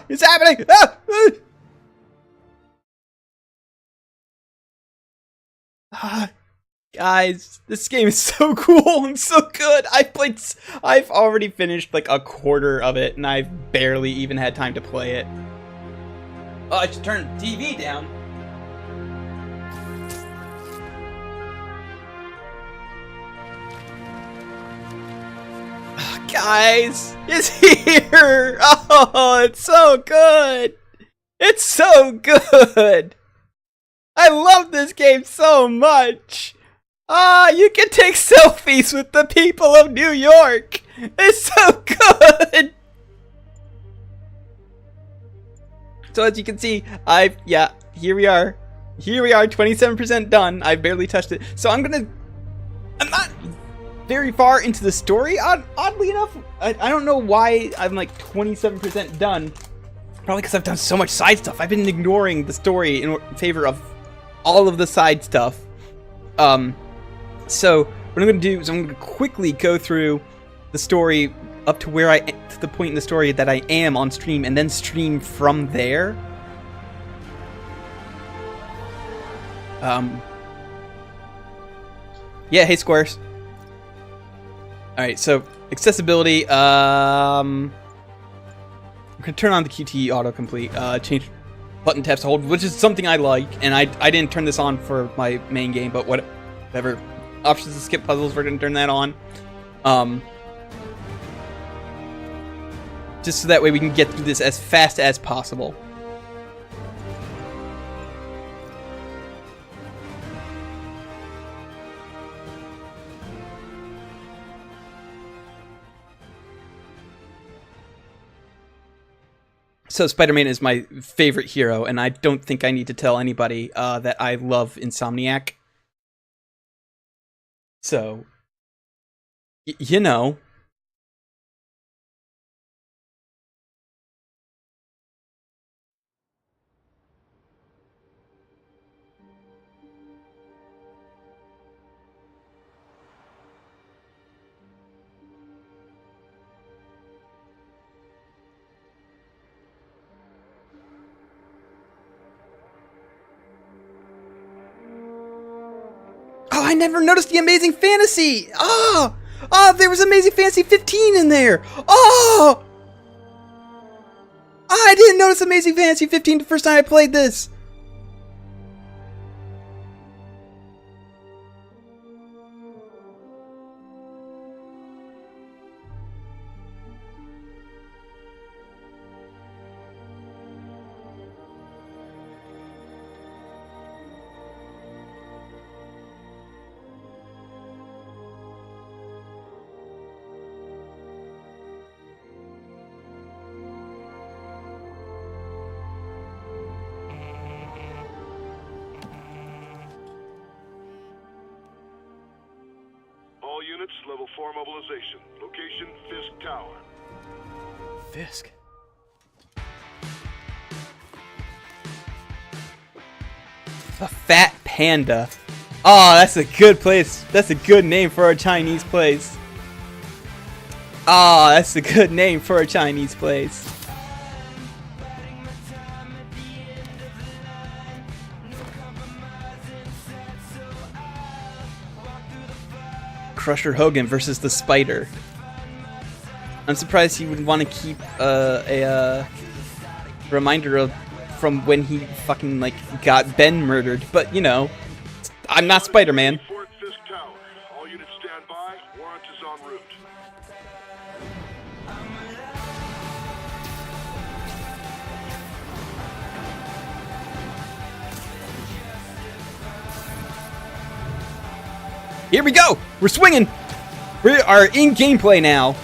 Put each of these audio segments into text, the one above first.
It's happening! Guys, this game is so cool and so good. I've already finished like a quarter of it, and I've barely even had time to play it. Oh, I should turn the TV down. Oh, guys, it's here! Oh, it's so good! It's so good! I love this game so much! You can take selfies with the people of New York! It's so good! So as you can see, here we are. Here we are, 27% done. I barely touched it. So I'm not very far into the story, oddly enough. I don't know why I'm like 27% done. Probably because I've done so much side stuff. I've been ignoring the story in favor of all of the side stuff. So what I'm going to do is I'm going to quickly go through the story up to to the point in the story that I am on stream, and then stream from there. Yeah, hey Squares. Alright, so accessibility, we're gonna turn on the QTE autocomplete, change button taps to hold, which is something I like, and I didn't turn this on for my main game, but whatever. Options to skip puzzles, we're gonna turn that on. Just so that way we can get through this as fast as possible. So Spider-Man is my favorite hero, and I don't think I need to tell anybody that I love Insomniac. So, you know. Oh, I never noticed the Amazing Fantasy! Oh! Oh, there was Amazing Fantasy 15 in there! Oh! I didn't notice Amazing Fantasy 15 the first time I played this! All units, level 4 mobilization. Location, Fisk Tower. Fisk? A fat panda. Oh, that's a good place. That's a good name for a Chinese place. Oh, that's a good name for a Chinese place. Crusher Hogan versus the Spider. I'm surprised he would want to keep a reminder of from when he fucking like got Ben murdered, but you know, I'm not Spider-Man. Fort Fisk Tower. All units stand by. Warrant is en route. Here we go! We're swinging! We are in gameplay now.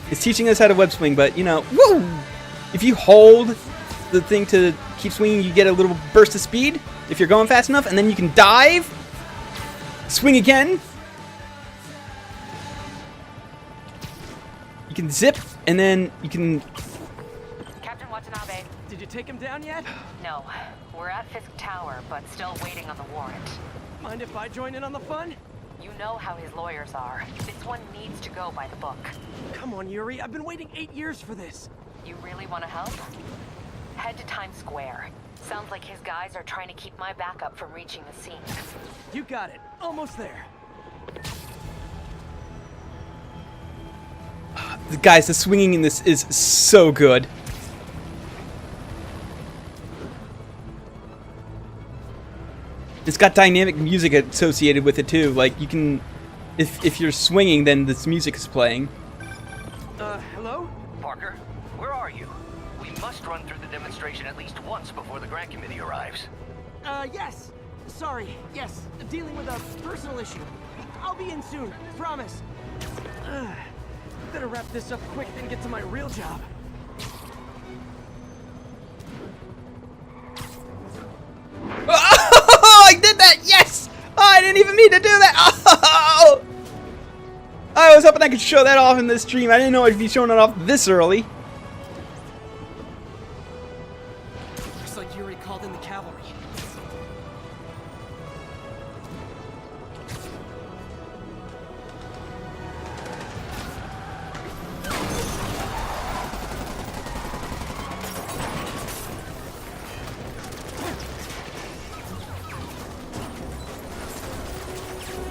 It's teaching us how to web swing, but you know, woo! If you hold the thing to keep swinging, you get a little burst of speed if you're going fast enough, and then you can dive, swing again. You can zip, and then you can... Captain Watanabe. Did you take him down yet? No, we're at Fisk Tower, but still waiting on the warrant. Mind if I join in on the fun? You know how his lawyers are. This one needs to go by the book. Come on, Yuri. I've been waiting 8 years for this. You really want to help? Head to Times Square. Sounds like his guys are trying to keep my backup from reaching the scene. You got it. Almost there. Guys, the swinging in this is so good. It's got dynamic music associated with it too. Like you can, if you're swinging, then this music is playing. Hello? Parker, where are you? We must run through the demonstration at least once before the grant committee arrives. Yes. Sorry. Yes. Dealing with a personal issue. I'll be in soon. Promise. Better wrap this up quick than get to my real job. Oh, I did that! Yes! Oh, I didn't even mean to do that! Oh! I was hoping I could show that off in this stream. I didn't know I'd be showing it off this early. Looks like Yuri called in the cavalry.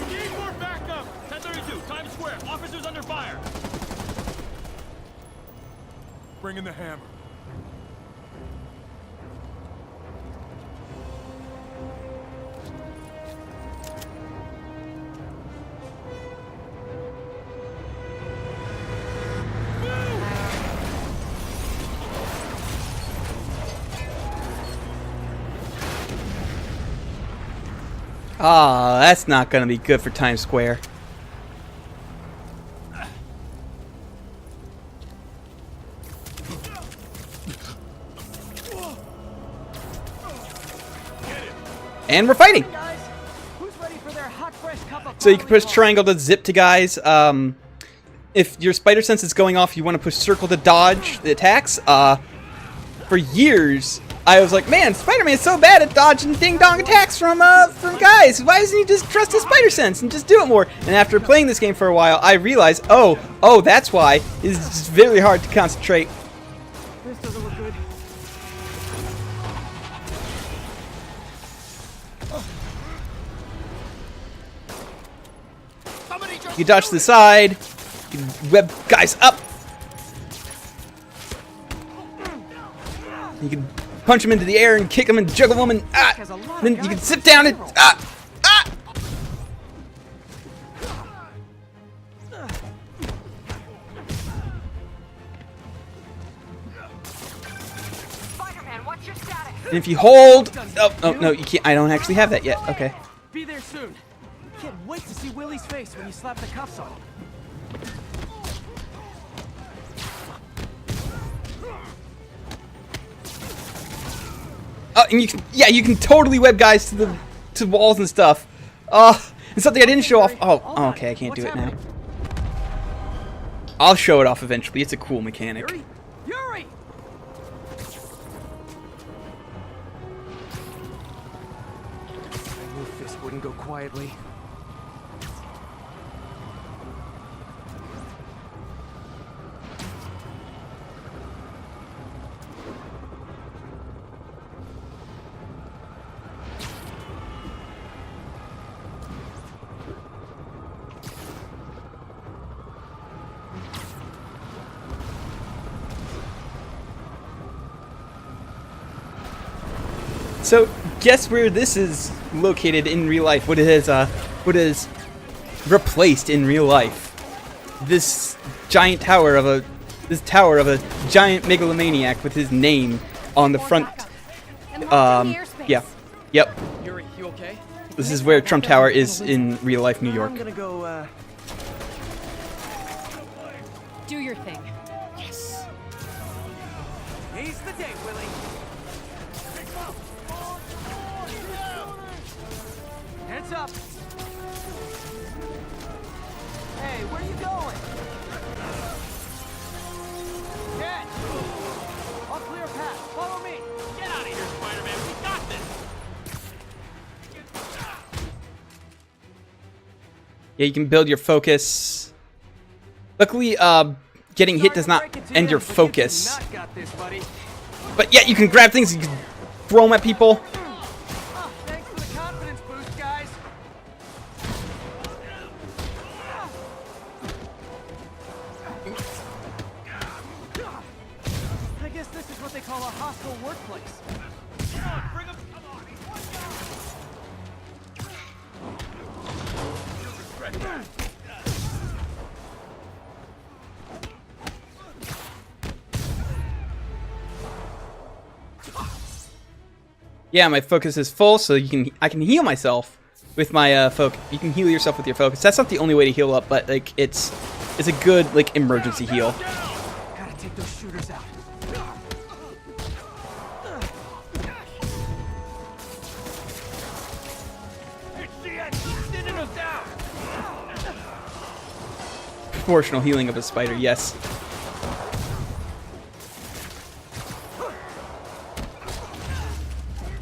Need more backup! 1032, Times Square. Officers under fire. Bring in the hammer. Ah, that's not gonna be good for Times Square. And we're fighting! Guys, who's ready for their hot, fresh cup of So you can push coffee? triangle to zip to guys. If your spider sense is going off, you want to push circle to dodge the attacks. For years, I was like, man, Spider-Man's so bad at dodging ding-dong attacks from guys. Why doesn't he just trust his spider sense and just do it more? And after playing this game for a while, I realized, oh, that's why. It's just very hard to concentrate. This doesn't look good. You can dodge to the side. You can web guys up. You can punch them into the air and kick them and juggle them and then you can sit down and Spider-Man, what's your status? And if you hold, oh no, you can't. I don't actually have that yet. Okay. Be there soon. Can't wait to see Willie's face when you slap the cuffs on him. And you can, yeah, you can totally web guys to walls and stuff. And something I didn't show off. Oh, okay, I can't do it now. I'll show it off eventually. It's a cool mechanic. Yuri! Yuri! I knew Fisk wouldn't go quietly. So, guess where this is located in real life? What is replaced in real life? This giant tower of a giant megalomaniac with his name on the front. Yeah, yep. Yuri, you okay? This is where Trump Tower is in real life New York. I'm gonna go, Do your thing. Yes! Seize the day, Willie! Heads up! Hey, where are you going? Get! I'll clear a path. Follow me! Get out of here, Spider-Man. We got this. Yeah, you can build your focus. Luckily, getting hit does not end your focus. Not got this, buddy. But yeah, you can grab things, you can throw them at people. Oh, thanks for the confidence boost, guys. I guess this is what they call a hostile workplace. Bring him. Come on. He's one guy. Yeah, my focus is full, so I can heal myself with my focus. You can heal yourself with your focus. That's not the only way to heal up, but like it's a good like emergency heal. Gotta take those shooters out. Proportional healing of a spider, yes.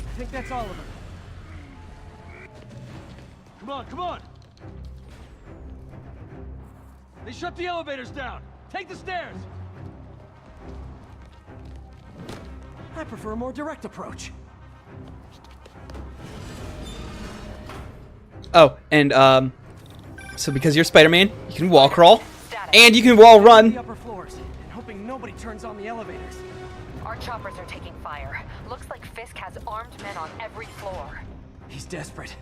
I think that's all of them. Come on, come on. They shut the elevators down. Take the stairs. I prefer a more direct approach. Oh, and so because you're Spider-Man, you can wall crawl, and you can wall The run. upper floors, and hoping nobody turns on the elevators. Our choppers are taking fire. Looks like Fisk has armed men on every floor. He's desperate.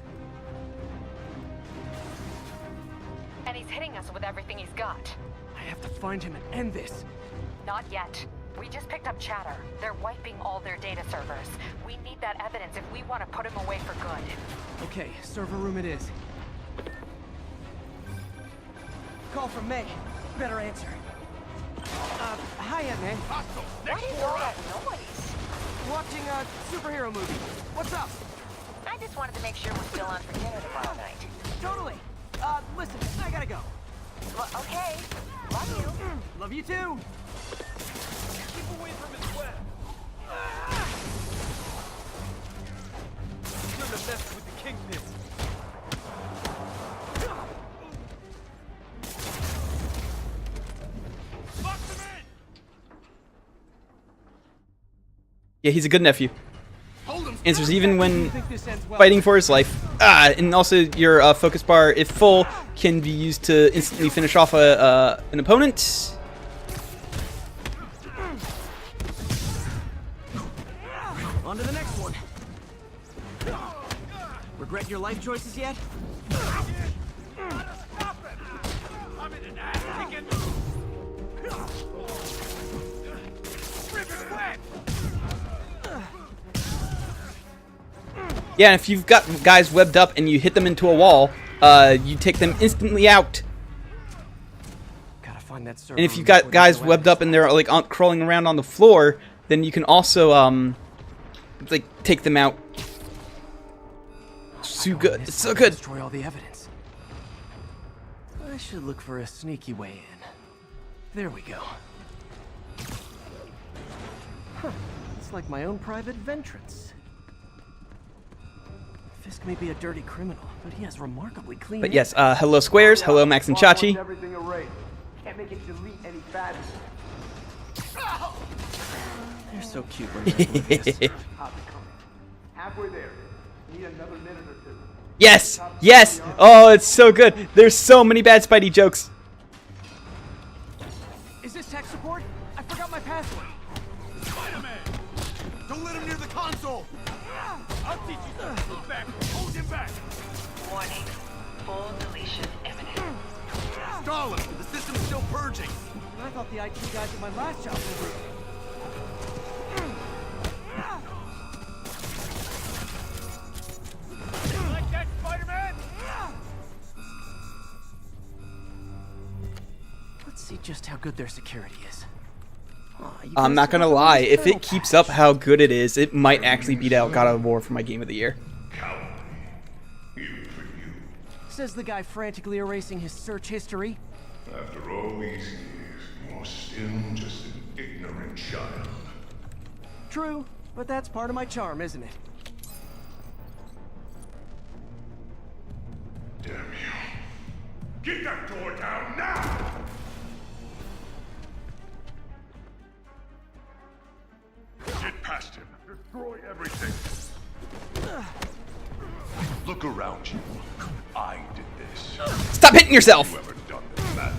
And he's hitting us with everything he's got. I have to find him and end this. Not yet. We just picked up chatter. They're wiping all their data servers. We need that evidence if we want to put him away for good. Okay, server room it is. Call from May. Better answer. Hi, Aunt May. What is all that noise? Watching a superhero movie. What's up? I just wanted to make sure we're still on for dinner tomorrow night. Totally. Listen, I gotta go. Well, okay. Love you. Love you too. Keep away from his web. Shouldn't have messed with the Kingpin. Lock them in. Yeah, he's a good nephew. Answers even I when think this ends well. fighting for his life. And also your focus bar, if full, can be used to instantly finish off an opponent. On to the next one. Regret your life choices yet? Stop it. I'm in an ass kicking. Rip it wet. Yeah, and if you've got guys webbed up and you hit them into a wall, you take them instantly out. Gotta find that server And if room you've got before guys they go webbed out. up and they're like crawling around on the floor, then you can also like take them out. So good. It's so good. Destroy all the evidence. I should look for a sneaky way in. There we go. Huh. It's like my own private ventrance. Fisk may be a dirty criminal, but he has remarkably clean. But yes, hello Squares, hello Max and Chachi. Everything erased. Can't make it delete any badges. They're so cute when they're doing this. How's it coming? Halfway there. Need another minute or two. Yes! Yes! Oh, it's so good. There's so many bad Spidey jokes. Is this tech support? I forgot my password. Spider-Man. Don't let him near the console. I'll teach you something. Look back. Hold him back. Warning. Full deletion imminent. Stalin, the system's still purging. I thought the IT guys at my last job were rude. Like that, Spider-Man? Let's see just how good their security is. Aw, you I'm guys not gonna still have lie, the if internal it keeps patch. up how good it is, it might actually beat out God of War for my game of the year. Says the guy frantically erasing his search history. After all these years, you're still just an ignorant child. True, but that's part of my charm, isn't it? Damn you. Get that door down now! Get past him. Destroy everything. Look around you. I did this. Stop hitting yourself! Whoever done this bad.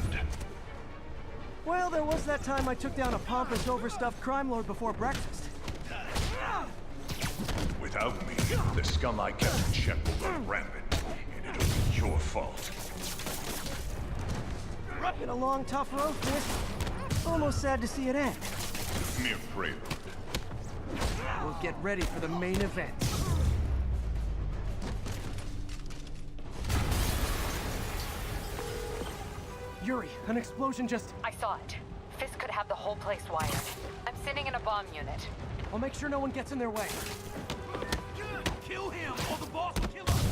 Well, there was that time I took down a pompous, overstuffed crime lord before breakfast. Without me, the scum I kept in check will run rampant, and it'll be your fault. Been a long, tough road, Fisk. Almost sad to see it end. Mere prelude. We'll get ready for the main event. Yuri, an explosion just... I saw it. Fisk could have the whole place wired. I'm sitting in a bomb unit. I'll make sure no one gets in their way. Kill him, or the boss will kill us!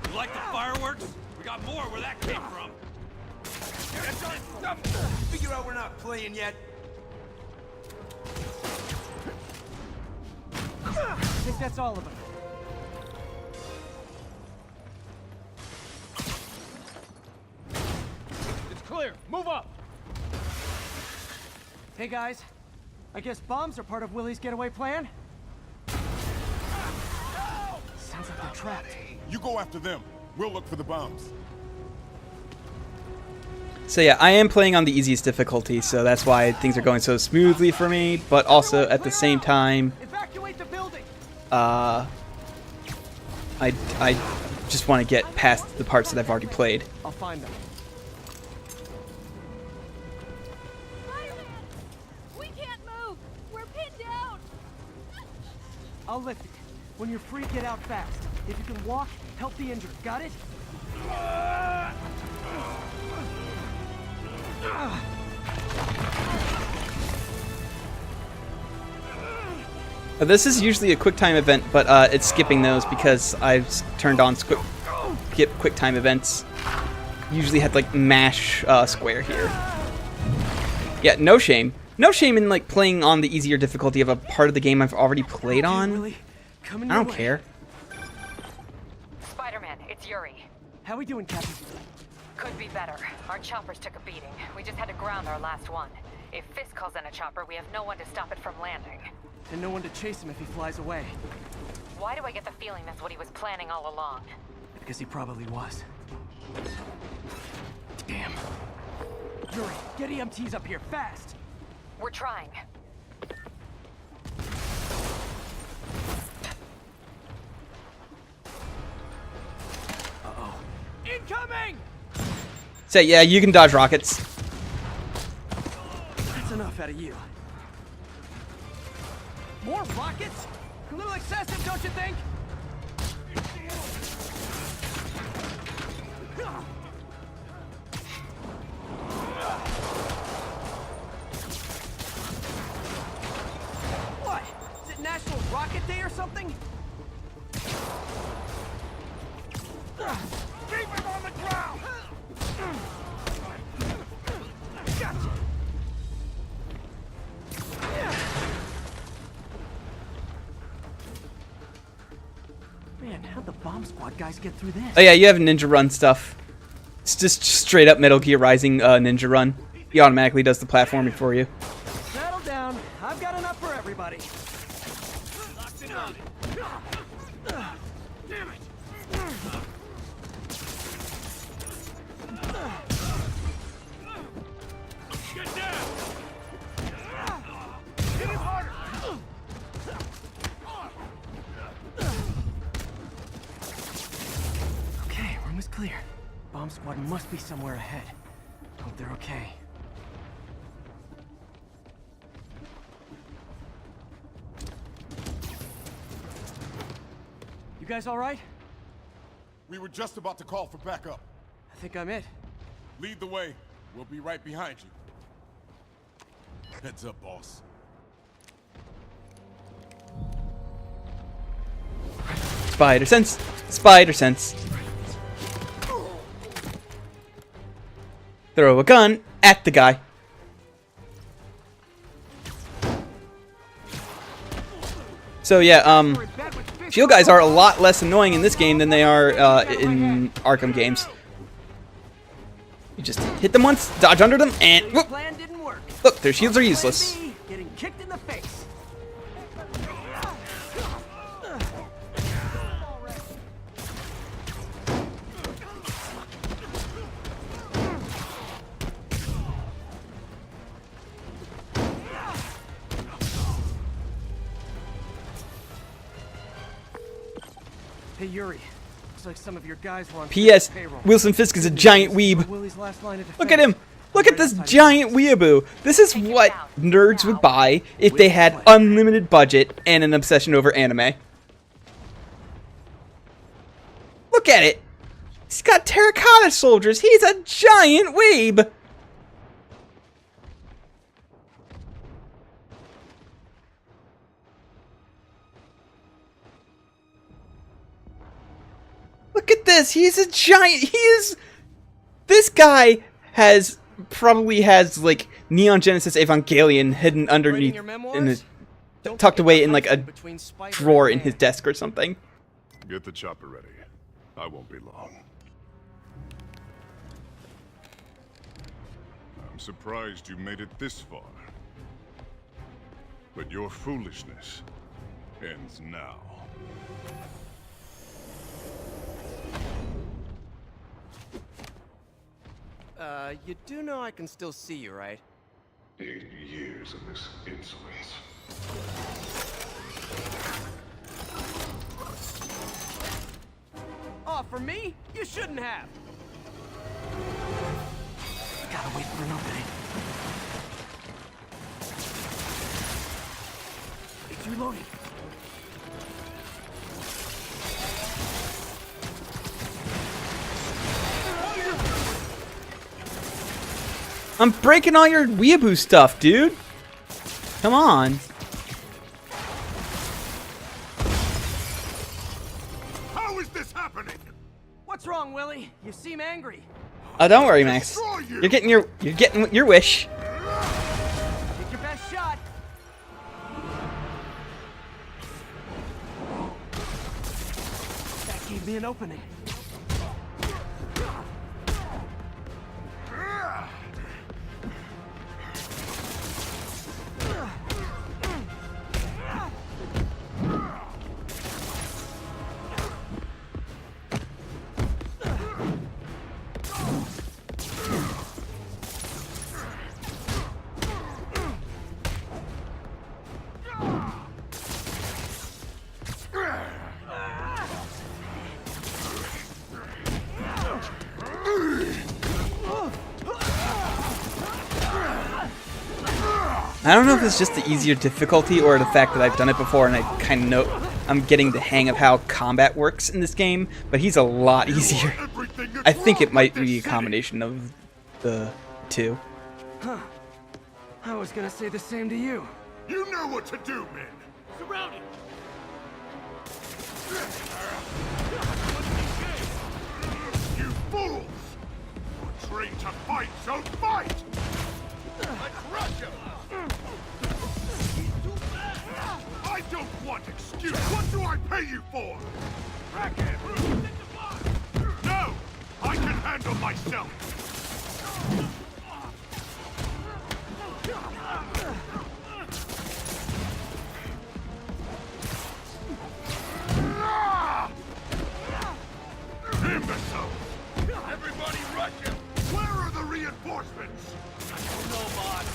You like the fireworks? We got more where that came from. Figure out we're not playing yet. I think that's all of them. It's clear. Move up. Hey guys, I guess bombs are part of Willie's getaway plan? Sounds like they're trapped. You go after them. We'll look for the bombs. So yeah, I am playing on the easiest difficulty, so that's why things are going so smoothly for me, but also at the same time, Evacuate the building! I just want to get past the parts that I've already played. I'll find them. Spider-Man! We can't move! We're pinned down! I'll lift it. When you're free, get out fast. If you can walk, help the injured. Got it? This is usually a QuickTime event, but it's skipping those because I've turned on skip QuickTime events. Usually had like mash square here. Yeah, no shame. No shame in like playing on the easier difficulty of a part of the game I've already played on. Willie, coming I your don't way. care. Spider-Man, it's Yuri. How we doing, Captain? Could be better. Our choppers took a beating. We just had to ground our last one. If Fisk calls in a chopper, we have no one to stop it from landing. And no one to chase him if he flies away. Why do I get the feeling that's what he was planning all along? Because he probably was. Damn. Yuri, get EMTs up here, fast! We're trying. Incoming! So yeah, you can dodge rockets. That's enough out of you. More rockets? A little excessive, don't you think? What? Is it National Rocket Day or something? Keep him on the ground! Gotcha! Man, how'd the bomb squad guys get through this? Oh yeah, you have Ninja Run stuff. It's just straight up Metal Gear Rising Ninja Run. He automatically does the platforming for you. Settle down. I've got enough for everybody. Locked and loaded. Damn it! Get down! Hit him harder! Okay, room is clear. Bomb squad must be somewhere ahead. Hope they're okay. You guys all right? We were just about to call for backup. I think I'm it. Lead the way. We'll be right behind you. Heads up, boss. Spider sense. Spider sense. Throw a gun at the guy. So yeah, We're in bed with Shield guys are a lot less annoying in this game than they are in Arkham games. You just hit them once, dodge under them, and Your whoop. plan didn't work. Look, their shields are useless. Plan B, getting kicked in the face. Hey Yuri, looks like some of your guys were on P.S. payroll. Wilson Fisk is a giant weeb. Willie's last line of Look at defense. him. Look at this giant weeaboo. This is what nerds would buy if they had unlimited budget and an obsession over anime. Look at it. He's got terracotta soldiers. He's a giant weeb. Look at this. He's a giant. He is. This guy probably has like Neon Genesis Evangelion hidden Writing underneath your in memoirs? the Don't tucked forget away the in like a conflict between Spider drawer in and his desk or something. Get the chopper ready. I won't be long. I'm surprised you made it this far. But your foolishness ends now. You do know I can still see you, right? 8 years of this insolence. Oh, for me? You shouldn't have. Gotta wait for an opening. It's reloading. I'm breaking all your weeaboo stuff, dude. Come on. How is this happening? What's wrong, Willie? You seem angry. Oh, don't worry, Max. Destroy you! You're getting your wish. Take your best shot. That gave me an opening. I don't know if it's just the easier difficulty or the fact that I've done it before and I kind of know I'm getting the hang of how combat works in this game, but he's a lot easier. Everything that's I think wrong it might with be a this city. combination of the two. I was gonna say the same to you. You know what to do, men. Surround him. You fools! You're trained to fight, so fight! Let's rush him! I don't want excuse. What do I pay you for? No! I can handle myself! Imbecile! Everybody rush him! Where are the reinforcements? I don't know, boss.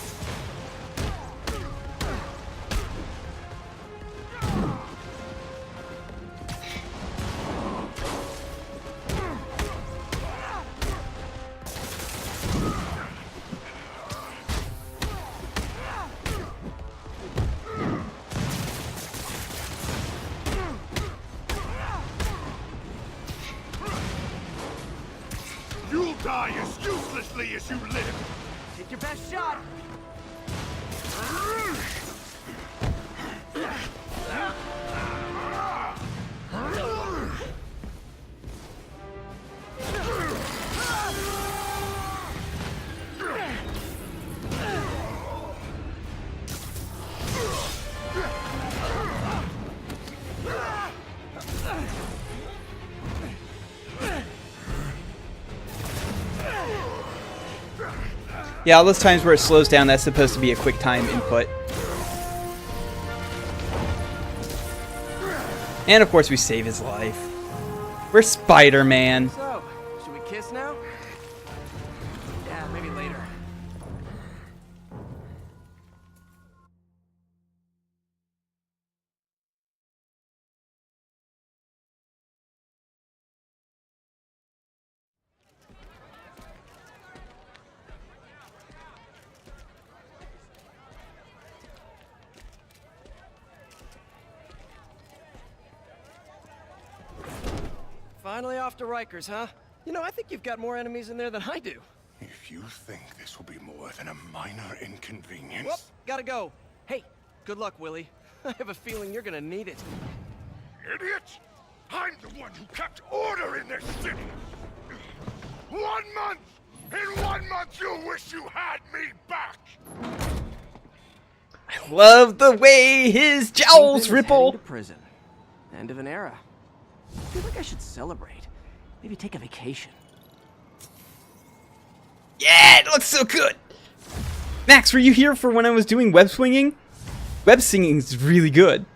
You'll die as uselessly as you live! Take your best shot. Yeah, all those times where it slows down, that's supposed to be a quick time input. And of course we save his life. We're Spider-Man. So, should we kiss now? Yeah, maybe later. Finally off to Rikers, huh? You know, I think you've got more enemies in there than I do. If you think this will be more than a minor inconvenience... Whoop, gotta go. Hey, good luck, Willie. I have a feeling you're gonna need it. Idiot! I'm the one who kept order in this city! 1 month! In 1 month you'll wish you had me back! I love the way his jowls ripple. To prison. End of an era. I feel like I should celebrate. Maybe take a vacation. Yeah, it looks so good. Max, were you here for when I was doing web swinging? Web singing is really good.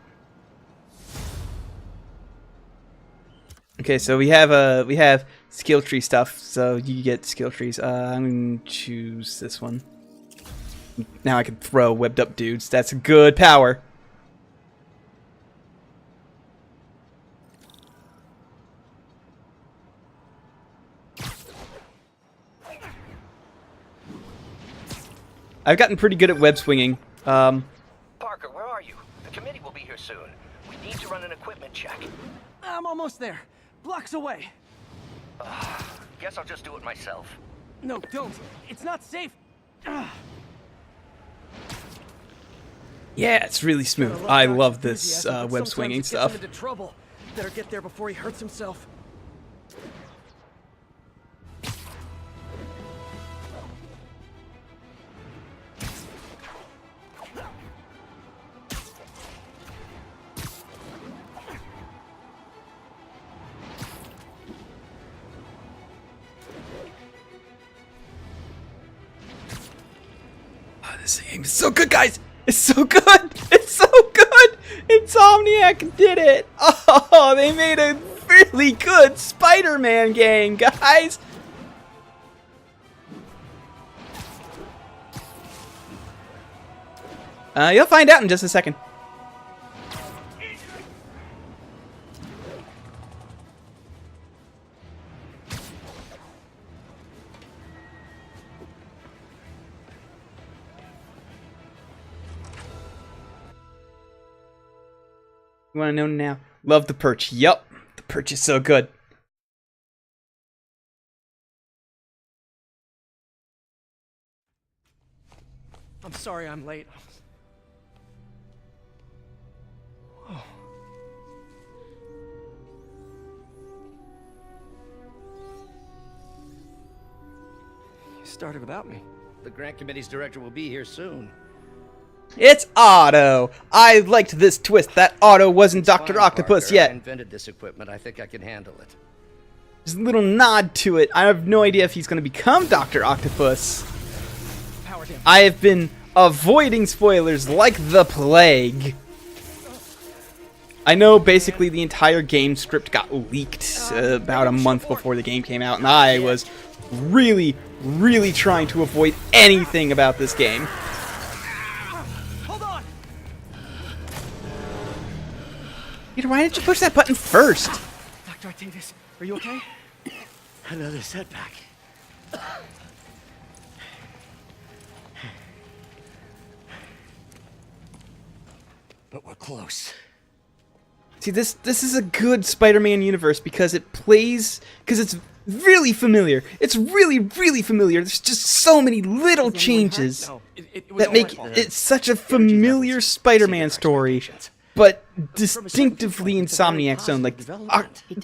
Okay, so we have skill tree stuff. So you get skill trees. I'm gonna choose this one. Now I can throw webbed up dudes. That's good power. I've gotten pretty good at web swinging. Parker, where are you? The committee will be here soon. We need to run an equipment check. I'm almost there. Blocks away. Guess I'll just do it myself. No, don't. It's not safe. Yeah, it's really smooth. I love this web swinging stuff. Into trouble. Better get there before he hurts himself. This game is so good, guys! It's so good! It's so good! Insomniac did it! Oh, they made a really good Spider-Man game, guys! You'll find out in just a second. You want to know now? Love the perch. Yup. The perch is so good. I'm sorry I'm late. Oh. You started without me. The grant committee's director will be here soon. It's Otto. I liked this twist. That Otto wasn't Dr. Octopus Parker. yet. I invented this equipment. I think I can handle it. There's a little nod to it. I have no idea if he's going to become Dr. Octopus. I have been avoiding spoilers like the plague. I know basically the entire game script got leaked about a month before the game came out, and I was really, really trying to avoid anything about this game. Peter, why didn't you push that button first? Dr. Octavius, are you okay? Another setback. But we're close. See, this is a good Spider-Man universe because it's really familiar. It's really, really familiar. There's just so many little changes that make it such a familiar Spider-Man story, but distinctively Insomniac's own. Like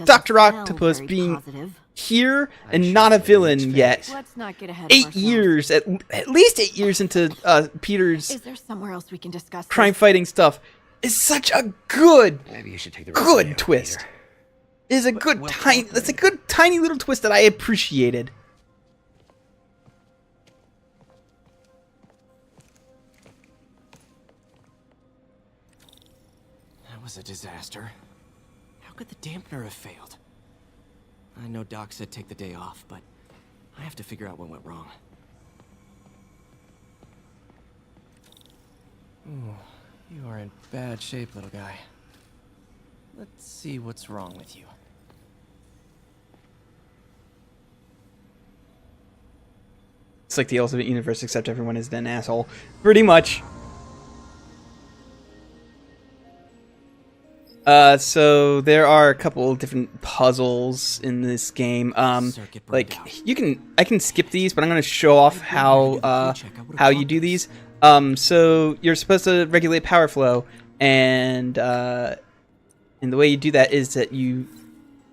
Dr. Octopus being here and not a villain yet. Let's not get ahead of 8 years, at least 8 years into Peter's Is there somewhere else we can discuss this? crime-fighting stuff is such a good, Maybe you should take the good twist. Is a good tiny. That's a good tiny little twist that I appreciated. was a disaster. How could the dampener have failed? I know Doc said take the day off, but I have to figure out what went wrong. Ooh, you are in bad shape, little guy. Let's see what's wrong with you. It's like the Ultimate Universe, except everyone is an asshole. Pretty much. So there are a couple different puzzles in this game. Like I can skip these, but I'm gonna show off how you do these. So you're supposed to regulate power flow, and the way you do that is that you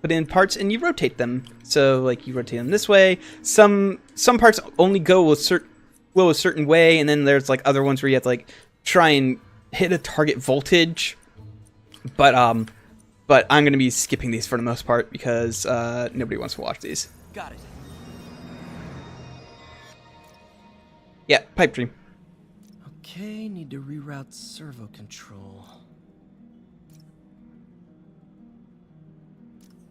put in parts and you rotate them. So like you rotate them this way. Some parts only go flow a certain way, and then there's like other ones where you have to like try and hit a target voltage. But I'm gonna be skipping these for the most part because nobody wants to watch these. Got it. Yeah, pipe dream. Okay, need to reroute servo control.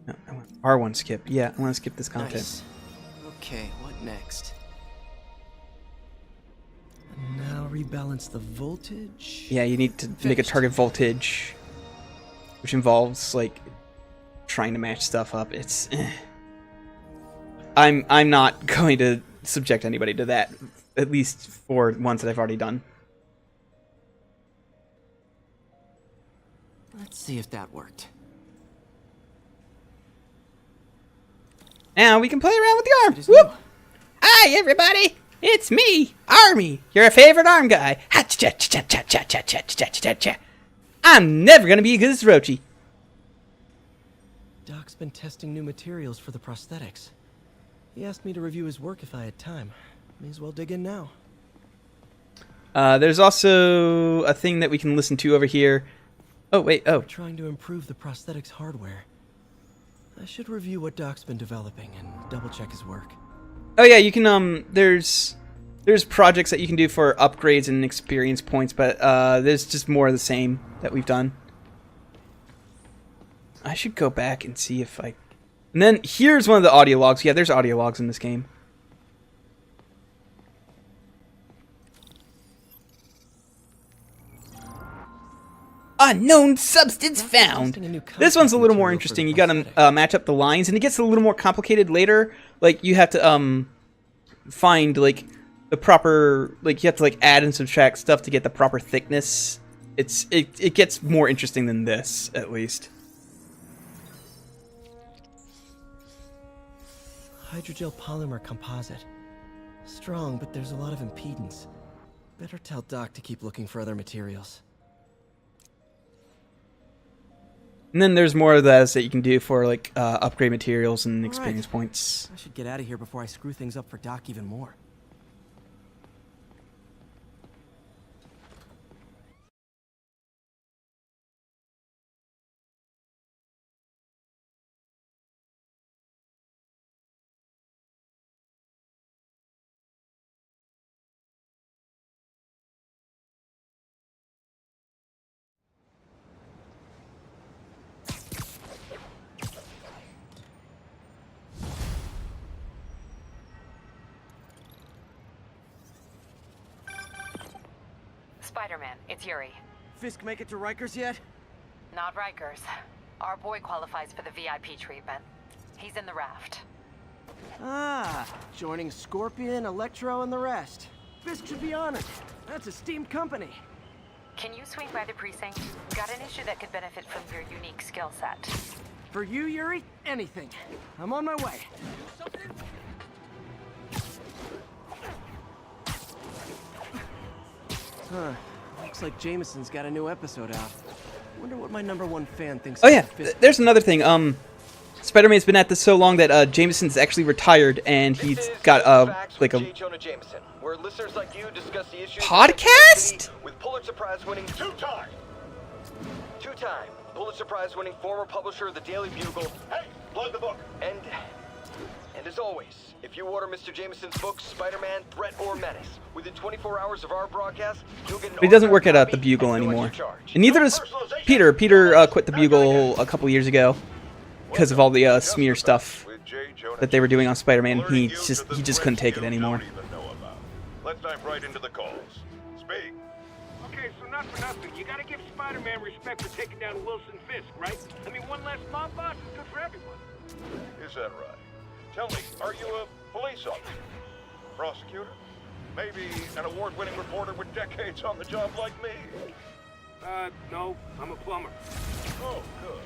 No, I want R1 skip. Yeah, I want to skip this content. Nice. Okay, what next? And now rebalance the voltage. Yeah, you need to make a target voltage, which involves like trying to match stuff up. It's I'm not going to subject anybody to that, at least for ones that I've already done. Let's see if that worked. Now we can play around with the arm. It is Whoop! new. Hi everybody, it's me, Army, your favorite arm guy. Ha-cha-cha-cha-cha-cha-cha-cha-cha-cha. I'm never gonna be as good as Rochi. Doc's been testing new materials for the prosthetics. He asked me to review his work if I had time. May as well dig in now. There's also a thing that we can listen to over here. Oh, wait, oh. We're trying to improve the prosthetics hardware. I should review what Doc's been developing and double-check his work. Oh, yeah, you can, there's projects that you can do for upgrades and experience points, but, there's just more of the same that we've done. I should go back and see if I... And then, here's one of the audio logs. Yeah, there's audio logs in this game. Unknown substance found. This one's a little more interesting. You gotta match up the lines, and it gets a little more complicated later. Like you have to find like the proper, like you have to like add and subtract stuff to get the proper thickness. It gets more interesting than this, at least. Hydrogel polymer composite. Strong, but there's a lot of impedance. Better tell Doc to keep looking for other materials. And then there's more of those that you can do for like upgrade materials and experience points. I should get out of here before I screw things up for Doc even more. Spider-Man, it's Yuri. Fisk make it to Rikers yet? Not Rikers. Our boy qualifies for the VIP treatment. He's in the raft. Ah, joining Scorpion, Electro, and the rest. Fisk should be honored. That's a steamed company. Can you swing by the precinct? Got an issue that could benefit from your unique skill set. For you, Yuri, anything. I'm on my way. Huh. Looks like Jameson's got a new episode out. Wonder what my #1 fan thinks. Oh yeah, there's another thing. Spider-Man's been at this so long that Jameson's actually retired, and he's got like a Jameson, where listeners like you discuss the issues podcast with Pulitzer Prize winning two-time Pulitzer Prize winning former publisher of the Daily Bugle. Hey, plug the book. And And as always, if you order Mr. Jameson's book, Spider-Man, Threat or Menace, within 24 hours of our broadcast, you'll get an But he doesn't work autographed at the copy Bugle and no anymore. extra charge. And neither does Peter. Peter quit the Bugle a couple years ago because of all the smear stuff that they were doing on Spider-Man. He just couldn't take it anymore. Let's dive right into the calls. Speak. Okay, so not for nothing. You gotta give Spider-Man respect for taking down Wilson Fisk, right? I mean, one less mob boss is good for everyone. Is that right? Tell me, are you a police officer? Prosecutor? Maybe an award-winning reporter with decades on the job like me? No, I'm a plumber. Oh, good.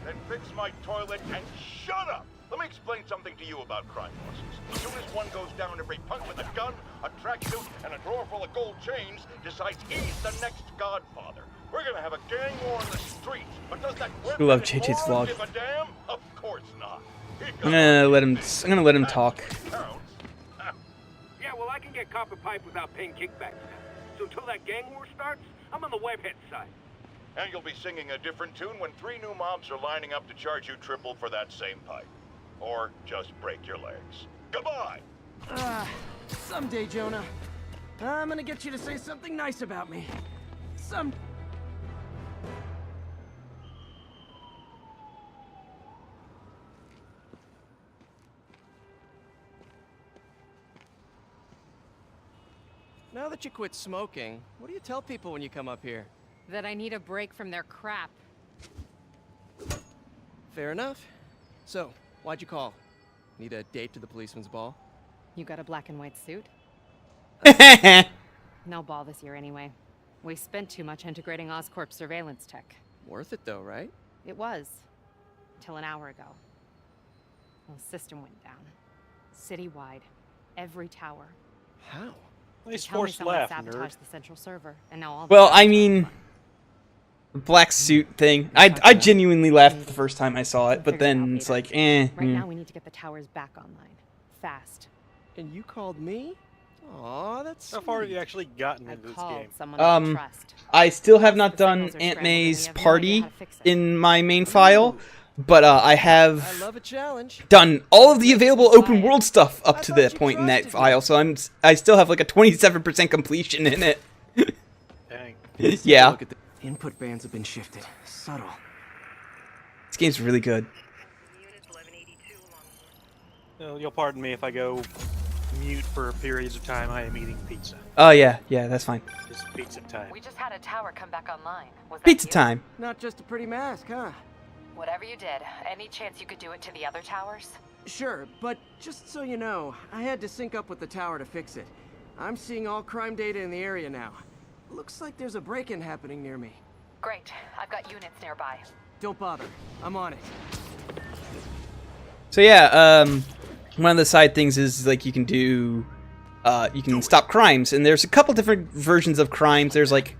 Then fix my toilet and shut up! Let me explain something to you about crime bosses. As soon as one goes down, every punk with a gun, a tracksuit, and a drawer full of gold chains decides he's the next godfather. We're gonna have a gang war in the streets, but does that We love JJ's vlog. give a damn? Of course not. I'm gonna let him talk. Yeah, well, I can get copper pipe without paying kickbacks. So until that gang war starts, I'm on the webhead side. And you'll be singing a different tune when 3 new mobs are lining up to charge you triple for that same pipe. Or just break your legs. Goodbye! Someday, Jonah, I'm gonna get you to say something nice about me. Now that you quit smoking, what do you tell people when you come up here? That I need a break from their crap. Fair enough. So, why'd you call? Need a date to the policeman's ball? You got a black and white suit? No ball this year anyway. We spent too much integrating Oscorp surveillance tech. Worth it though, right? It was. Till an hour ago. The system went down. Citywide. Every tower. How? Nice forced laugh, sabotaged the central server, and now all Well, I mean, the black suit thing. I genuinely laughed the first time I saw it, but then it's like, eh. Right now, we need to get the towers back online. Fast. And you called me? Aw, that's How far have you actually gotten into this game? I still have not done Aunt May's party in my main file, but I have love a challenge. done all of the available open world stuff up to that point in that file, so I still have like a 27% completion in it. Dang. Yeah. Look at the input bands have been shifted. Subtle. This game's really good. You'll pardon me if I go mute for periods of time. I am eating pizza. Oh yeah, that's fine. It's pizza time. We just had a tower come back online. Was that Pizza you? time. Not just a pretty mask, huh? Whatever you did, any chance you could do it to the other towers? Sure, but just so you know, I had to sync up with the tower to fix it. I'm seeing all crime data in the area now. Looks like there's a break-in happening near me. Great. I've got units nearby. Don't bother. I'm on it. So yeah, one of the side things is like you can do, you can stop crimes, and there's a couple different versions of crimes. There's like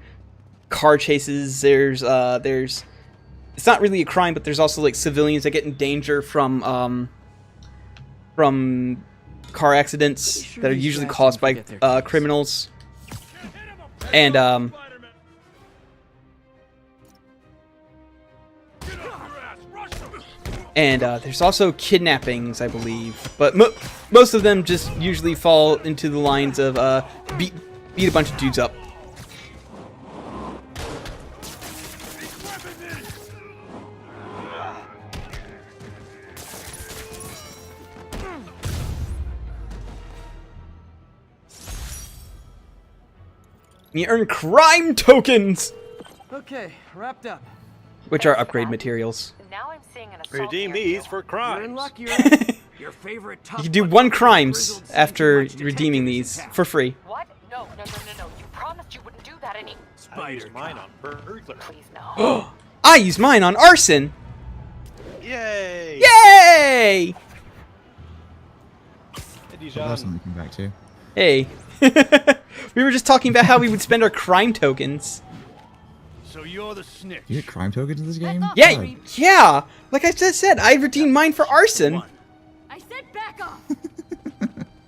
car chases. There's it's not really a crime, but there's also like civilians that get in danger from car accidents that are usually caused by criminals. And there's also kidnappings, I believe, but most of them just usually fall into the lines of beat a bunch of dudes up. You earn crime tokens, Okay, wrapped up. which are upgrade materials. Now I'm seeing an assault Redeem near these you. for You're in crimes. luck, you're your favorite tough You can do but 1 crimes grizzled after CG redeeming detective these is in town. for free. What? No. You promised you wouldn't do that any. I use mine on burglar. Please no. I use mine on arson. Yay! Yay! Hey, Dijon. That's something to come back to. Hey. We were just talking about how we would spend our crime tokens. So you're the snitch. You get crime tokens in this game? Yeah, God. yeah. Like I just said, I redeemed mine for arson. I said back off.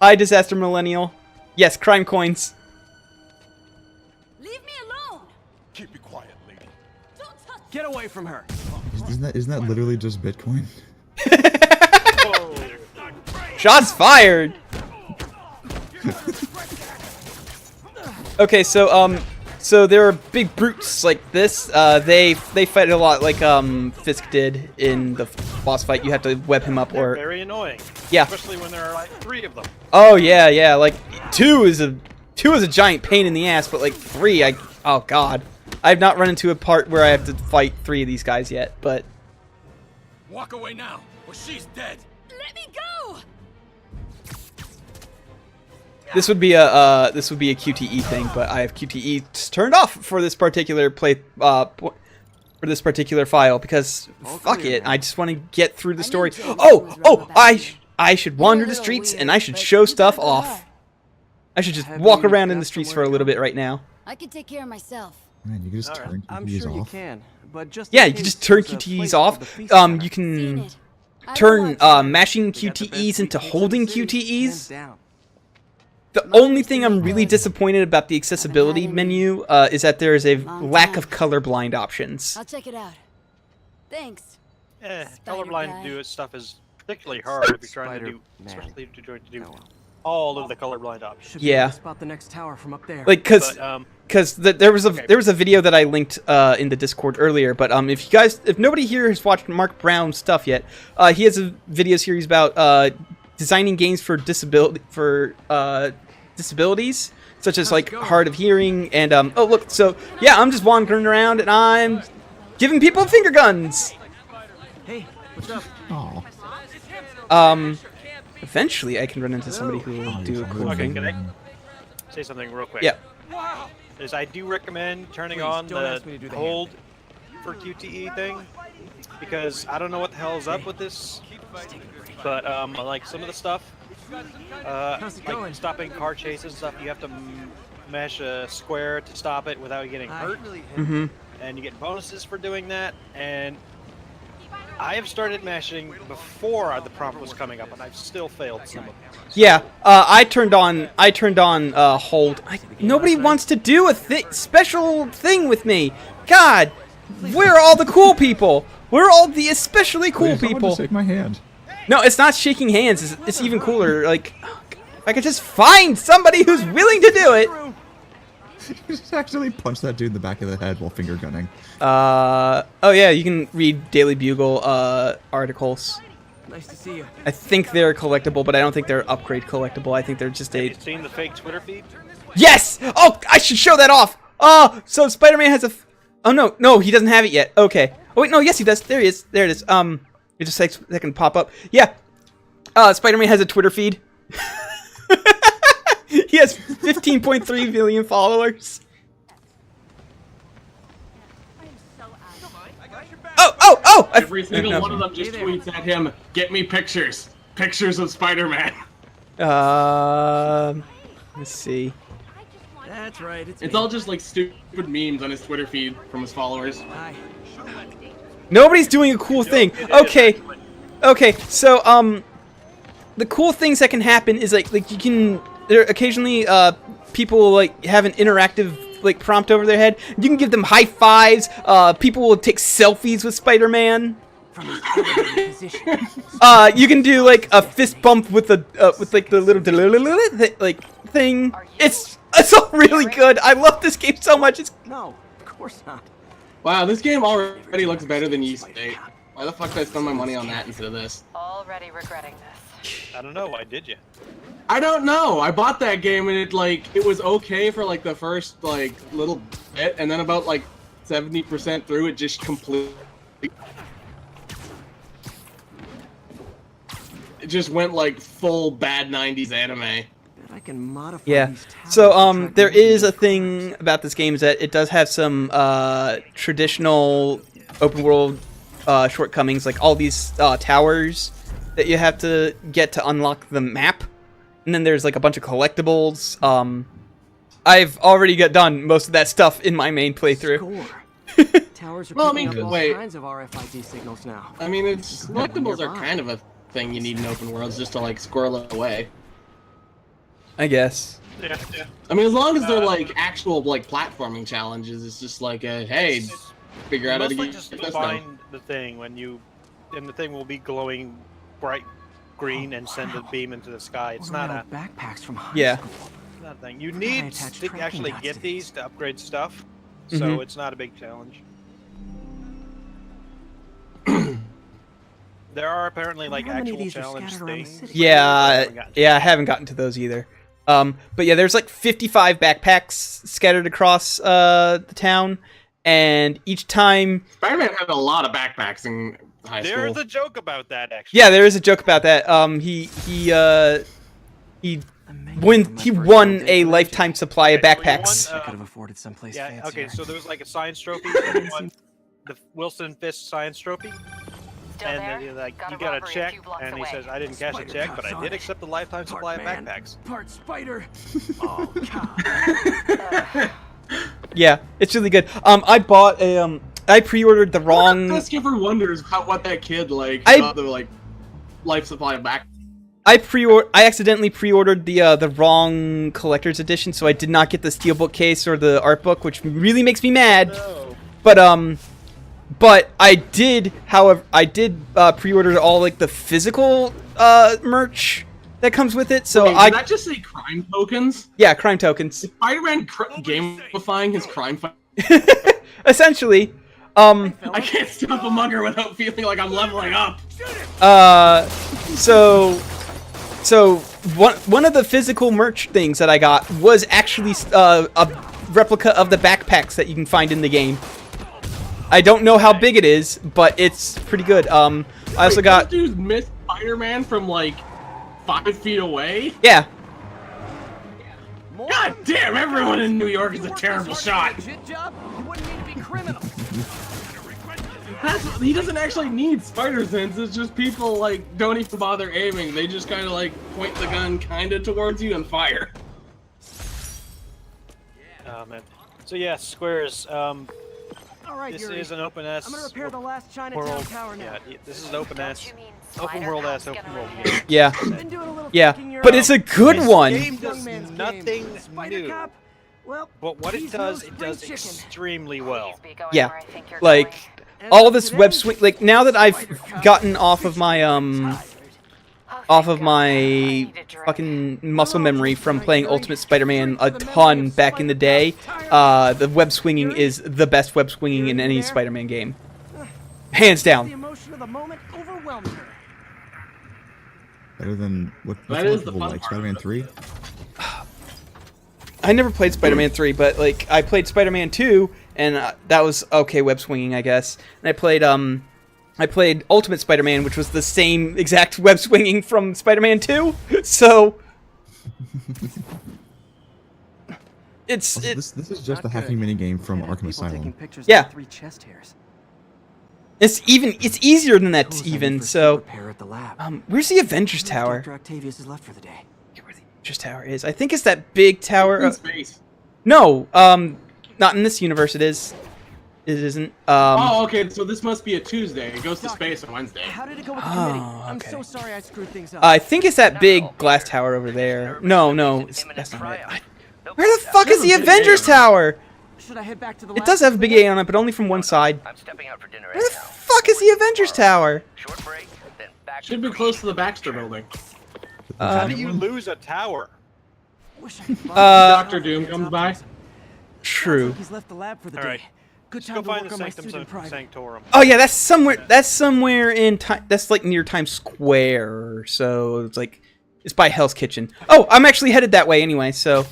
Hi, Disaster Millennial. Yes, crime coins. Leave me alone. Keep it quiet, lady. Don't touch. Get away from her. Isn't that literally just Bitcoin? Shots fired. Okay, so there are big brutes like this. They fight a lot like Fisk did in the boss fight. You have to web him up They're or very annoying. yeah. Especially when there are like 3 of them. Oh yeah. Like 2 is a giant pain in the ass, but like 3, oh god, I've not run into a part where I have to fight 3 of these guys yet. But Walk away now, or she's dead. Let me go! this would be a QTE thing, but I have QTE turned off for this particular for this particular file because fuck it, I just want to get through the story. I should wander the streets and I should show stuff off. I should just walk around in the streets for a little bit right now. I can take care of myself. Man, you can just turn I'm QTEs sure you off. can, but just Yeah, in you can case just turn there's a QTEs place off. for the feast You center. can I turn don't mashing They got the best QTEs into sweet pizza in holding the city, hands QTEs. down. The only thing I'm really disappointed about the accessibility menu is that there is a lack of colorblind options. I'll check it out. Thanks. Colorblind do stuff is particularly hard if you're trying to do, especially if you're trying to do all of the colorblind options. Should Yeah. be able to spot the next tower from up there. Like, cause But, there was a video that I linked in the Discord earlier. But if nobody here has watched Mark Brown's stuff yet, he has a video series about designing games for disabilities, such as like hard of hearing and oh look, so yeah, I'm just wandering around and I'm giving people finger guns. Hey, what's up? Oh. Eventually I can run into somebody who will do a cool okay, thing. can I say something real quick? Yeah. Is I do recommend turning Please, on don't the ask me to do the hold for QTE thing, because I don't know what the hell is up with this, but like some of the stuff, like stopping car chases and stuff, you have to mash a square to stop it without getting hurt, and you get bonuses for doing that, and I have started mashing before the prompt was coming up, and I've still failed some of them. Yeah, I turned on hold. Nobody wants to do a special thing with me. God, where are all the cool people? Where are all the especially cool Wait, someone people? just shake my hand. No, it's not shaking hands. It's even cooler. Like, if I could just find somebody who's willing to do it. You just actually punch that dude in the back of the head while finger gunning. Oh yeah, you can read Daily Bugle articles. Nice to see you. I think they're collectible, but I don't think they're upgrade collectible. I think they're just Have you seen the fake Twitter feed? Yes! Oh, I should show that off! Oh, so Spider-Man has a... Oh, no, he doesn't have it yet. Okay. Oh, wait, no, yes, he does. There he is. There it is. It just takes a second to pop up. Yeah. Spider-Man has a Twitter feed. He has 15.3 million followers. Oh! Every single one of them just tweets at him, "Get me pictures. Pictures of Spider-Man." Let's see. That's right. It's all just like stupid memes on his Twitter feed from his followers. Hi. Nobody's doing a cool thing. Okay, so the cool things that can happen is like you can occasionally people will like have an interactive like prompt over their head. You can give them high fives. People will take selfies with Spider-Man. You can do like a fist bump with the like the little like thing. It's all really good. I love this game so much. No, of course not. Wow, this game already looks better than Yeast State. Why the fuck did I spend my money on that instead of this? Already regretting this. I don't know. Why did you? I don't know. I bought that game and it was okay for like the first like little bit, and then about like 70% through it just completely. It just went like full bad 90s anime. I can modify Yeah. So there is a thing about this game is that it does have some traditional open world shortcomings, like all these towers that you have to get to unlock the map, and then there's like a bunch of collectibles. I've already got done most of that stuff in my main playthrough. Towers are Well, I picking mean, up all wait. kinds of RFID signals now. I mean, it's collectibles are kind of a thing you need in open worlds just to like squirrel it away. I guess. Yeah. I mean, as long as they're like actual like platforming challenges, it's just like a hey, figure out how to Mostly get just this done. find the thing when you, and the thing will be glowing bright green and send a beam into the sky. It's not a backpacks from high Yeah. school. not a thing. You How can I need attach to tracking actually dots get to these to upgrade stuff, so Mhm. it's not a big challenge. There are apparently like How many of actual these are challenge scattered around the things. city? but I Yeah, haven't gotten to yeah, I haven't gotten to those either. But yeah, there's like 55 backpacks scattered across the town, and each time, Spider-Man had a lot of backpacks in high school. There's a joke about that actually. yeah, there is a joke about that. He won a lifetime supply of Okay, so you backpacks. won, I could have afforded someplace Yeah, fancier. okay, so there was like a science trophy. He won the Wilson Fisk science trophy. Still And there? then you're like, Got you a got a robbery a check, few blocks and he away. says, I didn't cash a Spider check, but cuffs I on did it. accept the lifetime Part supply of man, backpacks. part spider. Oh god. Yeah, it's really good. I bought a I pre-ordered the wrong. Fisk ever wonders what that kid like I- got the like life supply of back. I accidentally pre-ordered the wrong collector's edition, so I did not get the steelbook case or the art book, which really makes me mad. No. But I did, however, pre-order all like the physical merch that comes with it. So Wait, did that just say crime tokens? yeah, crime tokens. Is Spider-Man gamifying his crime fight? Essentially, I can't stop a mugger without feeling like I'm leveling up. So one of the physical merch things that I got was actually a replica of the backpacks that you can find in the game. I don't know how big it is, but it's pretty good. I also got Those dudes missed Spider-Man from like 5 feet away. yeah. God damn! Everyone in New York is a terrible shot. Legit job? You wouldn't need to be criminal. He doesn't actually need spider sense. It's just people like don't even bother aiming. They just kind of like point the gun kind of towards you and fire. Oh man. So yeah, Squares. All right, This Yuri. is an open ass I'm gonna repair the last Chinatown world. tower now. Yeah, this is an open ass, You mean open world ass, Spider-Man's open gonna world repair game. Yeah. Been doing a little Yeah, thinking, Yuri. but it's a good This one. game does Young man's nothing game. Spider new, Cop? Well, but what it he's does, no it spring does chicken. extremely well. Please be going Yeah, where I think you're like going. all this web swing. Like now that I've gotten off of my Oh, thank God. I my need a drink. fucking muscle memory from playing Ultimate Spider-Man a ton back in the day, the web swinging is the best web swinging in any Spider-Man game, hands The down. emotion of the moment overwhelmed her. Better than what's That more is the people fun like part. Spider-Man 3? I never played Spider-Man 3, but like I played Spider-Man 2, and that was okay web swinging, I guess. And I played Ultimate Spider-Man, which was the same exact web swinging from Spider-Man 2. So it's Also, this is just a hacking minigame from Arkham Asylum. Yeah. 3 chest hairs. it's easier than that Tools I even. need for So repair at the lab. where's the Avengers Tower? Dr. Octavius is left for the day. Where the Avengers Tower is? I think it's that big tower. In space. No, not in this universe. It is. It isn't. Oh, okay. So this must be a Tuesday. It goes to space on Wednesday. How did it go with the Oh, committee? I'm okay. so sorry I screwed things up. I think it's that big glass tower over there. No, that's not it. Where the fuck is the Avengers Tower? Should I head back to the It lab does have a for big the A on it, but only from one side. I'm stepping out for dinner. Where the fuck is the Avengers Tower? Short break, then back Should be close to the Baxter building. How do you lose a tower? Wish I could find Doctor Doom comes by. True. He's left the lab for the All right. day. Good Let's time go to find work the on my Sanctum student private. Sanctorum. Oh yeah, that's somewhere in time. That's like near Times Square. So it's like it's by Hell's Kitchen. Oh, I'm actually headed that way anyway. So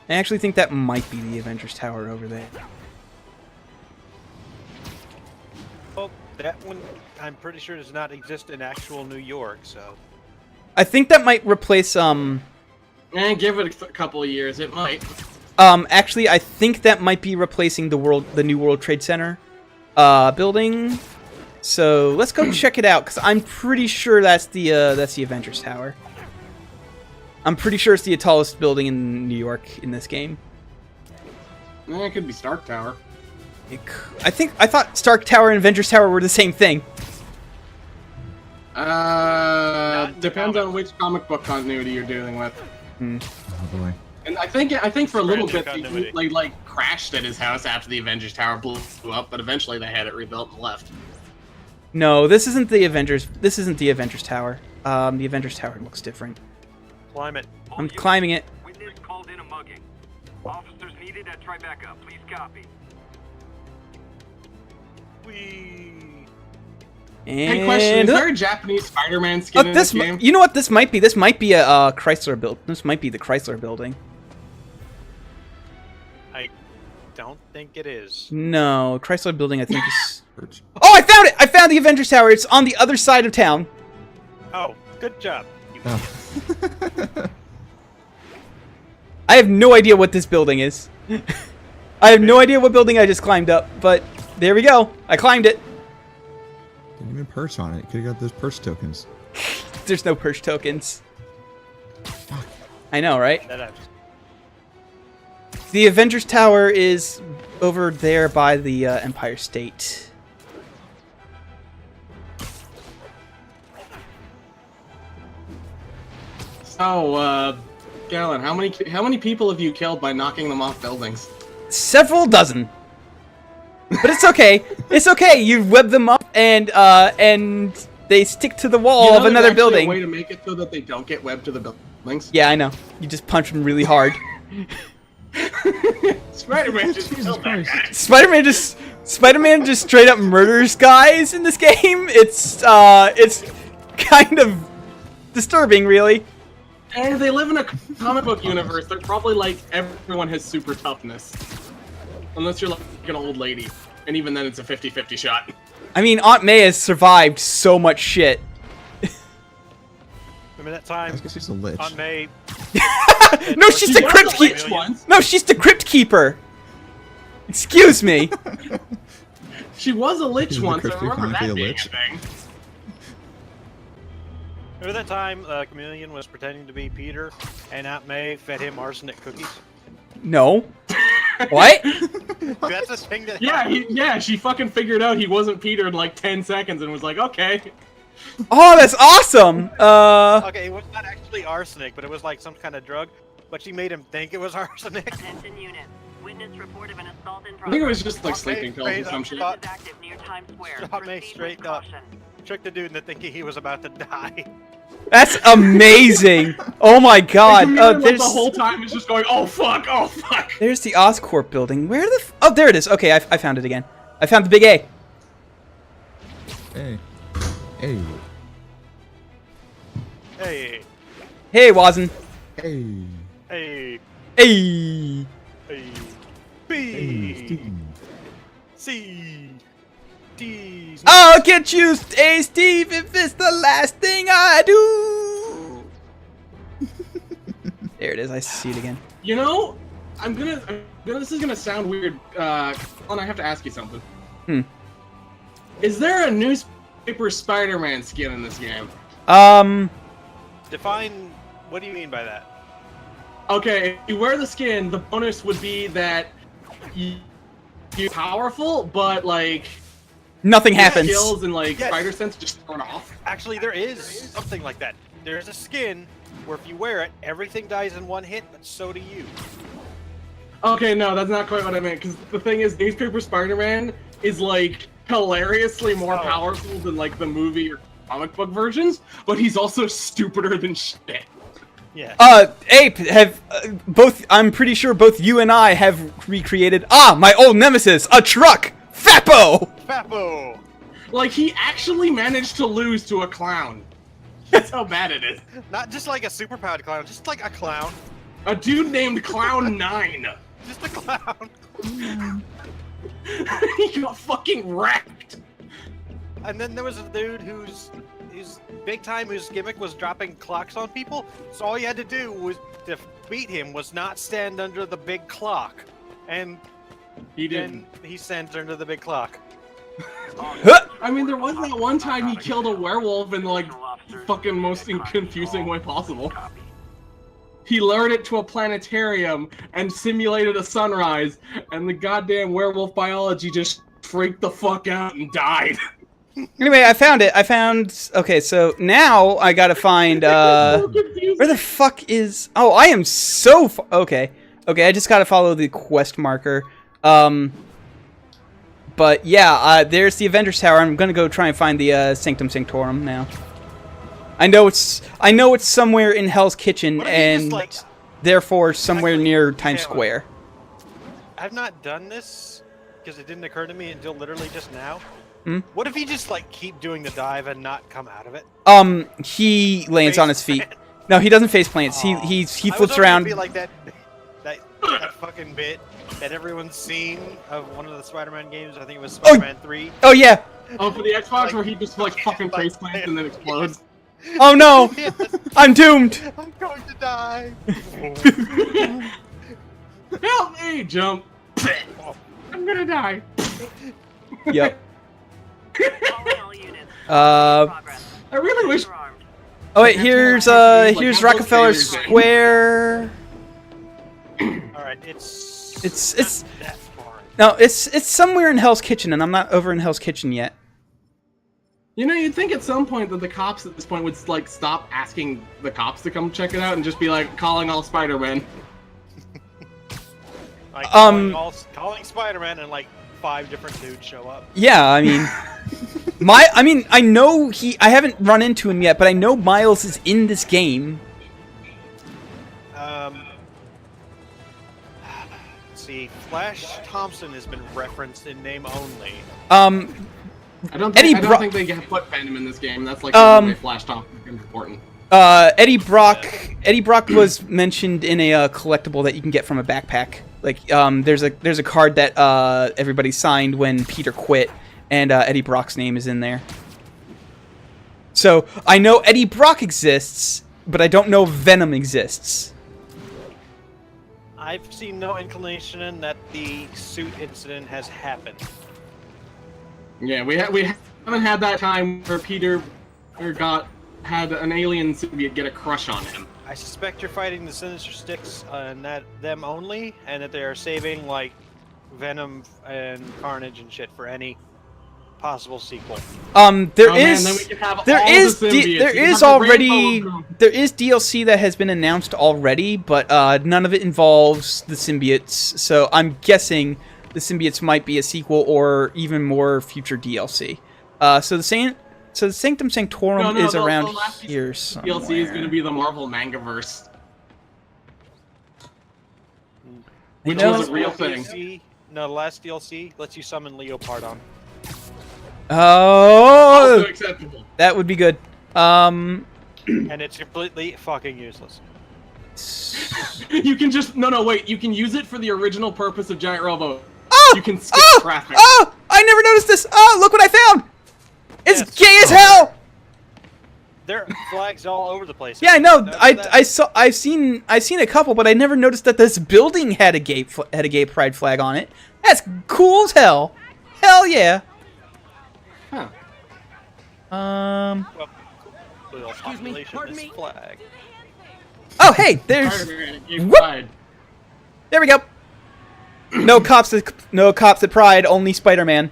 I actually think that might be the Avengers Tower over there. Well, that one, I'm pretty sure does not exist in actual New York, so. I think that might replace Give it a couple of years. It might. actually I think that might be replacing the new World Trade Center building. So let's go check it out because I'm pretty sure that's the Avengers Tower. I'm pretty sure it's the tallest building in New York in this game. It could be Stark Tower. I thought Stark Tower and Avengers Tower were the same thing. Depends on which comic book continuity you're dealing with. Oh boy. And I think for a little Brand new bit, continuity. like crashed at his house after the Avengers Tower blew up, but eventually they had it rebuilt and left. No, this isn't the Avengers. This isn't the Avengers Tower. The Avengers Tower looks different. Climb it. I'm climbing it. Witness called in a mugging. Officers needed at Tribeca. Please copy. Hey, question: is there a Japanese Spider-Man skin in this game? You know what this might be? This might be a Chrysler build. This might be the Chrysler building. I don't think it is. No, Chrysler building I think is... Oh, I found it! I found the Avengers Tower. It's on the other side of town. Oh, good job. I have no idea what this building is. I have no idea what building I just climbed up, but there we go. I climbed it. Didn't even perch on it. Could have got those perch tokens. There's no perch tokens. I know, right? The Avengers Tower is over there by the Empire State. So, Galen, how many people have you killed by knocking them off buildings? Several dozen. But it's okay. It's okay. You web them up and they stick to the wall of another building. A way to make it so that they don't get webbed to the buildings. Yeah, I know. You just punch them really hard. Spider-Man just killed that guy. Spider-Man just straight up murders guys in this game. It's kind of disturbing, really. And they live in a comic book universe. They're probably like everyone has super toughness. Unless you're like an old lady. And even then it's a 50-50 shot. I mean, Aunt May has survived so much shit. Remember that time? I guess she's a lich. Aunt May. No, she's the crypt keeper. No, she's the crypt keeper. Excuse me. She was a lich once. I crypt remember that keeper being a lich? thing. Remember that time Chameleon was pretending to be Peter and Aunt May fed him arsenic cookies? No. What? That's a thing that Yeah, she fucking figured out he wasn't Peter in like 10 seconds and was like, okay. Oh, that's awesome. Okay, it was not actually arsenic, but it was like some kind of drug. But she made him think it was arsenic. Attention unit. Witness report of an assault in progress. I think it was just like sleeping pills or some shit. Active near Times Square. Aunt May straight up tricked the dude into thinking he was about to die. That's amazing. Oh my god. The whole time is just going, oh fuck, oh fuck. There's the Oscorp building. Where the oh, there it is. Okay, I found it again. I found the big A. Hey. Hey. Hey. Hey, Wazen. Hey. Hey. Hey. Hey. B. Hey, C. D. I'll get you, hey Steve, if it's the last thing I do. There it is. I see it again. You know, this is gonna sound weird. And I have to ask you something. Is there a newspaper Spider-Man skin in this game? Define. What do you mean by that? Okay, if you wear the skin, the bonus would be that you're powerful, but like nothing happens. Skills and like spider sense just turn off. Actually, there is something like that. There's a skin where if you wear it, everything dies in one hit, but so do you. Okay, no, that's not quite what I meant. Because the thing is, newspaper Spider-Man is like hilariously more powerful than like the movie or comic book versions, but he's also stupider than shit. Yeah. Ape, have both? I'm pretty sure both you and I have recreated. My old nemesis, a truck, Fappo. Fappo. Like he actually managed to lose to a clown. That's how bad it is. Not just like a superpowered clown, just like a clown. A dude named Clown 9. Just a clown. He got fucking wrecked. And then there was a dude who's big time, whose gimmick was dropping clocks on people. So all you had to do was to beat him was not stand under the big clock, and he didn't. He stands under the big clock. I mean, there was that one time he killed a werewolf in the like fucking most confusing way possible. He lured it to a planetarium and simulated a sunrise, and the goddamn werewolf biology just freaked the fuck out and died. Anyway, I found it. Okay, so now I gotta find, where the fuck is... Oh, I am so okay. Okay, I just gotta follow the quest marker. But yeah, there's the Avengers Tower. I'm gonna go try and find the Sanctum Sanctorum now. I know it's somewhere in Hell's Kitchen, and therefore somewhere near Times Square. I've not done this because it didn't occur to me until literally just now. What if he just like keep doing the dive and not come out of it? He lands on his feet. No, he doesn't face plants. He flips around. Be like that fucking bit that everyone's seen of one of the Spider-Man games. I think it was Spider-Man 3. Oh yeah. Oh, for the Xbox where he just like fucking face plants and then explodes. Oh no! I'm doomed. I'm going to die. Help me! Jump. I'm gonna die. Yep. I really wish. Oh wait, here's Rockefeller Square. Alright, It's no, it's somewhere in Hell's Kitchen, and I'm not over in Hell's Kitchen yet. You know, you'd think at some point that the cops at this point would like stop asking the cops to come check it out and just be like calling all Spider-Man. Like calling Spider-Man and like 5 different dudes show up. Yeah, I mean, I know I haven't run into him yet, but I know Miles is in this game. Let's see, Flash Thompson has been referenced in name only. I don't think they can put Venom in this game. That's like the only way Flash Thompson is important. Eddie Brock was mentioned in a collectible that you can get from a backpack. Like, there's a card that everybody signed when Peter quit, and Eddie Brock's name is in there. So I know Eddie Brock exists, but I don't know Venom exists. I've seen no inclination that the suit incident has happened. Yeah, we haven't had that time where Peter had an alien symbiote get a crush on him. I suspect you're fighting the Sinister Six and them only, and that they are saving like Venom and Carnage and shit for any possible sequel. There is DLC that has been announced already, but none of it involves the symbiotes. So I'm guessing the symbiotes might be a sequel or even more future DLC. So the Sanctum Sanctorum is around here somewhere. DLC is going to be the Marvel Mangaverse, which was a real thing. DLC, no, the last DLC lets you summon Leopardon. Oh, also acceptable. That would be good. And it's completely fucking useless. You can just wait. You can use it for the original purpose of Giant Robo. You can skip traffic. Oh, I never noticed this. Oh, look what I found. It's gay as hell. There are flags all over the place. Yeah, I know. I've seen a couple, but I never noticed that this building had a gay pride flag on it. That's cool as hell. Hell yeah. Huh. Excuse me. Pardon me. Flag. Oh, hey, there's. There we go. No cops at Pride. Only Spider-Man.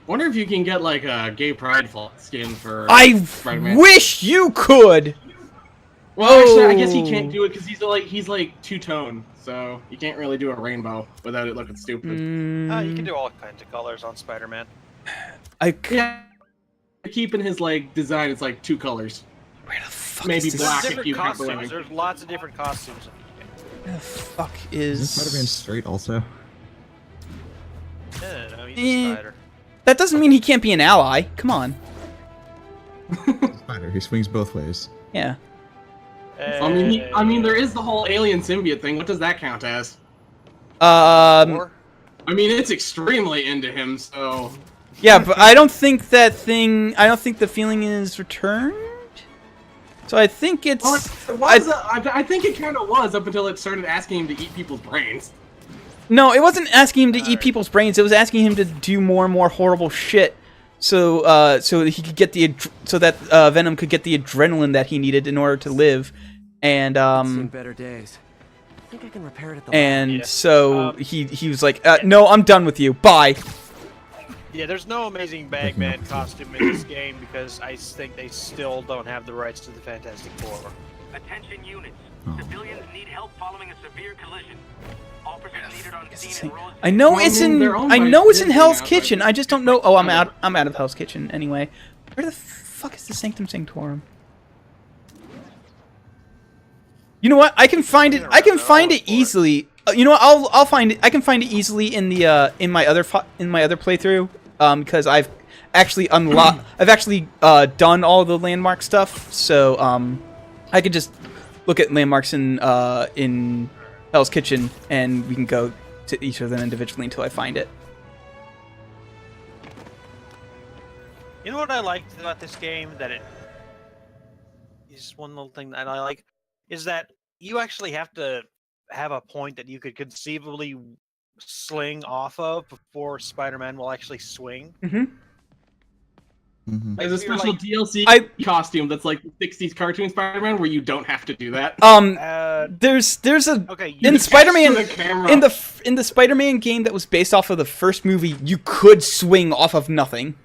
Wonder if you can get like a gay pride skin for. I wish you could. Well, actually, I guess he can't do it because he's like two-tone, so you can't really do a rainbow without it looking stupid. You can do all kinds of colors on Spider-Man. Keeping his like design, it's like 2 colors. Where the fuck maybe is this? black Different if you have costumes. There's lots of different costumes. Where the fuck is Spider-Man straight also? No, he's a spider. That doesn't mean he can't be an ally. Come on. Spider, he swings both ways. Yeah. I mean, there is the whole alien symbiote thing. What does that count as? I mean, it's extremely into him, so. Yeah, but I don't think the feeling is returned. So I think it's. Well, I think it kind of was up until it started asking him to eat people's brains. No, it wasn't asking him to eat people's brains. It was asking him to do more and more horrible shit, so he could get that Venom could get the adrenaline that he needed in order to live, and Seen better days. I think I can repair it at the and lab. so he was like, no, I'm done with you. Bye. Yeah, there's no Amazing Bagman costume in this game because I think they still don't have the rights to the Fantastic Four. Attention units. Oh. Civilians need help following a severe collision. Officers needed on scene and Rose. I know Well, I it's mean, in. they're owned I by know it's in Disney Hell's now, so I Kitchen. think- I just don't know. Oh, I'm out. I'm out of Hell's Kitchen anyway. Where the fuck is the Sanctum Sanctorum? You know what? I can find it. I can find it easily. You know what? I'll find it. I can find it easily in the in my other playthrough. Because I've actually unlocked. I've actually done all the landmark stuff. So I could just look at landmarks in Hell's Kitchen, and we can go to each of them individually until I find it. You know what I liked about this game? That it is one little thing that I like is that you actually have to have a point that you could conceivably sling off of before Spider-Man will actually swing. Mm-hmm. There's a special like- DLC costume that's like the 60s cartoon Spider-Man where you don't have to do that. There's a Okay, you in just Spider-Man capture the camera. in the Spider-Man game that was based off of the first movie, you could swing off of nothing.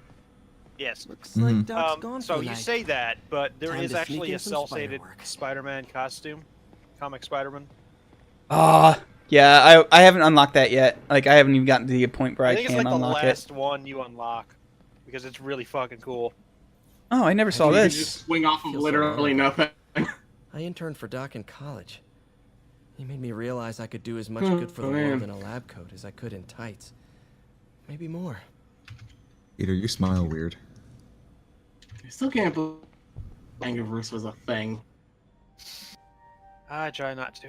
Yes. Looks like Doc's gone So for the you night. say that, but there Time is to actually sneak a in some cell-shaded spider work. Spider-Man costume, comic Spider-Man. Yeah, I haven't unlocked that yet. Like I haven't even gotten to the point where I think can it's like the unlock last it. one you unlock because it's really fucking cool. Oh, I never saw You can this. just swing off of Feels so literally nothing. I interned for Doc in college. He made me realize I could do as much Oh, good for the man. world in a lab coat as I could in tights. Maybe more. Peter, you smile weird. I still can't believe Angerverse was a thing. I try not to.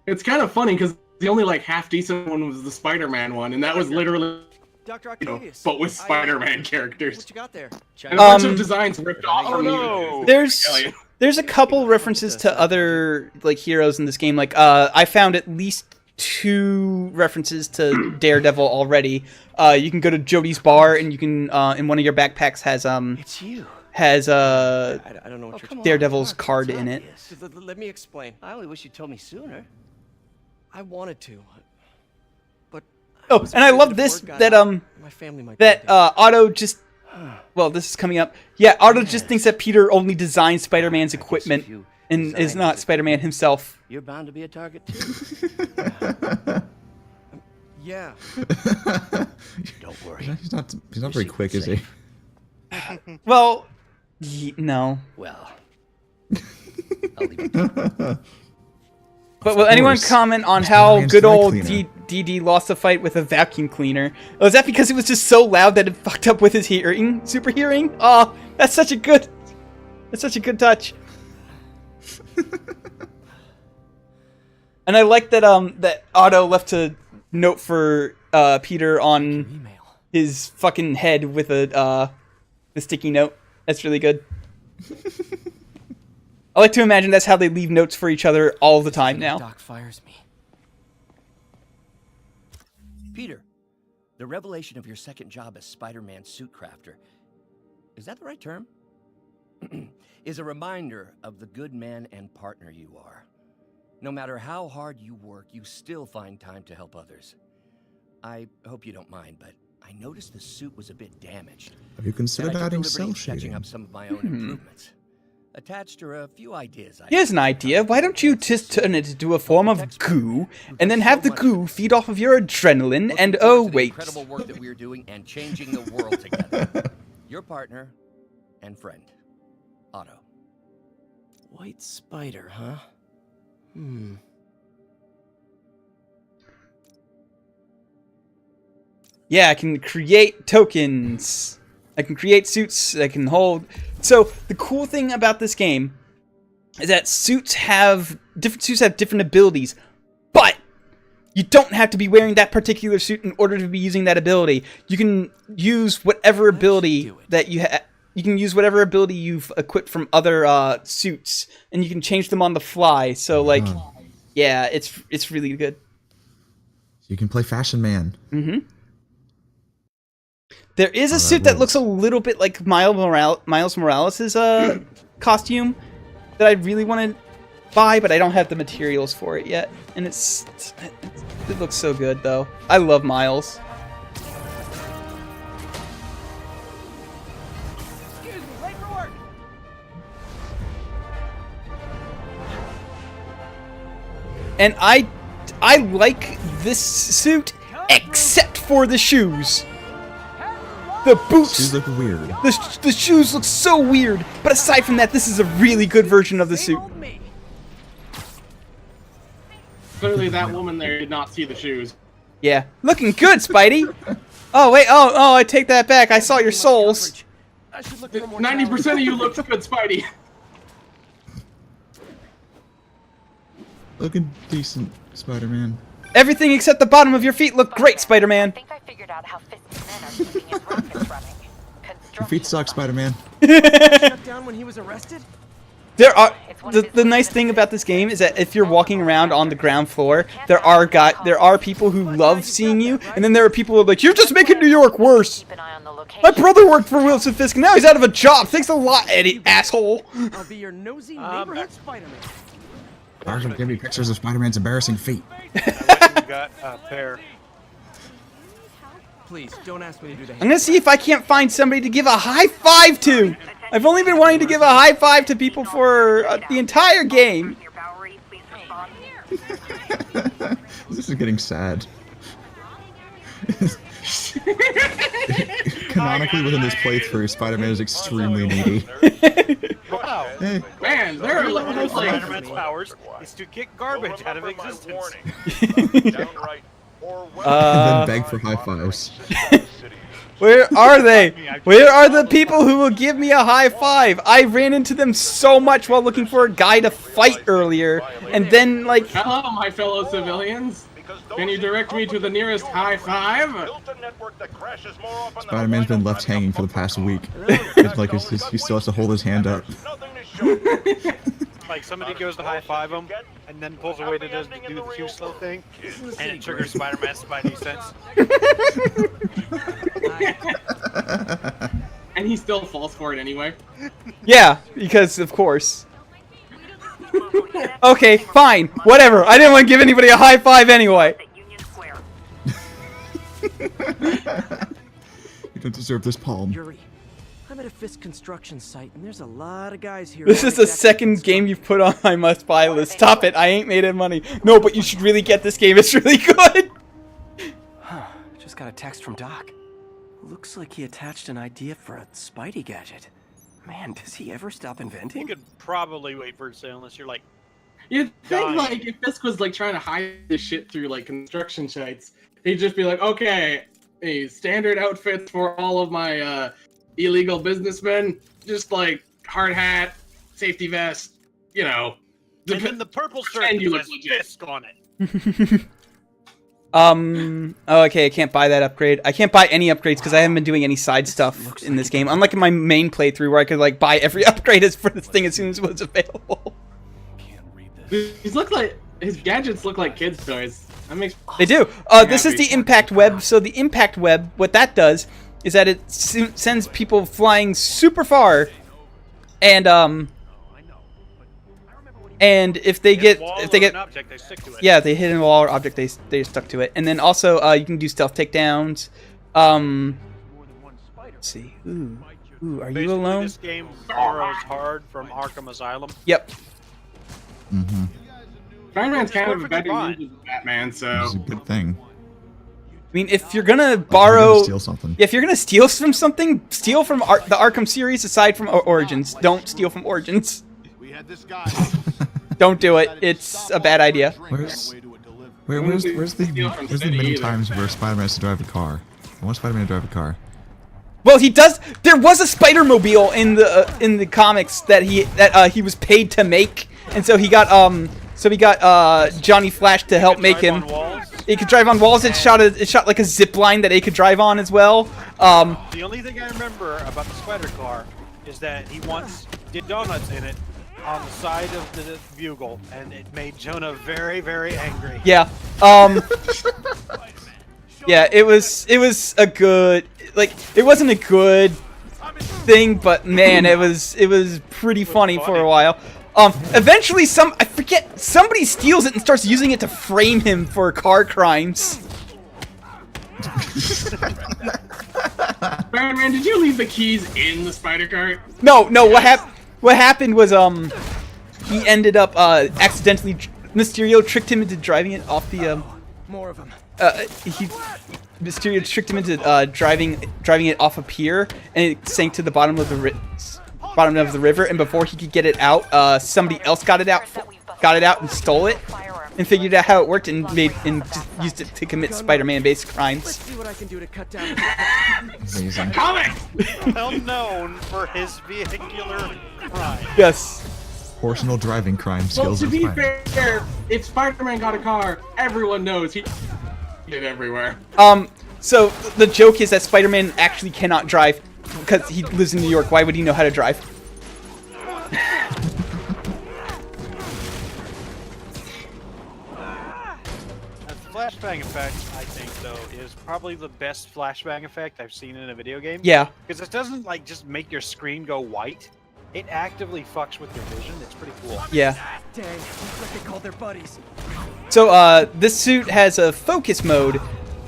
It's kind of funny because the only like half decent one was the Spider-Man one, and that was literally, Dr. you know, Octavius. but with Spider-Man characters. What you got there? And a bunch of designs ripped off Oh from no! There's a couple references to other like heroes in this game. Like I found at least 2 references to Daredevil already. You can go to Jody's bar and you can in one of your backpacks has It's you. has I don't know what you're Daredevil's card in it. Let me explain. I only wish you told me sooner. I wanted to, but Oh, and I love this that my family might Otto just well, this is coming up. Yeah, Otto just thinks that Peter only designs Spider-Man's equipment and is not Spider-Man himself. You're bound to be a target too. Yeah. Don't worry. He's not very quick, is he? Well, no. Well, I'll leave it. But will anyone comment on how good old DD lost a fight with a vacuum cleaner? Oh, is that because it was just so loud that it fucked up with his hearing, super hearing? Oh, that's such a good touch. And I like that that Otto left a note for Peter on his fucking head with a the sticky note. That's really good. I like to imagine that's how they leave notes for each other all the time now. Doc fires me. Peter, the revelation of your second job as Spider-Man suit crafter, is that the right term? Is a reminder of the good man and partner you are. No matter how hard you work, you still find time to help others. I hope you don't mind, but I noticed the suit was a bit damaged. Have you considered and I took the adding liberty cell of sketching shading? up some of my own improvements. Attached are a few ideas I Here's an idea. Why don't you just turn it into a form of goo, and then have the goo feed off of your adrenaline, and oh wait. incredible work that we're doing and changing the world together. Your partner and friend, Otto. White spider, huh? Yeah, I can create tokens. I can create suits. I can hold. So the cool thing about this game is that suits have different abilities, but you don't have to be wearing that particular suit in order to be using that ability. You can use whatever ability that you have. You can use whatever ability you've equipped from other suits, and you can change them on the fly. So like, yeah, it's really good. You can play Fashion Man. Mm-hmm. There is a suit that looks a little bit like Miles Morales' costume that I really want to buy, but I don't have the materials for it yet. And it looks so good, though. I love Miles. Excuse me, late for work. and I like this suit except for the shoes. The boots. Shoes look weird. The shoes look so weird. But aside from that, this is a really good version of the suit. Clearly, that woman there did not see the shoes. Yeah, looking good, Spidey. Oh wait, oh, I take that back. I saw your souls. 90% of you looked good, Spidey. Looking decent, Spider-Man. Everything except the bottom of your feet look great, Spider-Man. I think I figured out how Fisk's men are keeping his rockets running. Your feet suck, Spider-Man. Shut down when he was arrested? There are the nice thing about this game is that if you're walking around on the ground floor, there are people who love seeing you, and then there are people who are like, "You're just making New York worse." My brother worked for Wilson Fisk, and now he's out of a job. Thanks a lot, Eddie, asshole. I'll be your nosy neighborhood Spider-Man. Arkham, give me pictures of Spider-Man's embarrassing feet. You got a pair. Please, don't ask me to do the I'm gonna see if I can't find somebody to give a high five to. I've only been wanting to give a high five to people for the entire game. This is getting sad. Canonically, within this playthrough, Spider-Man is extremely needy. Wow. Hey. Man, there are like Spider-Man's powers is to kick garbage out of existence. And then beg for high fives. Where are they? Where are the people who will give me a high five? I ran into them so much while looking for a guy to fight earlier, and then like... Hello, my fellow civilians. Can you direct me to the nearest high five? Spider-Man's been left hanging for the past week. It's like he still has to hold his hand up. Like somebody goes to high five him, and then pulls away to do the too slow thing, and it triggers Spider-Man's Spidey sense. And he still falls for it anyway. Yeah, because of course. Okay, fine, whatever. I didn't want to give anybody a high five anyway. You don't deserve this palm. Yuri, I'm at a Fisk construction site, and there's a lot of guys here. This is the second game you've put on my must-buy list. Stop it, I ain't made it money. No, but you should really get this game. It's really good. Just got a text from Doc. Looks like he attached an idea for a Spidey gadget. Man, does he ever stop inventing? You could probably wait for a sale unless you're like... You'd think, like, if Fisk was, like, trying to hide this shit through, like, construction sites, he'd just be like, okay, a standard outfits for all of my, illegal businessmen, just, like, hard hat, safety vest, you know. And then the purple shirt you look has legit. Fisk on it. Oh, okay, I can't buy that upgrade. I can't buy any upgrades because I haven't been doing any side stuff in this game. Unlike in my main playthrough where I could, like, buy every upgrade for this thing as soon as it was available. His gadgets look like kids' toys. That makes They do. This is the impact web. So the impact web, what that does is that it sends people flying super far, and if they get object, they stick to it. Yeah, they hit a wall or object, they stuck to it. And then also you can do stealth takedowns. Let's see. Ooh, are Basically, you alone? This game borrows hard from Arkham Asylum. Yep. Mm-hmm. Spider-Man's kind of a perfectly better fine. ninja than Batman, so... It's a good thing. I mean, if you're gonna borrow, steal something. Yeah, if you're gonna steal from something, steal from the Arkham series aside from Origins. Don't steal from Origins. We had this guy. Don't do it. It's a bad idea. Where's the many times where Spider-Man has to drive a car? I want Spider-Man to drive a car. Well, he does. There was a Spider-Mobile in the comics that he was paid to make, and so he got Johnny Flash to help make him. He could drive on walls. It shot like a zip line that he could drive on as well. The only thing I remember about the Spider car is that he once did donuts in it on the side of the Bugle, and it made Jonah very, very angry. Yeah. Yeah, it was a good, like, it wasn't a good thing, but man, it was pretty funny for a while. Eventually I forget, somebody steals it and starts using it to frame him for car crimes. Spider-Man, did you leave the keys in the spider cart? No, what happened was, he ended up, accidentally Mysterio tricked him into driving it off the More of them. Mysterio tricked him into driving it off a pier, and it sank to the bottom of the river. And before he could get it out, somebody else got it out and stole it, and figured out how it worked and just used it to commit Spider-Man based crimes. Let's see what I can do to cut down. Amazing. Well known for his vehicular crime. Yes. Personal driving crime Well, skills. to are be fine. fair, if Spider-Man got a car, everyone knows he did everywhere. So the joke is that Spider-Man actually cannot drive because he lives in New York. Why would he know how to drive? The flashbang effect, I think, though, is probably the best flashbang effect I've seen in a video game. Yeah. Because it doesn't, like, just make your screen go white. It actively fucks with your vision. It's pretty cool. Yeah. Dang, looks like they called their buddies. So this suit has a focus mode.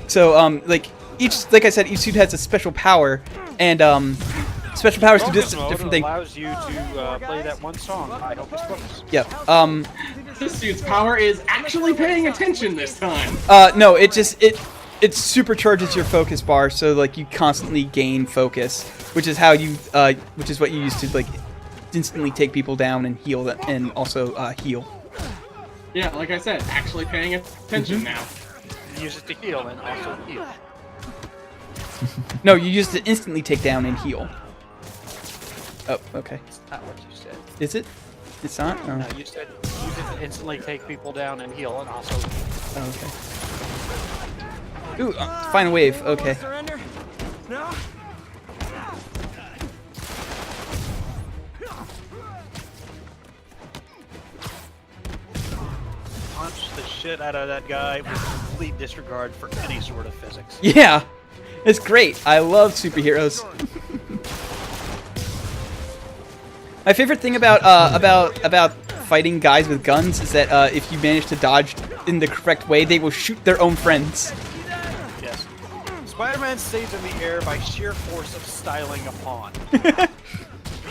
So like I said, each suit has a special power, and special powers do Focus different mode things. allows you to play that one song, I Hope It's Focus. Yep. This suit's power is actually paying attention this time. No, it supercharges your focus bar, so like you constantly gain focus, which is what you use to like instantly take people down and heal them, and also heal. Yeah, like I said, actually paying attention now. Use it to heal and also heal. No, you use it to instantly take down and heal. Oh, okay. That's not what you said. Is it? It's not? Oh. No, you said use it to instantly take people down and heal and also... Oh, okay. Ooh, final wave. Okay. Surrender? No? Punch the shit out of that guy with complete disregard for any sort of physics. Yeah, it's great. I love superheroes. My favorite thing about fighting guys with guns is that if you manage to dodge in the correct way, they will shoot their own friends. Yes. Spider-Man stays in the air by sheer force of styling a pawn. The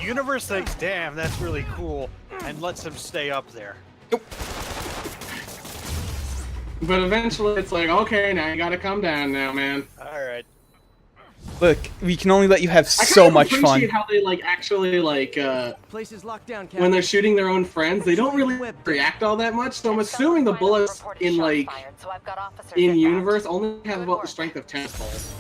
universe thinks, damn, that's really cool, and lets him stay up there. But eventually it's like, okay, now you gotta calm down now, man. Alright. Look, we can only let you have so much fun. I appreciate how they like actually like Place is locked down, when they're shooting their own friends, they don't really react all that much. So I'm assuming the bullets in like in universe only have about the strength of tentacles.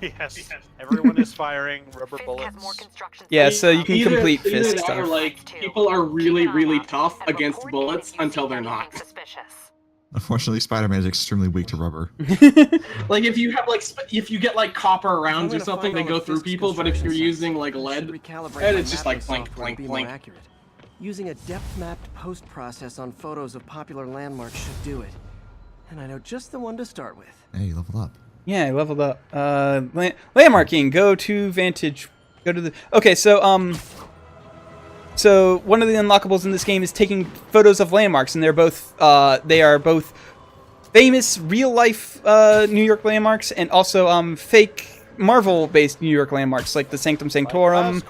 Yes. Everyone is firing rubber bullets. Yeah, so you can complete either fist that stuff. or like people are really, really tough against bullets until they're not. Unfortunately, Spider-Man is extremely weak to rubber. Like if you have like if you get like copper rounds or something, they go through people. But if you're using like lead, and it's just like blink, blink, blink. Using a depth-mapped post-process on photos of popular landmarks should do it. And I know just the one to start with. Hey, you leveled up. Yeah, I leveled up. Landmarking. Go to Vantage. Go to the. Okay, so So one of the unlockables in this game is taking photos of landmarks, and they are both famous real-life New York landmarks and also fake Marvel-based New York landmarks like the Sanctum Sanctorum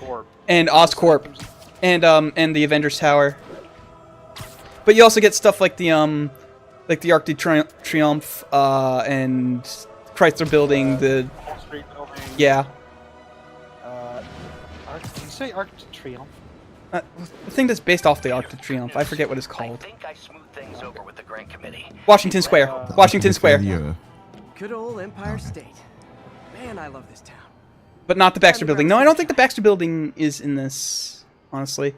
and Oscorp and the Avengers Tower. But you also get stuff like the Arc de Triomphe and Chrysler Building, the Street building. yeah. Did you say Arc de Triomphe? The thing that's based off the Arc de Triomphe. I forget what it's called. I think I smoothed things over with the Grant Committee. Washington Square. Washington Square. Yeah. Good old Empire State. Man, I love this town. But not the Baxter Building. No, I don't think the Baxter Building is in this, honestly.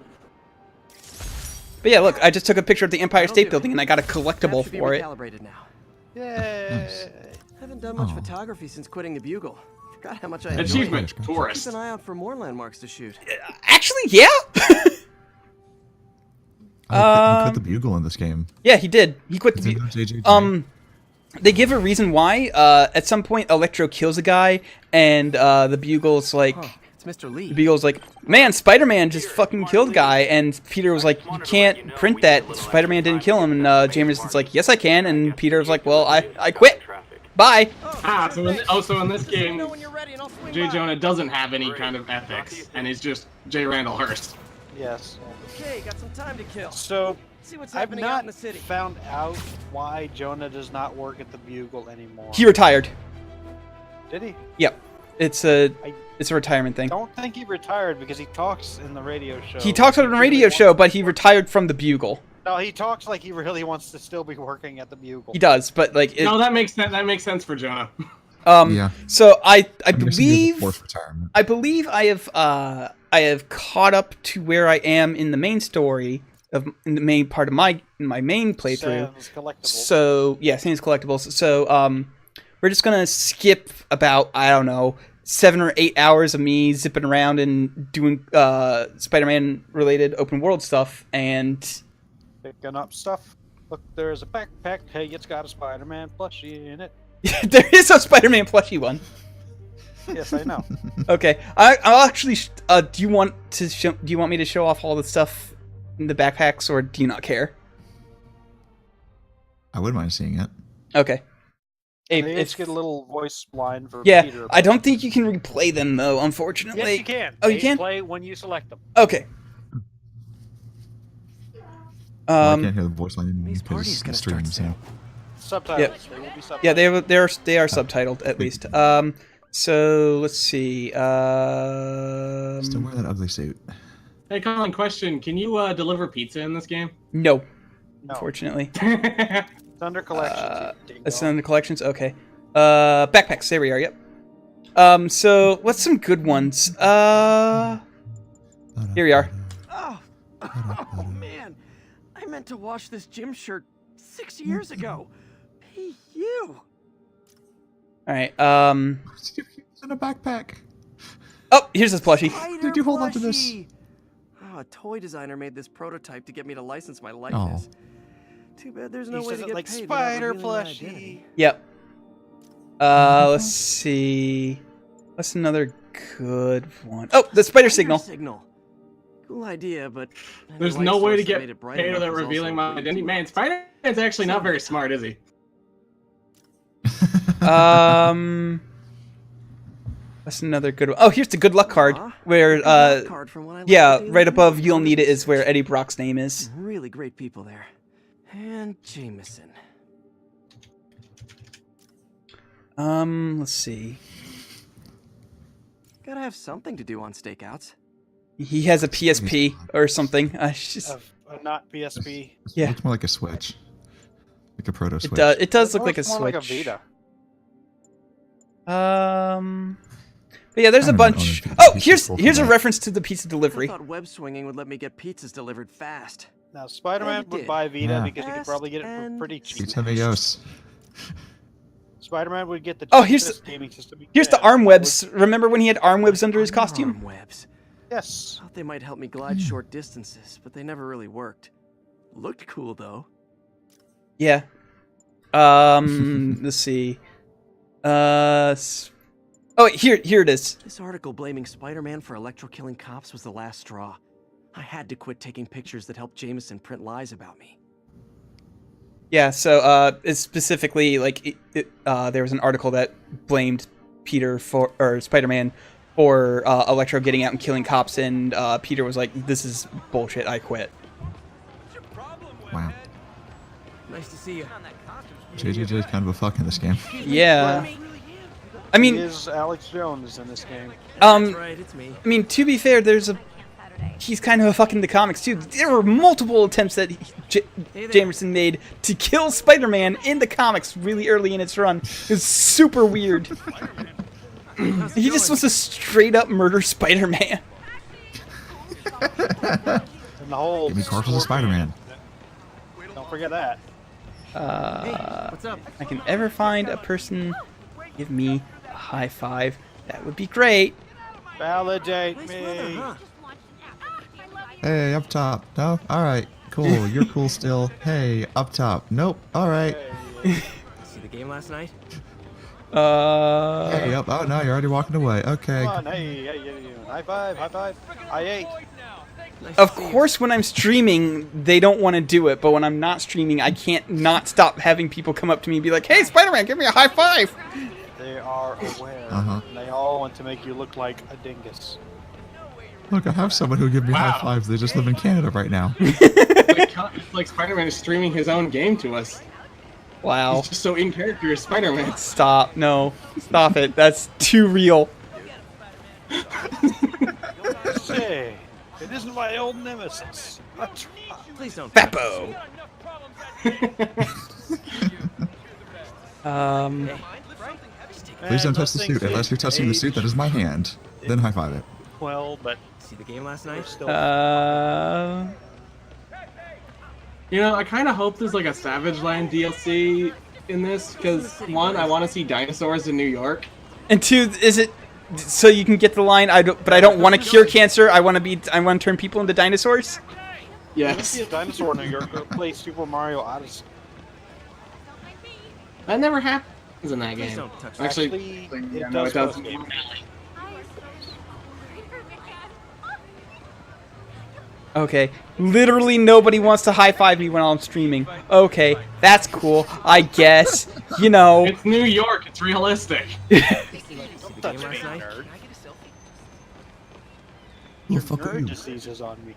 But yeah, look, I just took a picture of the Empire State Building and I got a collectible for it. Recalibrated now. Yay! Haven't done much photography since quitting the Bugle. Forgot how much I Achievement, tourist. Keep an eye out for more landmarks to shoot. Actually, yeah. He quit the Bugle in this game. Yeah, he did. He quit the Bugle. They give a reason why. At some point, Electro kills a guy, and the Bugle's like, it's Mr. Lee. The Bugle's like, man, Spider-Man just fucking killed a guy, and Peter was like, you can't print that. Spider-Man didn't kill him, and Jameson's like, yes, I can, and Peter was like, well, I quit. Bye. So in this game, J. Jonah doesn't have any kind of ethics, and he's just J. Randall Hearst. Yes. Okay, got some time to kill. So, See what's I've happening out not in the city. found out why Jonah does not work at the Bugle anymore. He retired. Did he? Yep. It's a retirement thing. Don't think he retired because he talks in the radio show. He talks on a radio show, but he retired from the Bugle. No, he talks like he really wants to still be working at the Bugle. He does, but like No, that makes sense. That makes sense for Jonah. Yeah. So I I'm guessing he's believe forced retirement. I believe I have caught up to where I am in the main story in the main part of my main playthrough. Sans Collectibles. So yeah, Sans Collectibles. So we're just gonna skip about, I don't know, 7 or 8 hours of me zipping around and doing Spider-Man related open world stuff, and Picking up stuff. Look, there's a backpack. Hey, it's got a Spider-Man plushie in it. there is a Spider-Man plushie one. Yes, I know. Okay, I'll actually. Do you want me to show off all the stuff in the backpacks, or do you not care? I wouldn't mind seeing it. Okay. Let's get a little voice line for Yeah, Peter. I don't think you can replay them though, unfortunately. Yes, you can. Oh, you They can? play when you select them. Okay. I can't hear the voice line because party's gonna the stream. So. Subtitles. They will be subtitled. Yeah, they are subtitled at least. So let's see. Still wear that ugly suit. Hey, Colin, question. Can you deliver pizza in this game? No, unfortunately. It's under collections. It's under collections. Okay. Backpacks. There we are. Yep. So what's some good ones? Here we are. Oh man, I meant to wash this gym shirt 6 years ago. Hey, you. All right. It's in a backpack. Oh, here's this plushie. Did you hold on to this? Plushie. Oh, a toy designer made this prototype to get me to license my likeness. Too bad there's no He way says to it get like paid Spider without revealing my plushie. identity. Yep. Let's see. What's another good one? Oh, the spider signal. Cool idea, but There's no way to get paid without revealing my identity. Man, Spider-Man's actually not very smart, is he? What's another good one? Oh, here's the good luck card. Where yeah, right above "You'll Need It" is where Eddie Brock's name is. Really great people there. And Jameson. Let's see. Gotta have something to do on stakeouts. He has a PSP or something. Just... not PSP. Yeah. It looks more like a Switch. Like a proto Switch. It does look like a more Switch. like a Vita. But yeah, there's a bunch. Oh, here's a reference to the pizza delivery. I thought web swinging would let me get pizzas delivered fast. Now, Spider-Man would buy Vita Yeah. because he could probably get it for pretty cheap. Pizza Amigos. Spider-Man would get the Oh, here's cheapest gaming system he here's can. the arm webs. Remember when he had arm webs under his costume? Webs. Yes. Thought they might help me glide short distances, but they never really worked. Looked cool though. Yeah. Let's see. Oh, wait, here it is. This article blaming Spider-Man for electro-killing cops was the last straw. I had to quit taking pictures that helped Jameson print lies about me. Yeah, so it's specifically like there was an article that blamed Peter or Spider-Man for Electro getting out and killing cops, and Peter was like, "This is bullshit. I quit." Wow. Nice to see you. JJJ is kind of a fuck in this game. Yeah. I mean, He is Alex Jones in this game. That's right, it's me. I mean, to be fair, he's kind of a fuck in the comics too. There were multiple attempts that Jameson made to kill Spider-Man in the comics really early in its run. It was super weird. He just was a straight up murder Spider-Man. And the whole Give me Carson as Spider-Man. Don't forget that. What's up? If I can ever find a person give me a high five, that would be great. Validate me. Hey, up top. No? Alright, cool. You're cool still. Hey, up top. Nope. Alright. See the game last night? Hey, up. Oh, no, you're already walking away. Okay. Come on, hey, high five, high five. I ate. Of course, when I'm streaming, they don't want to do it, but when I'm not streaming, I can't not stop having people come up to me and be like, "Hey, Spider-Man, give me a high five!" They are aware. Uh-huh. And they all want to make you look like a dingus. Look, I have someone who'll give me high fives. They just live in Canada right now. It's like Spider-Man is streaming his own game to us. Wow. He's just so in character as Spider-Man. Stop. No. Stop it. That's too real. Say, it isn't my old nemesis. Please don't. Beppo. Please don't touch the suit. Unless you're touching the suit, that is my hand. Then high five it. Well, but See the game last night? still. You know, I kind of hope there's like a Savage Land DLC in this, because one, I want to see dinosaurs in New York. And two, is it so you can get the line? But I don't want to cure cancer. I want to turn people into dinosaurs. Yes. See a dinosaur in New York. Go play Super Mario Odyssey. That never happens in that Please game. don't touch that. Actually, It yeah, no, it does. doesn't. Okay, literally nobody wants to high five me when I'm streaming. Okay, that's cool. I guess. You know. It's New York. It's realistic. See the game last night? Who the fuck are Nerd you? disease is on me.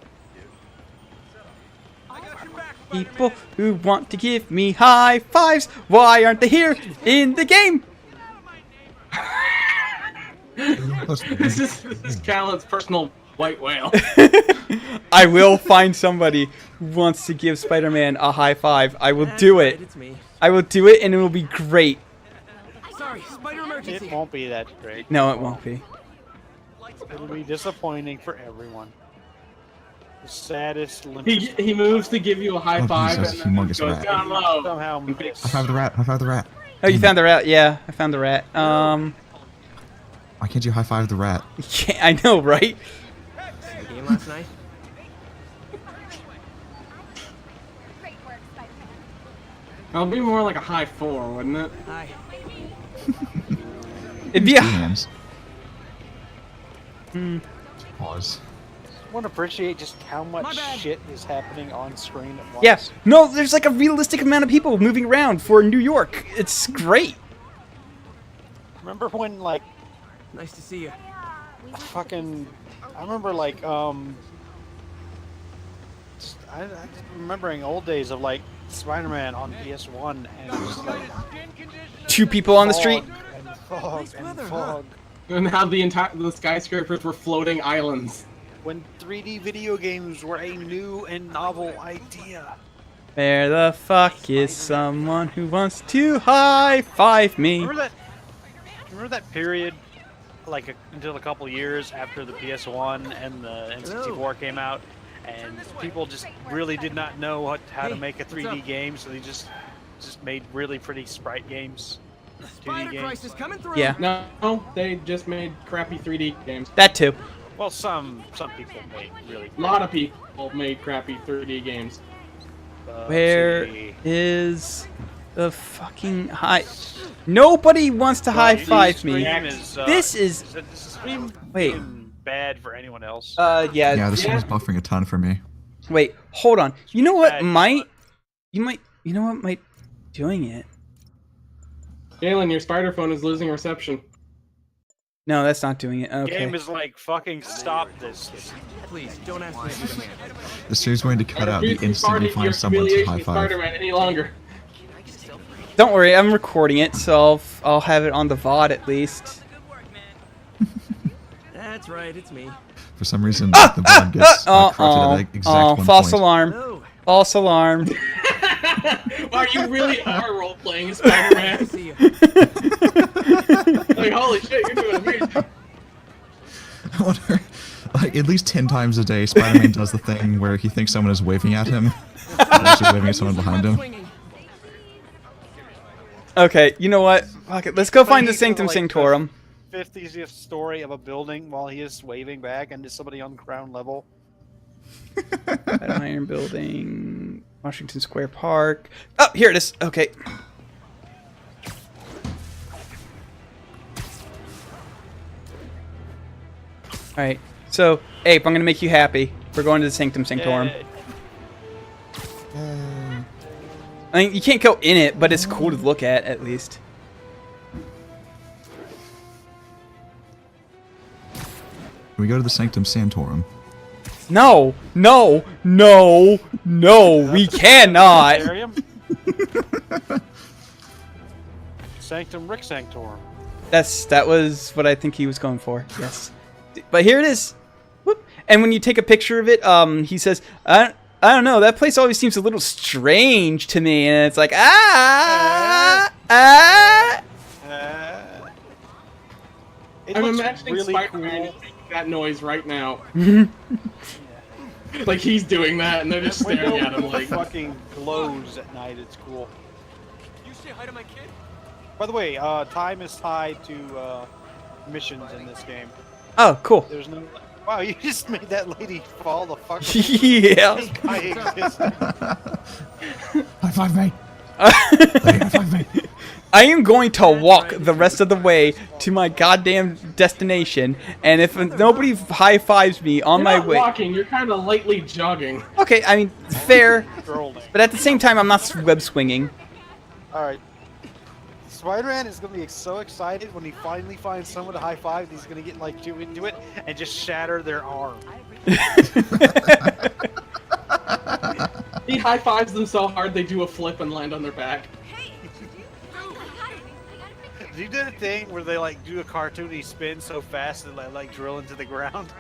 People who want to give me high fives, why aren't they here in the game? This is Callan's personal white whale. I will find somebody who wants to give Spider-Man a high five. I will do it. It's me. I will do it, and it will be great. Sorry, spider emergency. It won't be that great. No, it won't be. It'll be disappointing for everyone. The saddest. He moves to give you a high Oh, five Jesus, and then humongous goes rat. down low. Somehow High five the rat. High five the rat. Oh, you found the rat? Yeah, I found the rat. Why can't you high five the rat? Yeah, I know, right? See the game last night? It'll be more like a high four, wouldn't it? Hi. It'd be Two a hands. Pause. I want to appreciate just how much shit is happening on screen at once. yeah. No, there's like a realistic amount of people moving around for New York. It's great. Remember when, like, Nice to see you. fucking, I remember, like, I'm remembering old days of, like, Spider-Man on PS1 and just, like, Two people on the street. fog and fog. And how the skyscrapers were floating islands. When 3D video games were a new and novel idea. Where the fuck is someone who wants to high five me? Remember that period, like until a couple years after the PS1 and the N64 came out, and people just really did not know how to make a 3D game, so they just made really pretty sprite games. 2D games. coming through. Yeah, No, they just made crappy 3D games. that too. Well, some people made really. A lot of people made crappy 3D games. Where is the fucking high? Nobody wants to high five me. This is. Is the stream Wait. bad for anyone else? Yeah. Yeah, this one's buffering a ton for me. Wait, hold on. You know what Bad. You know what might doing it? Galen, your spider phone is losing reception. No, that's not doing it. The Okay. game is like, fucking stop this. Please, don't ask me to be the man. The stream's going to cut out the Refuse to instant you pardon your find someone to humiliation high of five. Spider-Man any longer. Don't worry, I'm recording it, so I'll have it on the VOD at least. That's right, it's me. For some reason, the VOD gets corrupted at the exact one false point. alarm. No. False alarm. Wow, you really are role-playing as Spider-Man. See you. Like, holy shit, you're doing amazing. I wonder, like, at least 10 times a day, Spider-Man does the thing where he thinks someone is waving at him, and actually waving at someone behind him. Okay, you know what? Fuck it. Let's go find the He's Sanctum like Sanctorum. 50th story of a building while he is waving back and there's somebody on ground level. Iron Building, Washington Square Park. Oh, here it is. Okay. Alright, so, Ape, I'm gonna make you happy. We're going to the Sanctum Sanctorum. I mean, you can't go in it, but it's cool to look at least. We go to the Sanctum Sanctorum. No, no, no, no, we cannot. Sanctum Rick Sanctorum. That was what I think he was going for. Yes, but here it is. Whoop. And when you take a picture of it, he says, I don't know. That place always seems a little strange to me, and it's like It I'm looks imagining really Spider-Man cool. making that noise right now. Like he's doing that, and they're just staring at him like. Fucking glows at night. It's cool. You say hi to my kid? By the way, time is tied to missions in this game. Oh, cool. There's no. Wow, you just made that lady fall the fuck. Yeah. I exist. High five, mate. High five, mate. I am going to walk the rest of the way to my goddamn destination, and if nobody high fives me on my way, Walking, you're kind of lightly jogging. okay, I mean fair, but at the same time, I'm not web swinging. Alright. Spider-Man is going to be so excited when he finally finds someone to high five. He's going to get like too into it and just shatter their arm. He high fives them so hard they do a flip and land on their back. You did a thing where they like do a cartoon, he spins so fast and like drill into the ground.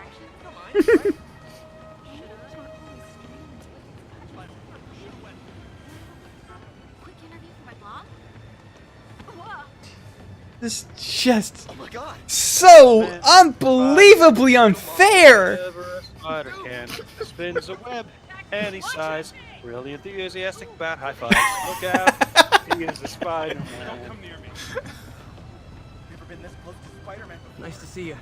This is just so unbelievably unfair. Whatever a spider can, spins a web any size. Really enthusiastic about high fives. Look out, he is a Spider-Man. Come near me. Never been this close to Spider-Man. Nice to see you.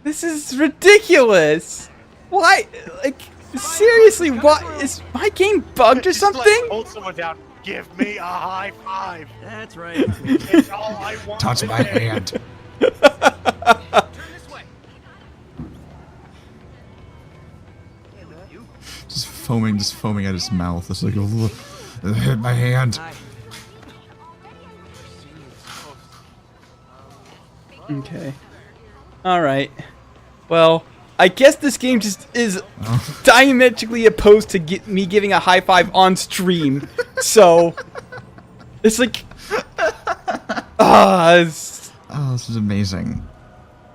This is ridiculous. Why? Like, seriously, what is my game bugged or Just, something? like, hold someone down. Give me a high five. That's right. It's all I want. Touch my hand. Turn this way. Just foaming at his mouth. It's like, oh, it hit my hand. Hi. Okay. Alright. Well, I guess this game just is diametrically opposed to me giving a high five on stream. So, it's like... Oh, this is amazing.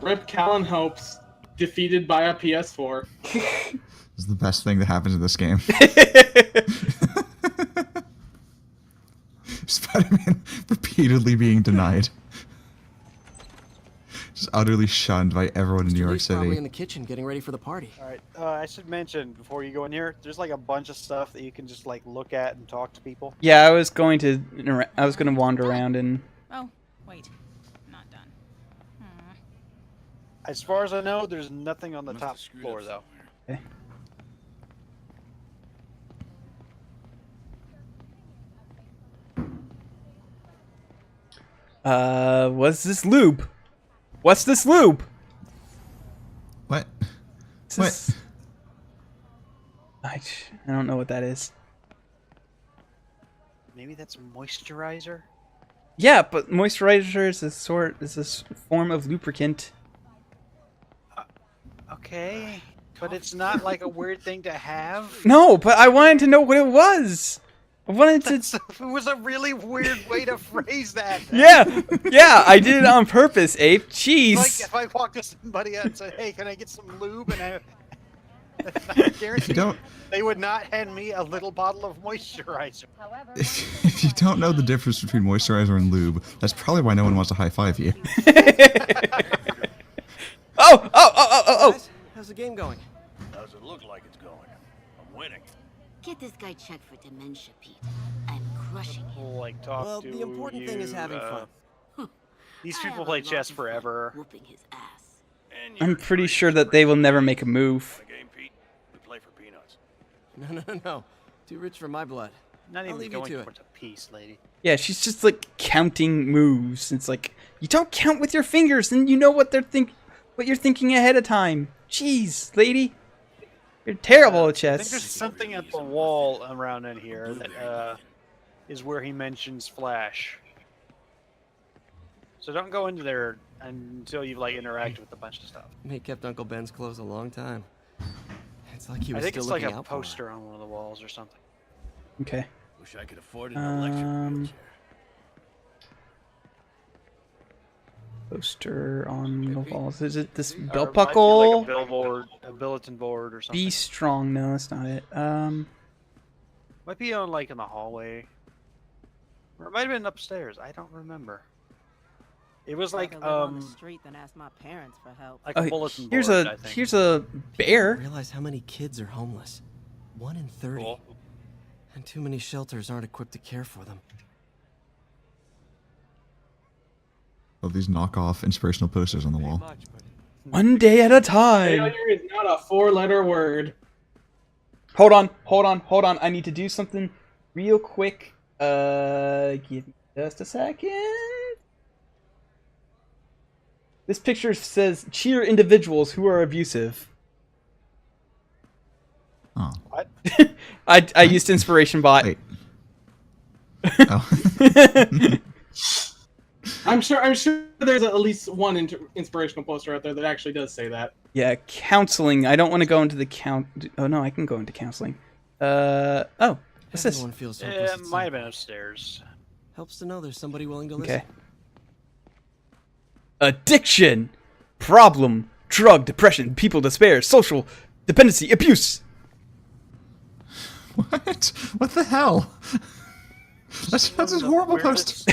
Rip Callan Hopes, defeated by a PS4. This is the best thing that happens in this game. Spider-Man repeatedly being denied. Just utterly shunned by everyone in New York He's probably in City. the kitchen getting ready for the party. Alright, I should mention before you go in here, there's like a bunch of stuff that you can just like look at and talk to people. Yeah, I was going to wander around and... Oh, wait. Not done. As far as I know, there's nothing on the top floor though. Okay. What's this lube? What's this lube? What? What? I don't know what that is. Maybe that's moisturizer? Yeah, but moisturizer is a form of lubricant. Okay, but it's not like a weird thing to have. No, but I wanted to know what it was. I wanted to. It was a really weird way to phrase that. Yeah, I did it on purpose, Ape. Jeez. Like if I walked to somebody and said, "Hey, can I get some lube?" and I guarantee they would not hand me a little bottle of moisturizer. If you don't know the difference between moisturizer and lube, that's probably why no one wants to high five you. Oh! Guys, how's the game going? Does it look like it's going? I'm winning. Get this guy checked for dementia, Pete. I'm crushing him. Like talk Well, to the important thing is having fun. These people play chess forever. Whooping his ass. I'm pretty sure that they will never make a move. Game, Pete. We play for peanuts. No. Too rich for my blood. Not I'll even leave you going to it. towards a piece, lady. Yeah, she's just like counting moves. It's like you don't count with your fingers, and you know what what you're thinking ahead of time. Jeez, lady, you're terrible at I think there's chess. something at the wall around in here that is where he mentions Flash. So don't go into there until you've like interacted with a bunch of stuff. Mate kept Uncle Ben's clothes a long time. It's like he was I think still it's like looking a out for her. poster on one of the walls or something. Okay. Wish I could afford an electric wheelchair. Poster on the walls. Is it this Or it belt might be buckle? like a billboard, a bulletin board or something. Be strong. No, that's not it. Might be on like in the hallway. Or it might have been upstairs. I don't remember. It was like on the street than ask my parents for help. like a bulletin board. here's I a think. here's a bear. Realize how many kids are homeless. 1 in 30. Cool. And too many shelters aren't equipped to care for them. Of these knockoff inspirational posters on the wall. One day at a time. Failure is not a 4-letter word. Hold on. I need to do something real quick. Give me just a second. This picture says cheer individuals who are abusive. Oh. What? I used Inspiration Bot. Wait. Oh. I'm sure there's at least one inspirational poster out there that actually does say that. Yeah, counseling. I don't want to go into the Oh no, I can go into counseling. Oh, what's this? Everyone feels Yeah, hopeless at it some might have been point. upstairs. Helps to know there's somebody willing to listen. Okay. Addiction, problem, drug, depression, people despair, social dependency, abuse. What? What the hell? That's a horrible poster.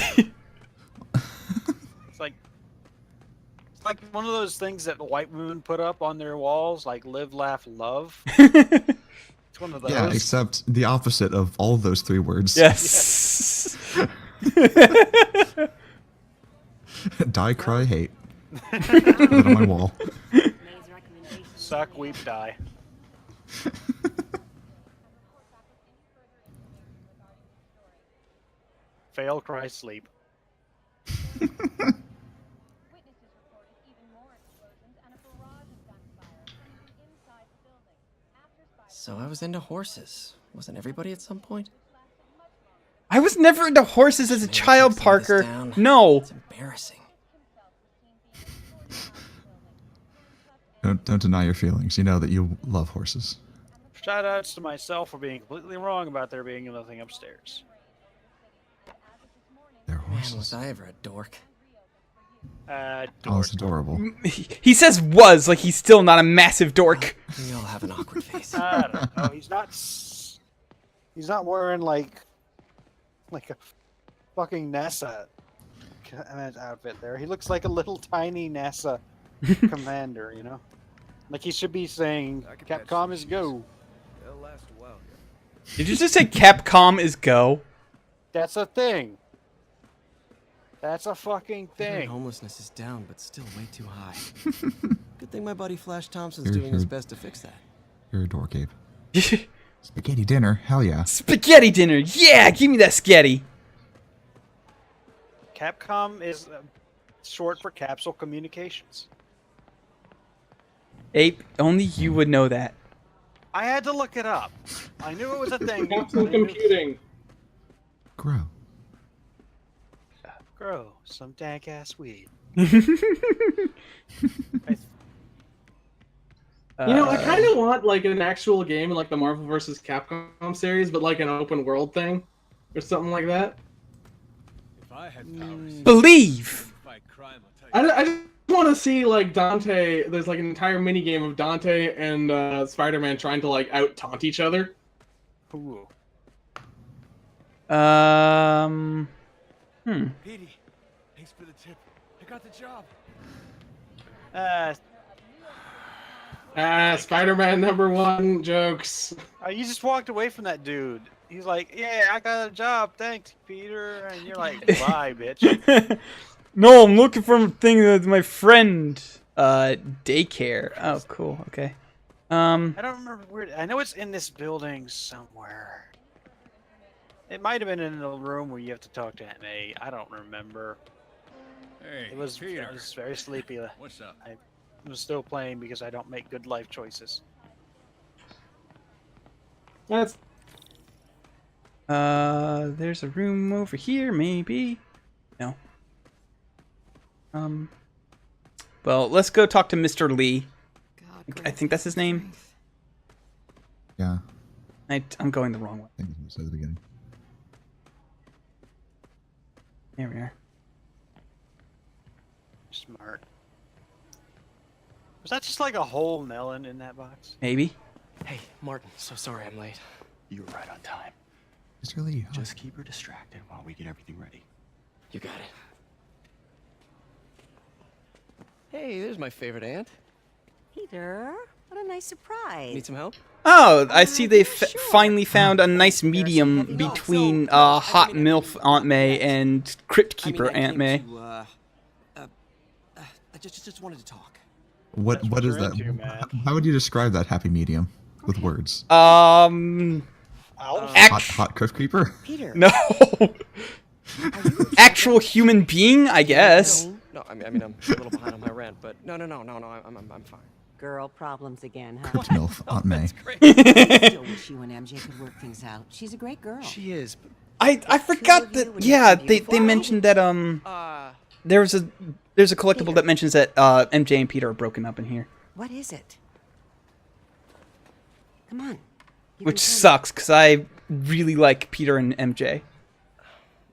It's like one of those things that White Moon put up on their walls, like "Live, Laugh, Love." It's one of those. Yeah, except the opposite of all those 3 words. Yes. Die, cry, hate. Put it on my wall. Suck, weep, die. Fail, cry, sleep. So I was into horses. Wasn't everybody at some point? I was never into horses as a child, Slow this Parker. down. No. It's embarrassing. Don't deny your feelings. You know that you love horses. Shoutouts to myself for being completely wrong about there being nothing upstairs. They're Man, horses. was I ever a dork. Oh, it's adorable. He says was like he's still not a massive dork. We all have an awkward face. I don't know. He's not wearing like a fucking NASA outfit there. He looks like a little tiny NASA commander, you know? Like he should be saying, Capcom is go. They'll last a while. Did you just say Capcom is go? That's a thing. That's a fucking I heard thing. homelessness is down, but still way too high. Good thing my buddy Flash Thompson's You're- doing his you're- best to fix that. You're a dork, Abe. Spaghetti dinner, hell yeah. Spaghetti dinner. Yeah, give me that sketty. Capcom is short for Capsule Communications. Ape, only you would know that. I had to look it up. I knew it was a thing. Capsule computing. Grow. Grow some dank ass weed. You know, I kind of want like an actual game in like the Marvel vs. Capcom series, but like an open world thing or something like that. If I had powers, Believe. fight crime, I'll tell you. I just want to see like Dante. There's like an entire mini game of Dante and Spider-Man trying to like out taunt each other. Ooh. Petey, thanks for the tip. I got the job. Spider-Man #1 jokes. You just walked away from that dude. He's like, yeah, I got a job, thanks, Peter. And you're like, bye, bitch. No, I'm looking for a thing with my friend. Daycare. Oh, cool. Okay. I don't remember where. I know it's in this building somewhere. It might have been in the room where you have to talk to Aunt May. I don't remember. Hey, It was Peter. very sleepy. What's up? I was still playing because I don't make good life choices. That's There's a room over here, maybe. No. Well, let's go talk to Mr. Lee. I think that's his name. Yeah. I'm going the wrong way. I think it was at the beginning. There we are. Smart. Was that just like a whole melon in that box? Maybe. Hey, Martin, so sorry I'm late. You were right on time. Mr. Lee, Just keep her distracted while we get everything ready. You got it. Hey, there's my favorite aunt. Peter, what a nice surprise. Need some help? Oh, I see they finally found a nice medium between Hot MILF Aunt May and Crypt Keeper Aunt May. I just wanted to talk. What is that? How would you describe that happy medium with words? Hot Crypt Creeper? No. Actual human being, I guess. No, I mean I'm a little behind on my rent, but no, I'm fine. Girl problems again, huh? Crypt MILF Aunt May. I still wish you and MJ could work things out. She's a great girl. She is. But I forgot that. Yeah, they mentioned that there's a collectible that mentions that MJ and Peter are broken up in here, What is it? Come on. which sucks because I really like Peter and MJ.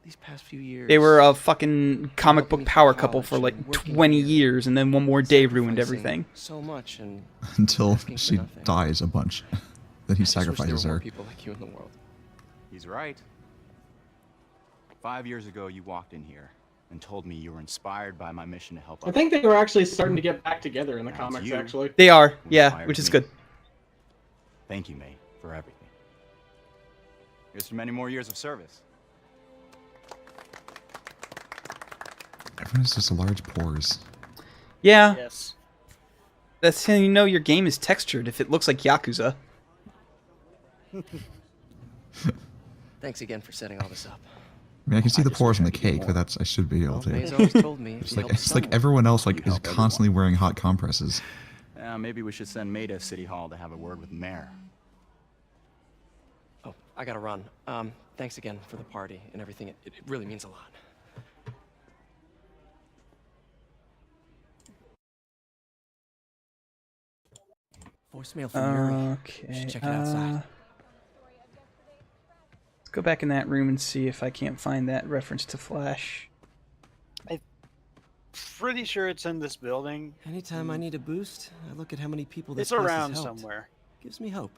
These past few years, They were a fucking comic book power couple for like 20 years, and then one more day ruined everything. so much, and Until asking for she nothing. dies a bunch. Then he I just wish there sacrifices were more her. people like you in the world. He's right. 5 years ago, you walked in here and told me you were inspired by my mission to help I think they were actually starting to get back together in the comics, you. actually. They are, yeah, Inspired which is me. good. Thank you, May, for everything. Here's to many more years of service. Everyone has just large pores. Yeah. Yes. That's how you know your game is textured if it looks like Yakuza. Thanks again for setting all this up. I mean, I can see the pores on the cake, but that's I should be able to. May's always told me if It's you like help it's like someone, everyone else like you is help everyone. constantly wearing hot compresses. Maybe we should send May to City Hall to have a word with the mayor. Oh, I gotta run. Thanks again for the party and everything. It really means a lot. Voicemail from Yuri. Okay. Should check it outside. Let's go back in that room and see if I can't find that reference to Flash. Pretty sure it's in this building. Anytime I need a boost, I look at how many people this It's place has around helped. somewhere. Gives me hope.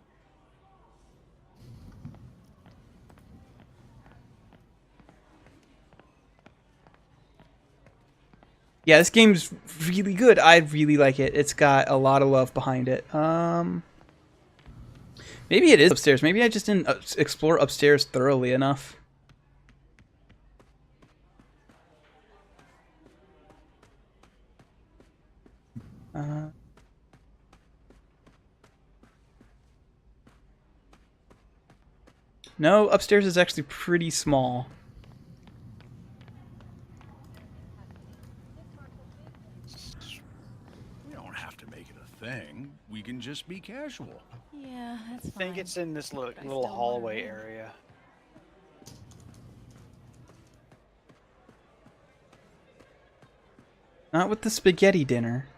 Yeah, this game's really good. I really like it. It's got a lot of love behind it. Maybe it is upstairs. Maybe I just didn't explore upstairs thoroughly enough. No, upstairs is actually pretty small. We don't have to make it a thing. We can just be casual. Yeah, that's I think it's in this little hallway area. Not with the spaghetti dinner.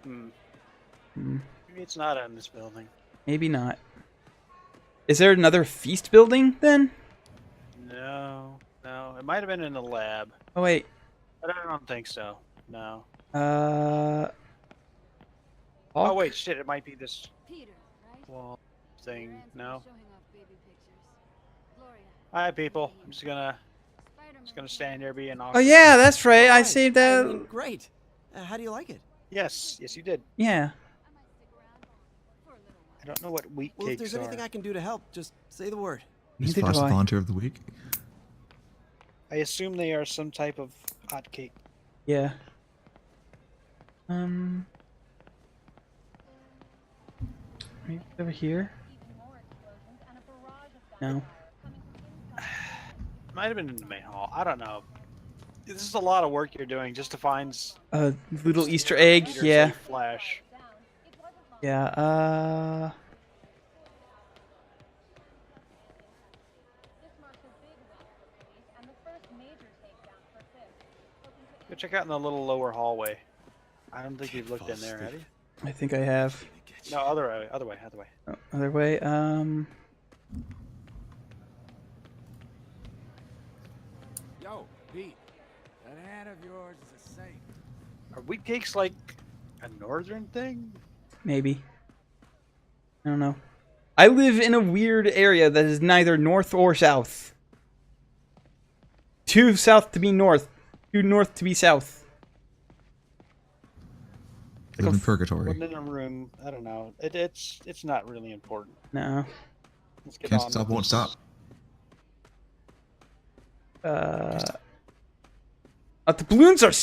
Maybe it's not in this building. Maybe not. Is there another feast building then? No, it might have been in the lab. Oh wait. But I don't think so. No. Hawk? Oh wait, shit! It might be this wall thing. No. Hi, people. I'm just gonna stand there being awkward. Oh yeah, that's right. I saved I that. mean, great. How do you like it? Yes, you did. Yeah. I don't know what wheat Well, if cakes there's anything are. I can do to help, just say the word. Is Neither Flash do the I. volunteer of the week? I assume they are some type of hot cake. Yeah. Maybe over here? No. Might have been in the main hall. I don't know. This is a lot of work you're doing just to find A little Easter egg, Peter's yeah. safe Flash. Yeah, Go check out in the little lower hallway. I don't think you've looked in there, have you? I think I have. No, other way, other way, other way. Oh, other way. Yo, Pete, that hand of yours is a saint. Are wheat cakes like a northern thing? Maybe. I don't know. I live in a weird area that is neither north or south. Too south to be north. Too north to be south. I live in purgatory. One in a room. I don't know. It's not really important. No. Let's get Can't on stop, with won't this. stop. The balloons are...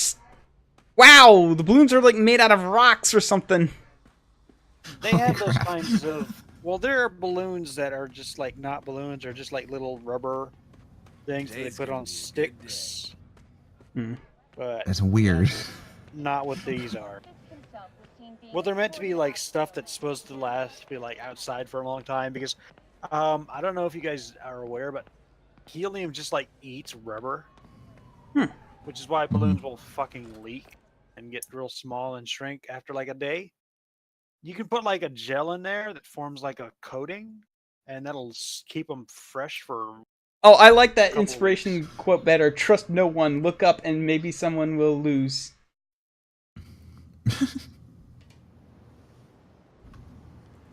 Wow! The balloons are like made out of rocks or something. They have those kinds of... Well, there are balloons that are just like not balloons, or just like little rubber things that they put on sticks. Hmm. But That's weird. not what these are. Well, they're meant to be like stuff that's supposed to last, be like outside for a long time, because I don't know if you guys are aware, but helium just like eats rubber, which is why balloons will fucking leak and get real small and shrink after like a day. You can put like a gel in there that forms like a coating, and that'll keep them fresh for... Oh, I like that inspiration quote better. Trust no one. Look up and maybe someone will lose.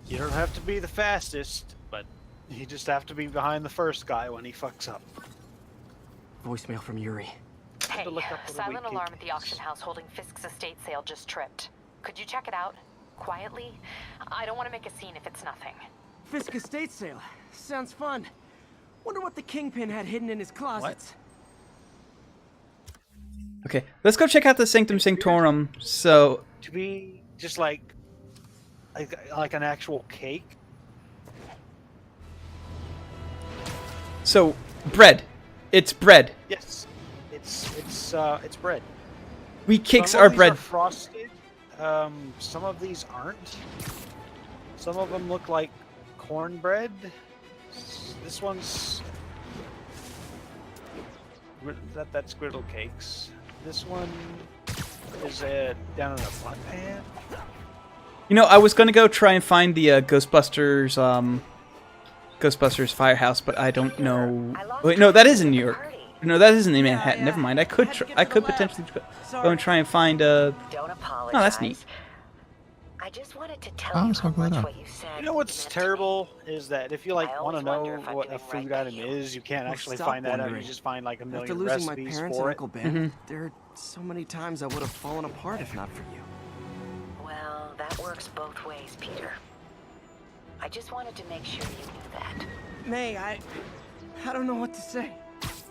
You don't have to be the fastest, but you just have to be behind the first guy when he fucks up. Voicemail from Yuri. Hey, look up what a silent wheat alarm cake at the auction house holding Fisk's estate sale just tripped. Could you check it out? Quietly? I don't want to make a scene if it's nothing. Fisk estate sale. Sounds fun. Wonder what the Kingpin had hidden in his closets. Okay, let's go check out the Sanctum Sanctorum. So... To be just like an actual cake. So, bread. It's bread. Yes, it's bread. Wheat cakes Some of are these bread. Are frosted. Some of these aren't. Some of them look like cornbread. This one's that's griddle cakes. This one is down in a flat pan. You know, I was gonna go try and find the Ghostbusters firehouse, but I don't know. Wait, no, that is in New York. No, that isn't in Manhattan. Never mind. I could potentially go and try and find Don't Oh, apologize. that's neat. I just wanted to tell Oh, you let's how talk about much that. what you said. You know what's terrible is that if you like I want to always know wonder if I'm what a doing food right by item you. is, you can't Well, actually stop find that out. You wondering. just find like a million After losing my recipes parents for and it. Uncle Ben, there are so many times I would have fallen apart if not for you. Well, that works both ways, Peter. I just wanted to make sure you knew that. May, I don't know what to say.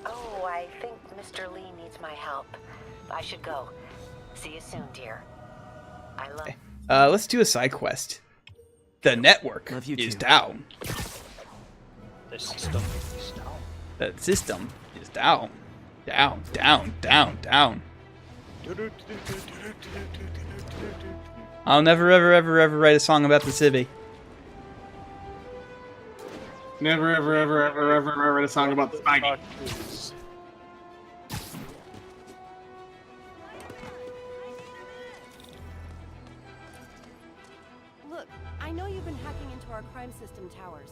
Oh, I think Mr. Lee needs my help. I should go. See you soon, dear. I love... Let's do a side quest. The network is down. The system is down. The system is down. Down, down, down, down. I'll never, ever, ever, ever write a song about the civvy. Never, ever, ever, ever, ever, ever write a song about the Spaggy. Look, I know you've been hacking into our crime system towers.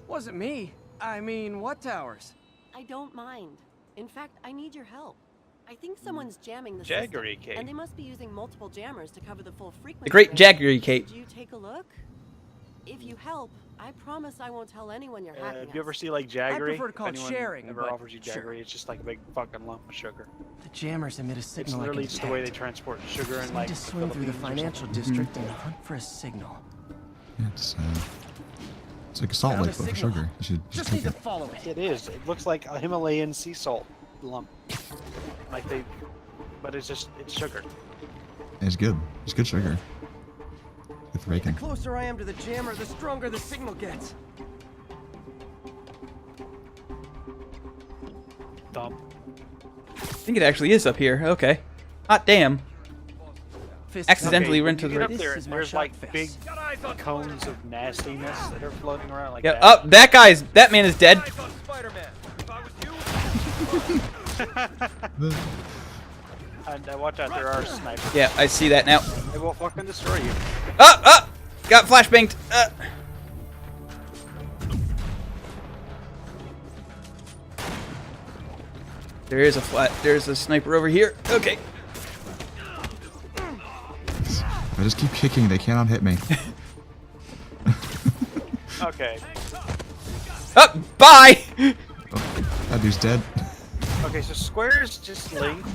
Wasn't me. I mean, what towers? I don't mind. In fact, I need your help. I think someone's jamming the Jaggery system, cake. and they must be using multiple jammers to cover the full frequency. The great range. Jaggery cake. Could you take a look? If you help, I promise I won't tell anyone you're hacking If you ever us. see like Jaggery, prefer to call if it anyone sharing, ever but offers you sure. Jaggery, it's just like a big fucking lump of sugar. The jammers emit a It's signal I literally can just the way they detect. transport sugar Just in need like to swim through the Philippines or financial something. district and hunt for a signal. It's like a salt Found lake, a but for signal. sugar. You should Just take need to it. follow it. It is. It looks like a Himalayan sea salt lump. Like they, but it's sugar. It's good. It's good sugar. With The bacon. closer I am to the jammer, the stronger the signal gets. Dump. I think it actually is up here. Okay. Hot damn. Accidentally went to when you the get up there, there's like big cones of nastiness that are floating around like Yeah. that. Oh, that man is dead. And watch out, there are snipers. Yeah, I see that now. They will fucking destroy you. Up! Got flashbanged. There's a sniper over here. Okay. I just keep kicking, they cannot hit me. Okay. Up! Bye! Oh, that dude's dead. Okay, so Square's just linked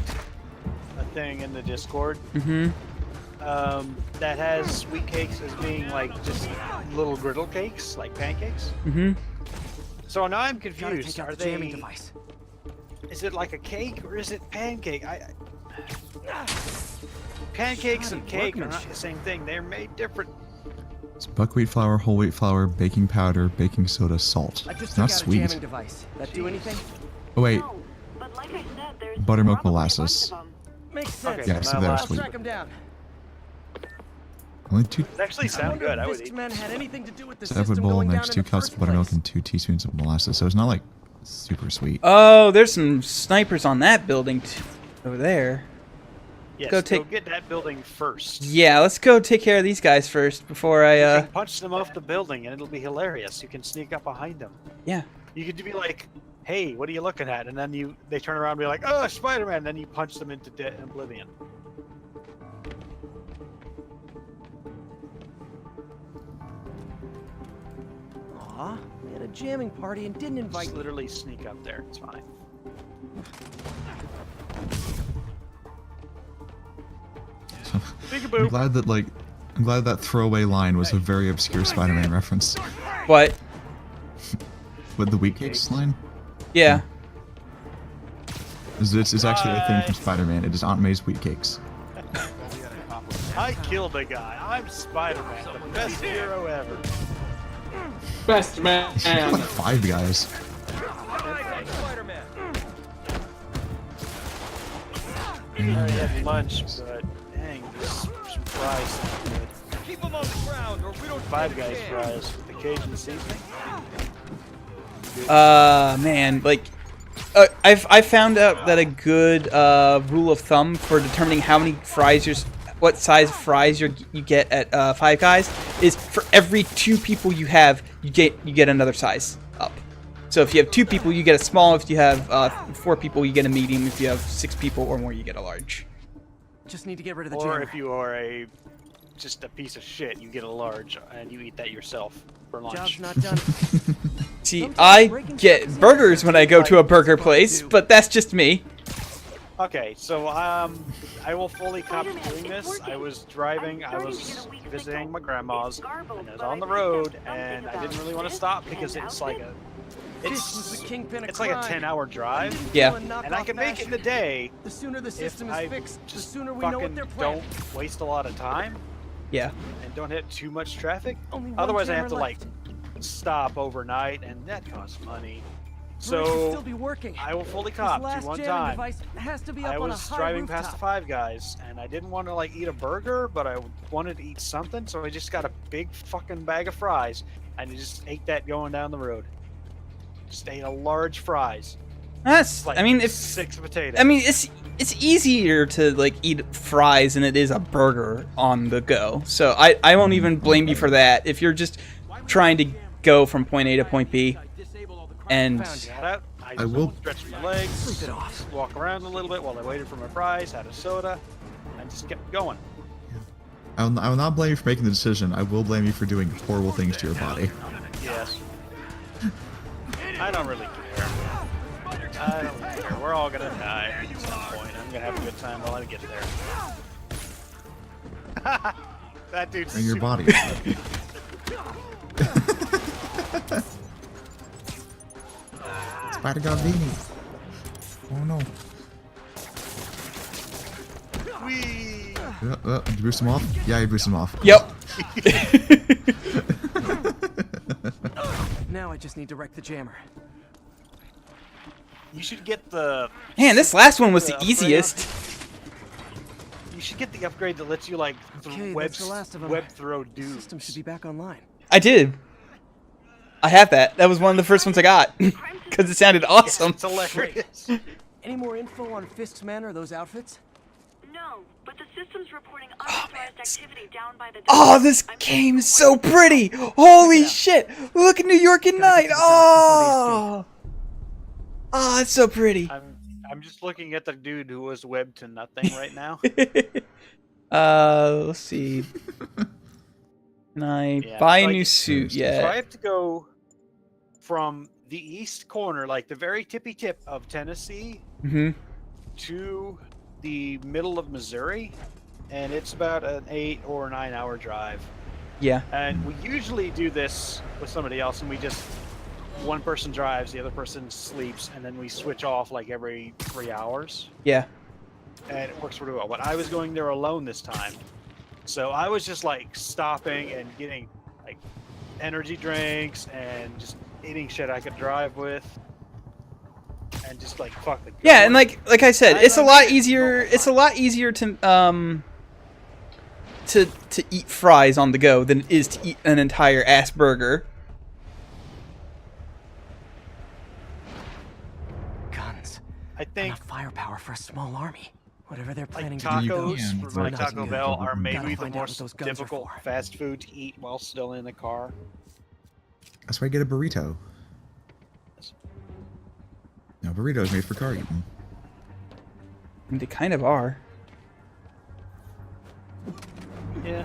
a thing in the Discord. Mm-hmm. That has sweet cakes as being like just little griddle cakes, like pancakes. Mm-hmm. So now I'm Gotta confused. take out Are the they? jamming device. Is it like a cake or is it pancake? Pancakes and cake are not the same thing. They're made different. It's buckwheat flour, whole wheat flour, baking powder, baking soda, salt. I just It's took not out a sweet. jamming device. That do anything? Oh wait, But like I said, there's buttermilk probably a molasses. bunch of 'em. Makes sense. Okay, Yeah, so they're last- sweet. Track him down. Only 2. They actually sound good. I would eat. Fistman had anything to do with the Separate system bowl, going down next in 2 the cups of first buttermilk place. and 2 teaspoons of molasses. So it's not like super sweet. Oh, there's some snipers on that building over there. Yes, Go go take- get that building first. Yeah, let's go take care of these guys first before I, You can punch them off the building and it'll be hilarious. You can sneak up behind them. Yeah. You could be like, "Hey, what are you looking at?" And then they turn around and be like, "Oh, Spider-Man!" And then you punch them into oblivion. Aw, they had a jamming party and didn't invite Just me. literally sneak up there. It's fine. I'm glad that throwaway line was a very obscure Spider-Man reference. What? With the wheat cakes line? Yeah. It's actually a thing from Spider-Man. It is Aunt May's wheat cakes. I killed a guy. I'm Spider-Man, the best hero ever. Best man. You killed like 5 guys. I already had lunch, but dang, this some fries sound good. Keep them on the ground, or we don't. Five Guys fries with the Cajun seasoning. Man, like, I found out that a good rule of thumb for determining how many fries what size fries you get at Five Guys is for every 2 people you have, you get another size up. So if you have 2 people, you get a small. If you have 4 people, you get a medium. If you have 6 people or more, you get a large. Just need to get rid of the Or jammer. if you are just a piece of shit, you get a large and you eat that yourself for lunch. Job's not done. See, I get burgers when I go to a burger place, but that's just me. Okay, so I will fully cop to doing this. I was driving, I was visiting my grandma's, and I was on the road, and I didn't really want to stop because it's like a it's like a 10-hour drive. Yeah. And I can make it in a day. The sooner the if system I is fixed, the just sooner we know what fucking they're planning. don't waste a lot of time. Yeah. And don't hit too much traffic. Only one Otherwise, I have jammer to like left. stop overnight, and that costs money. Bridge So will still be working. I will fully This cop last to one jamming time. device has to be up I on a was high driving rooftop. past the Five Guys, and I didn't want to like eat a burger, but I wanted to eat something, so I just got a big fucking bag of fries, and I just ate that going down the road. Just ate a large fries. That's. Like I mean, if 6 potatoes. I mean, it's easier to like eat fries than it is a burger on the go. So I won't even blame you for that if you're just trying to go from point A to point B. And I will stretch my legs, walk around a little bit while I waited for my fries, had a soda, and just kept going. I will not blame you for making the decision. I will blame you for doing horrible things to your body. Yes. I don't really care. I don't care. We're all gonna die at some point. I'm gonna have a good time while I get there. That dude's In your super- body. Spider got beanie. Oh no. Whee! Did you boost him off? Yeah, you boosted him off. Yep. Now I just need to wreck the jammer. You should get the. Man, this last one was the upgrade. easiest. You should get the upgrade that lets you like Okay, web that's the last of them. web throw dudes. System should be back online. I did. I have that. That was one of the first ones I got because it sounded awesome. It's hilarious. Any more info on Fisk's men or those outfits? know, but the system's reporting unauthorized activity down by the Oh, this game is so pretty! Holy shit! Look at New York at night! Oh! Oh, it's so pretty. I'm just looking at the dude who was webbed to nothing right now. Let's see. Can I buy a new suit yet? So I have to go from the east corner, like the very tippy tip of Tennessee, to the middle of Missouri, and it's about an 8 or 9 hour drive. Yeah. And we usually do this with somebody else, and we just one person drives, the other person sleeps, and then we switch off like every 3 hours. Yeah. And it works really well. But I was going there alone this time, so I was just like stopping and getting like energy drinks and just eating shit I could drive with, and just like fuck the. Yeah, and like I said, it's a lot easier. It's a lot easier to eat fries on the go than it is to eat an entire ass burger. Guns. I think enough firepower for a small army. Whatever they're planning like to do. tacos from like Taco Bell are maybe the find out most what those guns are difficult for. fast food to eat while still in the car. That's why I get a burrito. No, burritos made for car eating. And they kind of are. Yeah.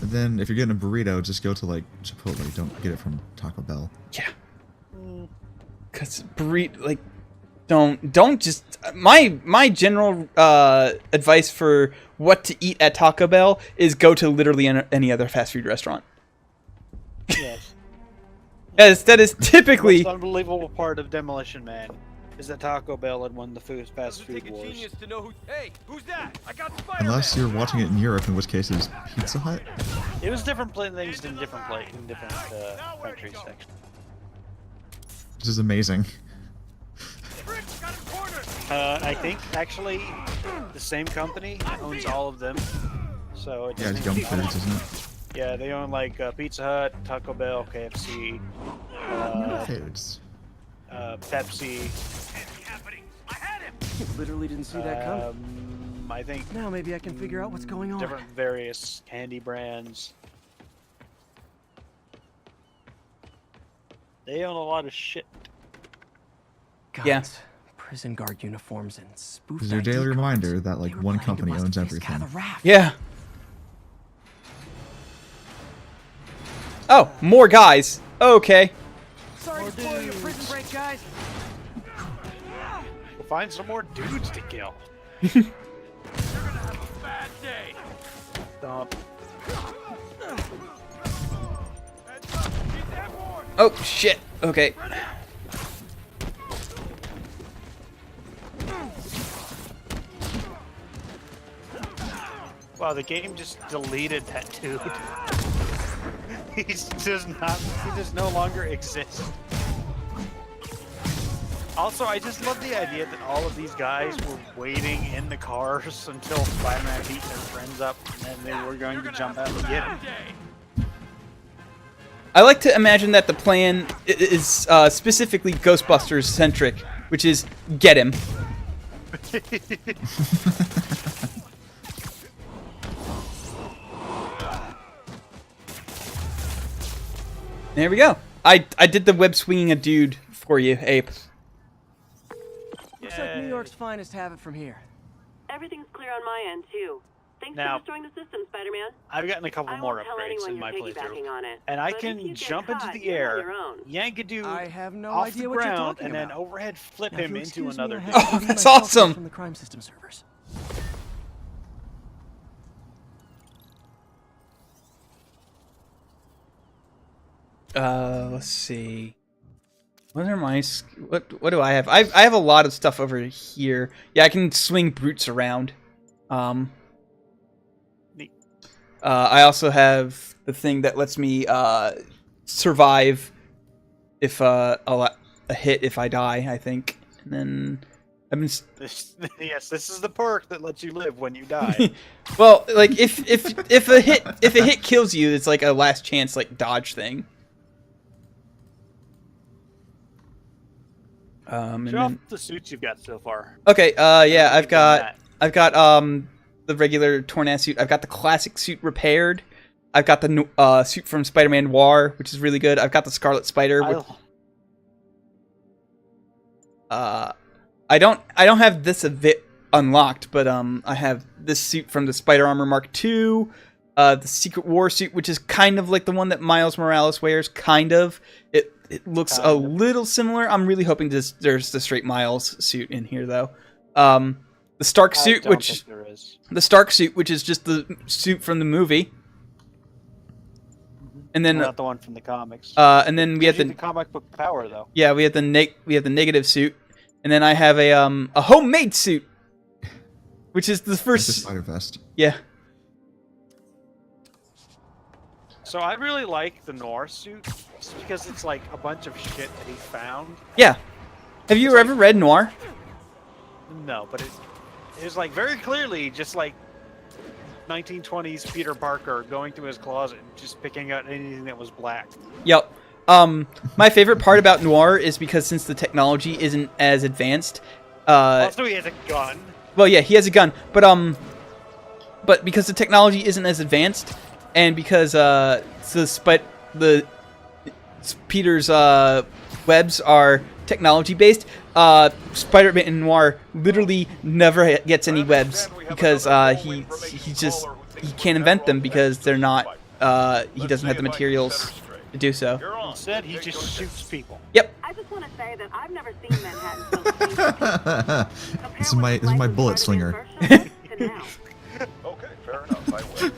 But then, if you're getting a burrito, just go to like Chipotle. Don't get it from Taco Bell. Yeah. Cause burrito, like, don't just my general advice for what to eat at Taco Bell is go to literally any other fast food restaurant. Yes. Yes, that is typically. The most unbelievable part of Demolition Man is that Taco Bell had won the fast food wars. To know who, hey, who's that? I got Spider-Man. Unless you're watching it in Europe, in which case it's Pizza Hut. It was different things in different countries. Actually. This is amazing. I think actually the same company owns all of them. So it Yeah, it's Gum Foods, isn't it? Yeah, they own like Pizza Hut, Taco Bell, KFC, Foods. Pepsi. Literally didn't see that come. I think now maybe I can figure out what's going on. Different various candy brands. They own a lot of shit. Guns, yeah. Prison guard uniforms and spoof. This is your daily reminder that like one company owns everything. Yeah. Oh, more guys. Okay. Sorry to spoil your prison break, guys. We'll find some more dudes to kill. You're gonna have a bad day. Stop. Oh shit. Okay. Wow, the game just deleted that dude. He does no longer exist. Also, I just love the idea that all of these guys were waiting in the cars until Spider-Man beat their friends up, and then they were going to jump out and get him. I like to imagine that the plan is specifically Ghostbusters centric, which is get him. There we go. I did the web swinging a dude for you, Ape. Looks like New York's finest have it from here. Everything's clear on my end, too. Thanks Now, for destroying the system, Spider-Man. I've gotten a couple more upgrades in my playthrough, and I can jump into the air, yank a dude off the ground, and then overhead flip him into another dude. Oh, that's awesome! From the crime system servers. Let's see. What are my what do I have? I have a lot of stuff over here. Yeah, I can swing brutes around. I also have the thing that lets me survive if a hit if I die, I think. And then I've been yes, this is the perk that lets you live when you die. Well, like if a hit kills you, it's like a last chance like dodge thing. Show off the suits you've got so far. Okay, yeah, I've got the regular torn-ass suit. I've got the classic suit repaired. I've got the suit from Spider-Man Noir, which is really good. I've got the Scarlet Spider. I don't have this a bit unlocked, but I have this suit from the Spider Armor Mark II, the Secret War suit, which is kind of like the one that Miles Morales wears. Kind of. It looks a little similar. I'm really hoping there's the straight Miles suit in here, though. The Stark suit, which is just the suit from the movie. And then not the one from the comics. And then we had the comic book power, though. Yeah, we have the negative suit, and then I have a homemade suit, which is the first the spider vest. Yeah. So I really like the Noir suit, just because it's like a bunch of shit that he found. Yeah. Have you ever read Noir? No, but it was like very clearly just like 1920s Peter Parker going through his closet and just picking out anything that was black. Yep. My favorite part about Noir is because since the technology isn't as advanced, also he has a gun. Well, yeah, he has a gun, but because the technology isn't as advanced, and because Peter's webs are technology based, Spider-Man Noir literally never gets any webs because he can't invent them because they're not he doesn't have the materials to do so. Instead, he just shoots people. Yep. I just want to say that I've never seen Manhattan so This is my bullet slinger. Okay, fair enough. I will.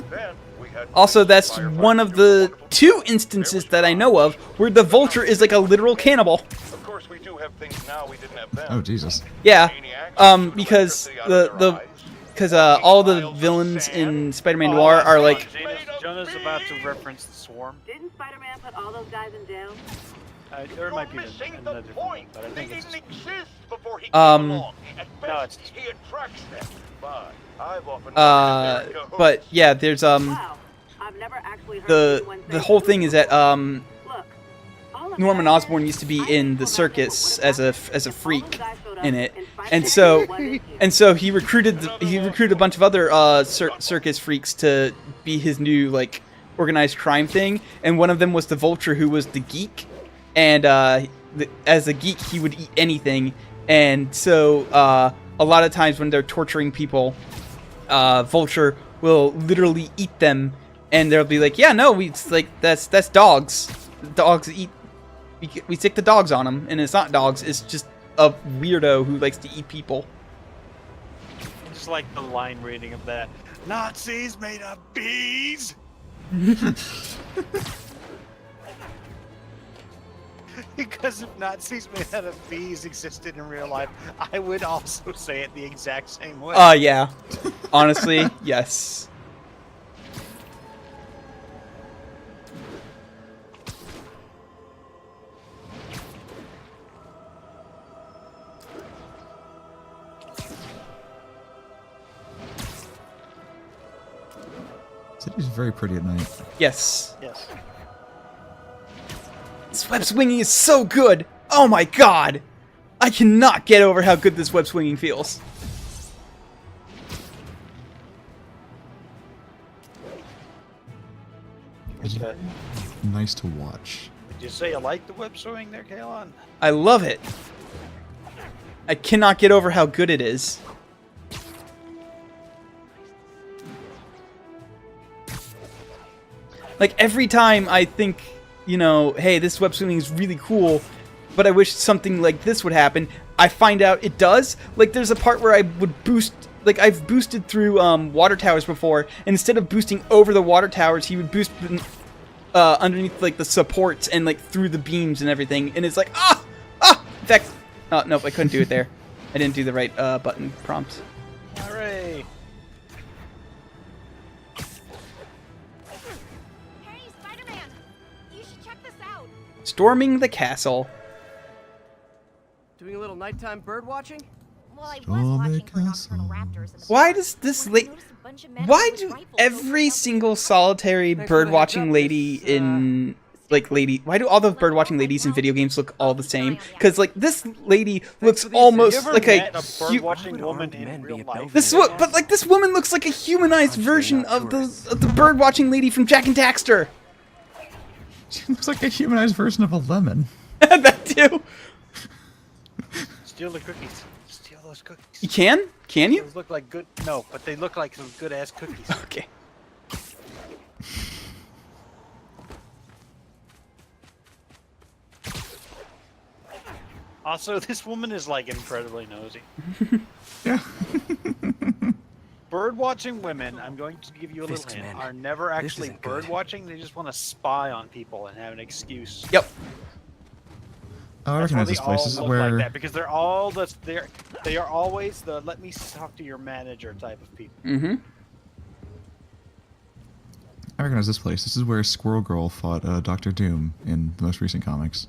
Then we had Also, that's one of the 2 instances that I know of where the Vulture is like a literal cannibal. Of course, we do have things now we didn't have then. Oh Jesus. Yeah, because all the villains in Spider-Man Noir are like. Jonah's about to reference the Swarm. Didn't Spider-Man put all those guys in jail? There might be another point, but I think it's exist before he came along. At best, no, it's he attracts them. But I've often but yeah, there's Wow. I've never actually heard the whole thing is that Norman Osborn used to be in the circus as a freak in it, and so he recruited a bunch of other circus freaks to be his new like organized crime thing, and one of them was the Vulture, who was the geek, and as a geek he would eat anything, and so a lot of times when they're torturing people, Vulture will literally eat them, and they'll be like, yeah, no, it's like that's dogs. Dogs eat. We stick the dogs on them, and it's not dogs. It's just a weirdo who likes to eat people. Just like the line reading of that. Nazis made of bees. Because if Nazis made out of bees existed in real life, I would also say it the exact same way. Yeah. Honestly, yes. City's very pretty at night. Yes. Yes. This web swinging is so good. Oh my god. I cannot get over how good this web swinging feels. It's nice to watch. Did you say you like the web swing there, Kalon? I love it. I cannot get over how good it is. Like, every time I think, you know, hey, this web swinging is really cool, but I wish something like this would happen, I find out it does. Like, there's a part where I would boost, like, I've boosted through water towers before, and instead of boosting over the water towers, he would boost underneath, like, the supports and, like, through the beams and everything, and it's like, in fact, oh, nope, I couldn't do it there. I didn't do the right button prompt. Hooray! Storming the castle. Doing a little nighttime bird watching? Well, I was watching for nocturnal raptors. In the Why does this Why do every single solitary bird watching lady in like lady? Why do all those bird watching ladies in video games look all the same? Because like this lady looks almost like a bird-watching woman in real life. this what, but like this woman looks like a humanized version of the bird watching lady from Jack and Daxter. She looks like a humanized version of a lemon. That too. Steal the cookies. Steal those cookies. You can? Can you? Those look like good. No, but they look like some good ass cookies. Okay. Also, this woman is like incredibly nosy. Yeah. Bird watching women, I'm going to give you a little hint, are never actually bird watching. They just want to spy on people and have an excuse. Yep. Oh, I recognize this place. This is where like that because they're all they are always the let me talk to your manager type of people. Mm-hmm. I recognize this place. This is where Squirrel Girl fought Dr. Doom in the most recent comics.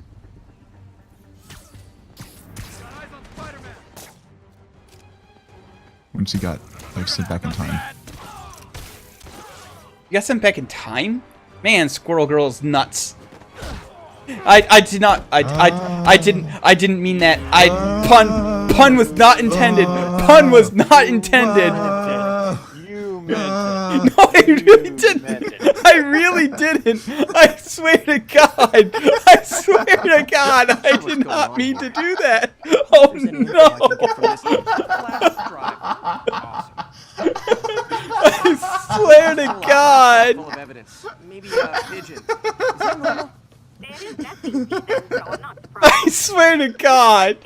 When she got like sent back in time. You got sent back in time? Man, Squirrel Girl's nuts. I didn't mean that. Pun was not intended. Pun was not intended. You meant it. No, I really didn't. I really didn't. I swear to God. I swear to God. I did not mean to do that. Oh no. I swear to God. Full of evidence. Maybe a pigeon. Is that normal? I swear to God.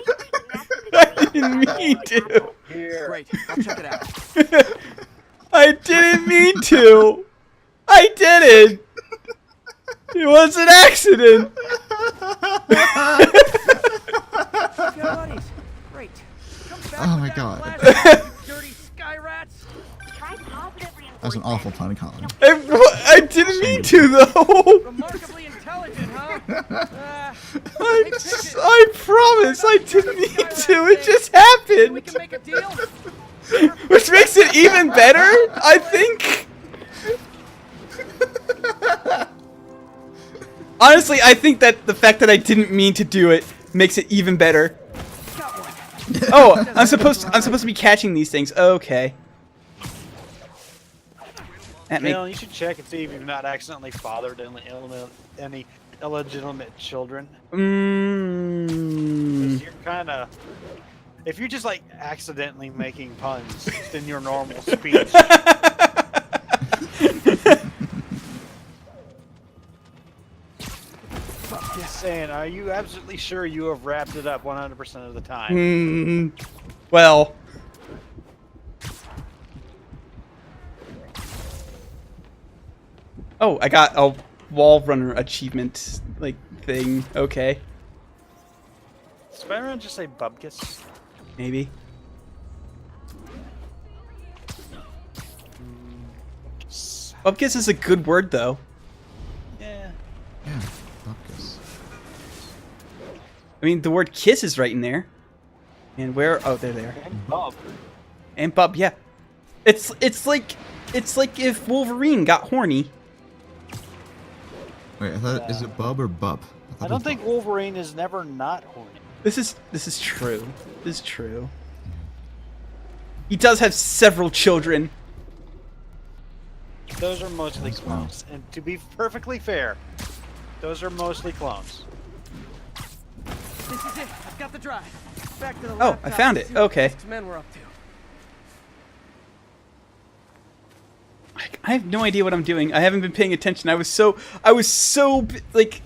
I didn't mean to. Great. I'll check it out. I didn't mean to. I didn't. It was an accident. Great. Oh my God. Dirty sky rats. That's an awful pun, Colin. I didn't mean to though. Remarkably intelligent, huh? I promise I didn't mean to. It just happened. We can make a deal. Which makes it even better, I think. Honestly, I think that the fact that I didn't mean to do it makes it even better. Oh, I'm supposed to be catching these things. Okay. You should check and see if you've not accidentally fathered any illegitimate children. You're kind of... If you're just like accidentally making puns in your normal speech. Just saying, are you absolutely sure you have wrapped it up 100% of the time? Well... Oh, I got a wall runner achievement, like, thing. Okay. Did Spider-Man just say bubkus? Maybe. Bubkus is a good word, though. Yeah. Yeah, bubkus. I mean, the word kiss is right in there. And where? Oh, they're there. And bub. And bub, yeah. It's like if Wolverine got horny. Wait, I thought, is it bub or bup? I don't think Wolverine is never not horny. This is true. This is true. He does have several children. Those are mostly clones. And to be perfectly fair, those are mostly clones. This is it. I've got the drive. Back to the Oh, I found it. Okay. Men were up to. I have no idea what I'm doing. I haven't been paying attention. I was so like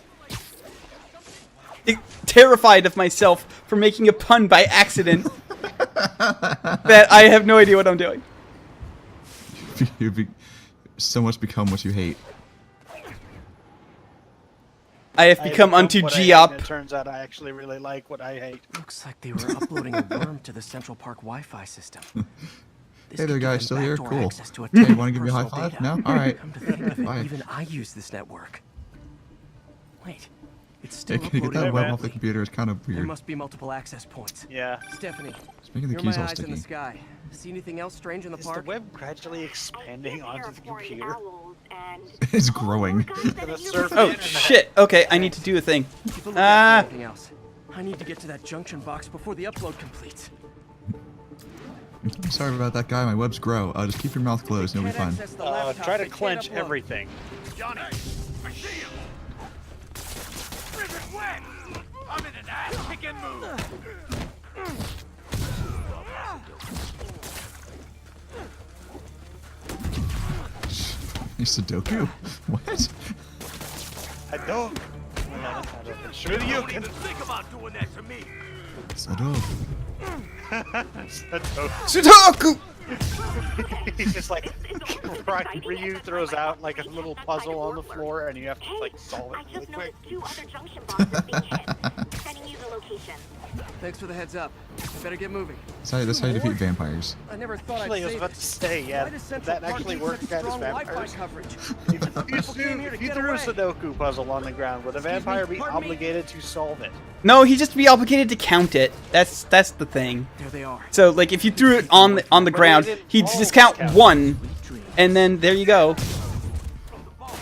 terrified of myself for making a pun by accident that I have no idea what I'm doing. You've so much become what you hate. I have become unto Geop. It turns out I actually really like what I hate. Looks like they were uploading a worm to the Central Park Wi-Fi system. Hey there, guys, still here? Cool. Hey, you want to give me a high five? Data. No? Alright. Come to think of it, Bye. even I use this network. Wait, it's Yeah, still can you get that uploading. web off the computer? It's kind of There weird. must be multiple access points. Yeah. Stephanie, Speaking of the you're keys my all eyes in the sticky. sky. See anything else strange in the Is park? the web gradually expanding onto the computer? Owls. and It's growing. Oh shit! Okay, I need to do a thing. Anything else? I need to get to that junction box before the upload completes. I'm sorry about that guy. My webs grow. Just keep your mouth closed. It'll be fine. Try to clench everything. Johnny, I see him. Rivet wet. I'm in an ass-kicking mood. Hey, Sudoku? What? I don't. Sure you Don't can even think about doing that to me. Sudoku. Sudoku! He's just like, Ryu throws out like a little puzzle on the floor and you have to like solve it really quick. 2 other junction boxes being hit. Sending you the location. Thanks for the heads up. I better get moving. That's how you defeat vampires. I never thought Actually, I was about to say, yeah, that actually worked against vampires. If you threw a Sudoku puzzle on the ground, would a vampire be obligated to solve it? No, he'd just be obligated to count it. That's the thing. There they are. So like if you threw it on the ground, he'd just count 1, and then there you go.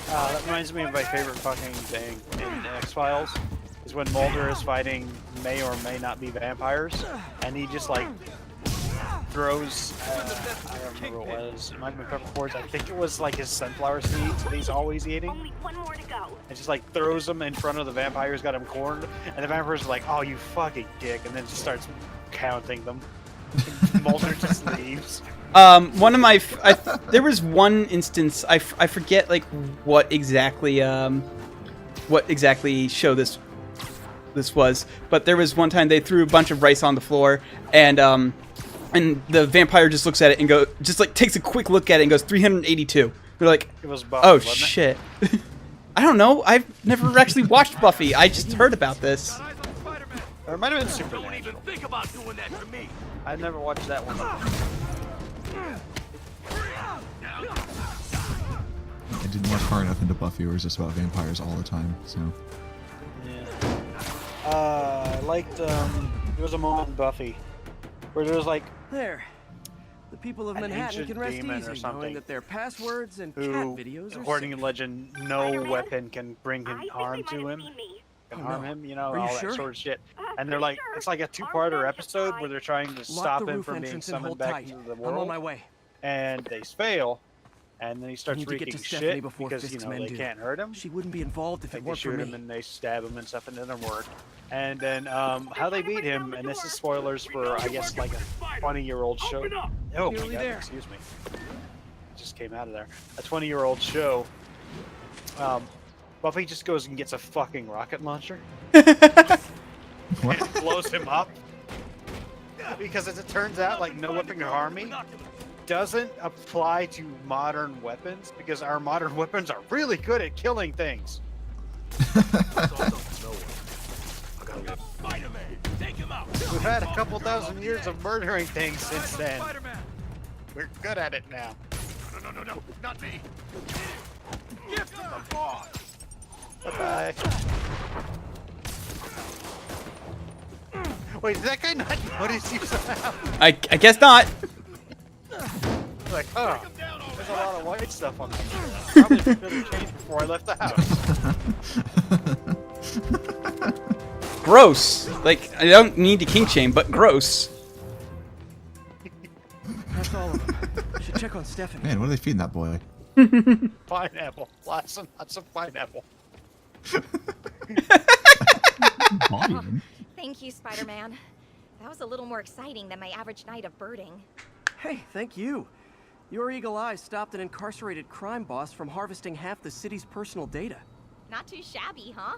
That reminds me of my favorite fucking thing in X-Files, is when Mulder is fighting may or may not be vampires, and he just like throws, I don't remember what it was, it might have been peppercorns, I think it was like his sunflower seeds that he's always eating. Only 1 more to go. And just like throws them in front of the vampires, got him cornered, and the vampires are like, oh you fucking dick, and then just starts counting them. Mulder just leaves. One of my, there was one instance, I forget like what exactly show this was, but there was one time they threw a bunch of rice on the floor, and the vampire just looks at it and just like takes a quick look at it and goes 382. They're like, it was Buffy, oh wasn't it? shit. I don't know. I've never actually watched Buffy. I just heard about this. Or it might have been Supernatural. Don't even think about doing that to me. I've never watched that one. I didn't watch far enough into Buffy, where it was just about vampires all the time. So. Yeah. I liked. There was a moment in Buffy where there was like. There. The people of an Manhattan ancient can rest demon or easy something knowing that their passwords and chat Who, videos are according safe. to legend, no weapon can bring him harm to him. Can harm him, you know, Are you all sure? that sort of shit. And they're like, it's like a 2-parter episode where they're trying to Lock stop the him roof from being entrance and summoned hold back tight. into the I'm world. on my way. And they fail, and then he starts need to get wreaking to Stephanie shit before because, you Fisk's know, men they do. can't hurt him. She wouldn't be involved if Like it they weren't for shoot me. him and they stab him and stuff, and it doesn't work. And then how they beat him, and this is spoilers for, I guess, like a 20-year-old show. Oh my god, there. excuse me. It just came out of there. A 20-year-old show. Buffy just goes and gets a fucking rocket launcher. What? And blows him up. Because as it turns out, like, no weapon can harm me doesn't apply to modern weapons, because our modern weapons are really good at killing things. We've had a couple thousand years of murdering things since then. We're good at it now. No, not me. Gift of the boss. Bye-bye. Wait, did that guy not notice you somehow? I guess not. Like, oh, there's a lot of white stuff on that. Probably should have changed before I left the house. Gross. Like, I don't need to kink shame, but gross. That's all of them. Should check on Stephanie. Man, what are they feeding that boy? Pineapple. Lots and lots of pineapple. Thank you, Spider-Man. That was a little more exciting than my average night of birding. Hey, thank you. Your eagle eye stopped an incarcerated crime boss from harvesting half the city's personal data. Not too shabby, huh?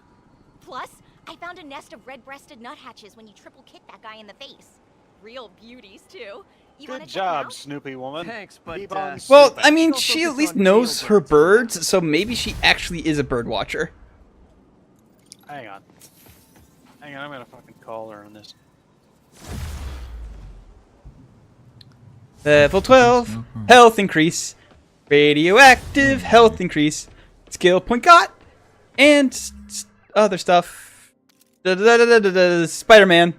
Plus, I found a nest of red-breasted nuthatches when you triple kicked that guy in the face. Real beauties, too. You wanna Good check them job, out? Snoopy woman. Thanks, but Keep on Well, snooping. I mean, she at least knows her birds, so maybe she actually is a bird watcher. Hang on. Hang on, I'm gonna fucking call her on this. Level 12, health increase, radioactive health increase, skill point got, and other stuff. Spider-Man.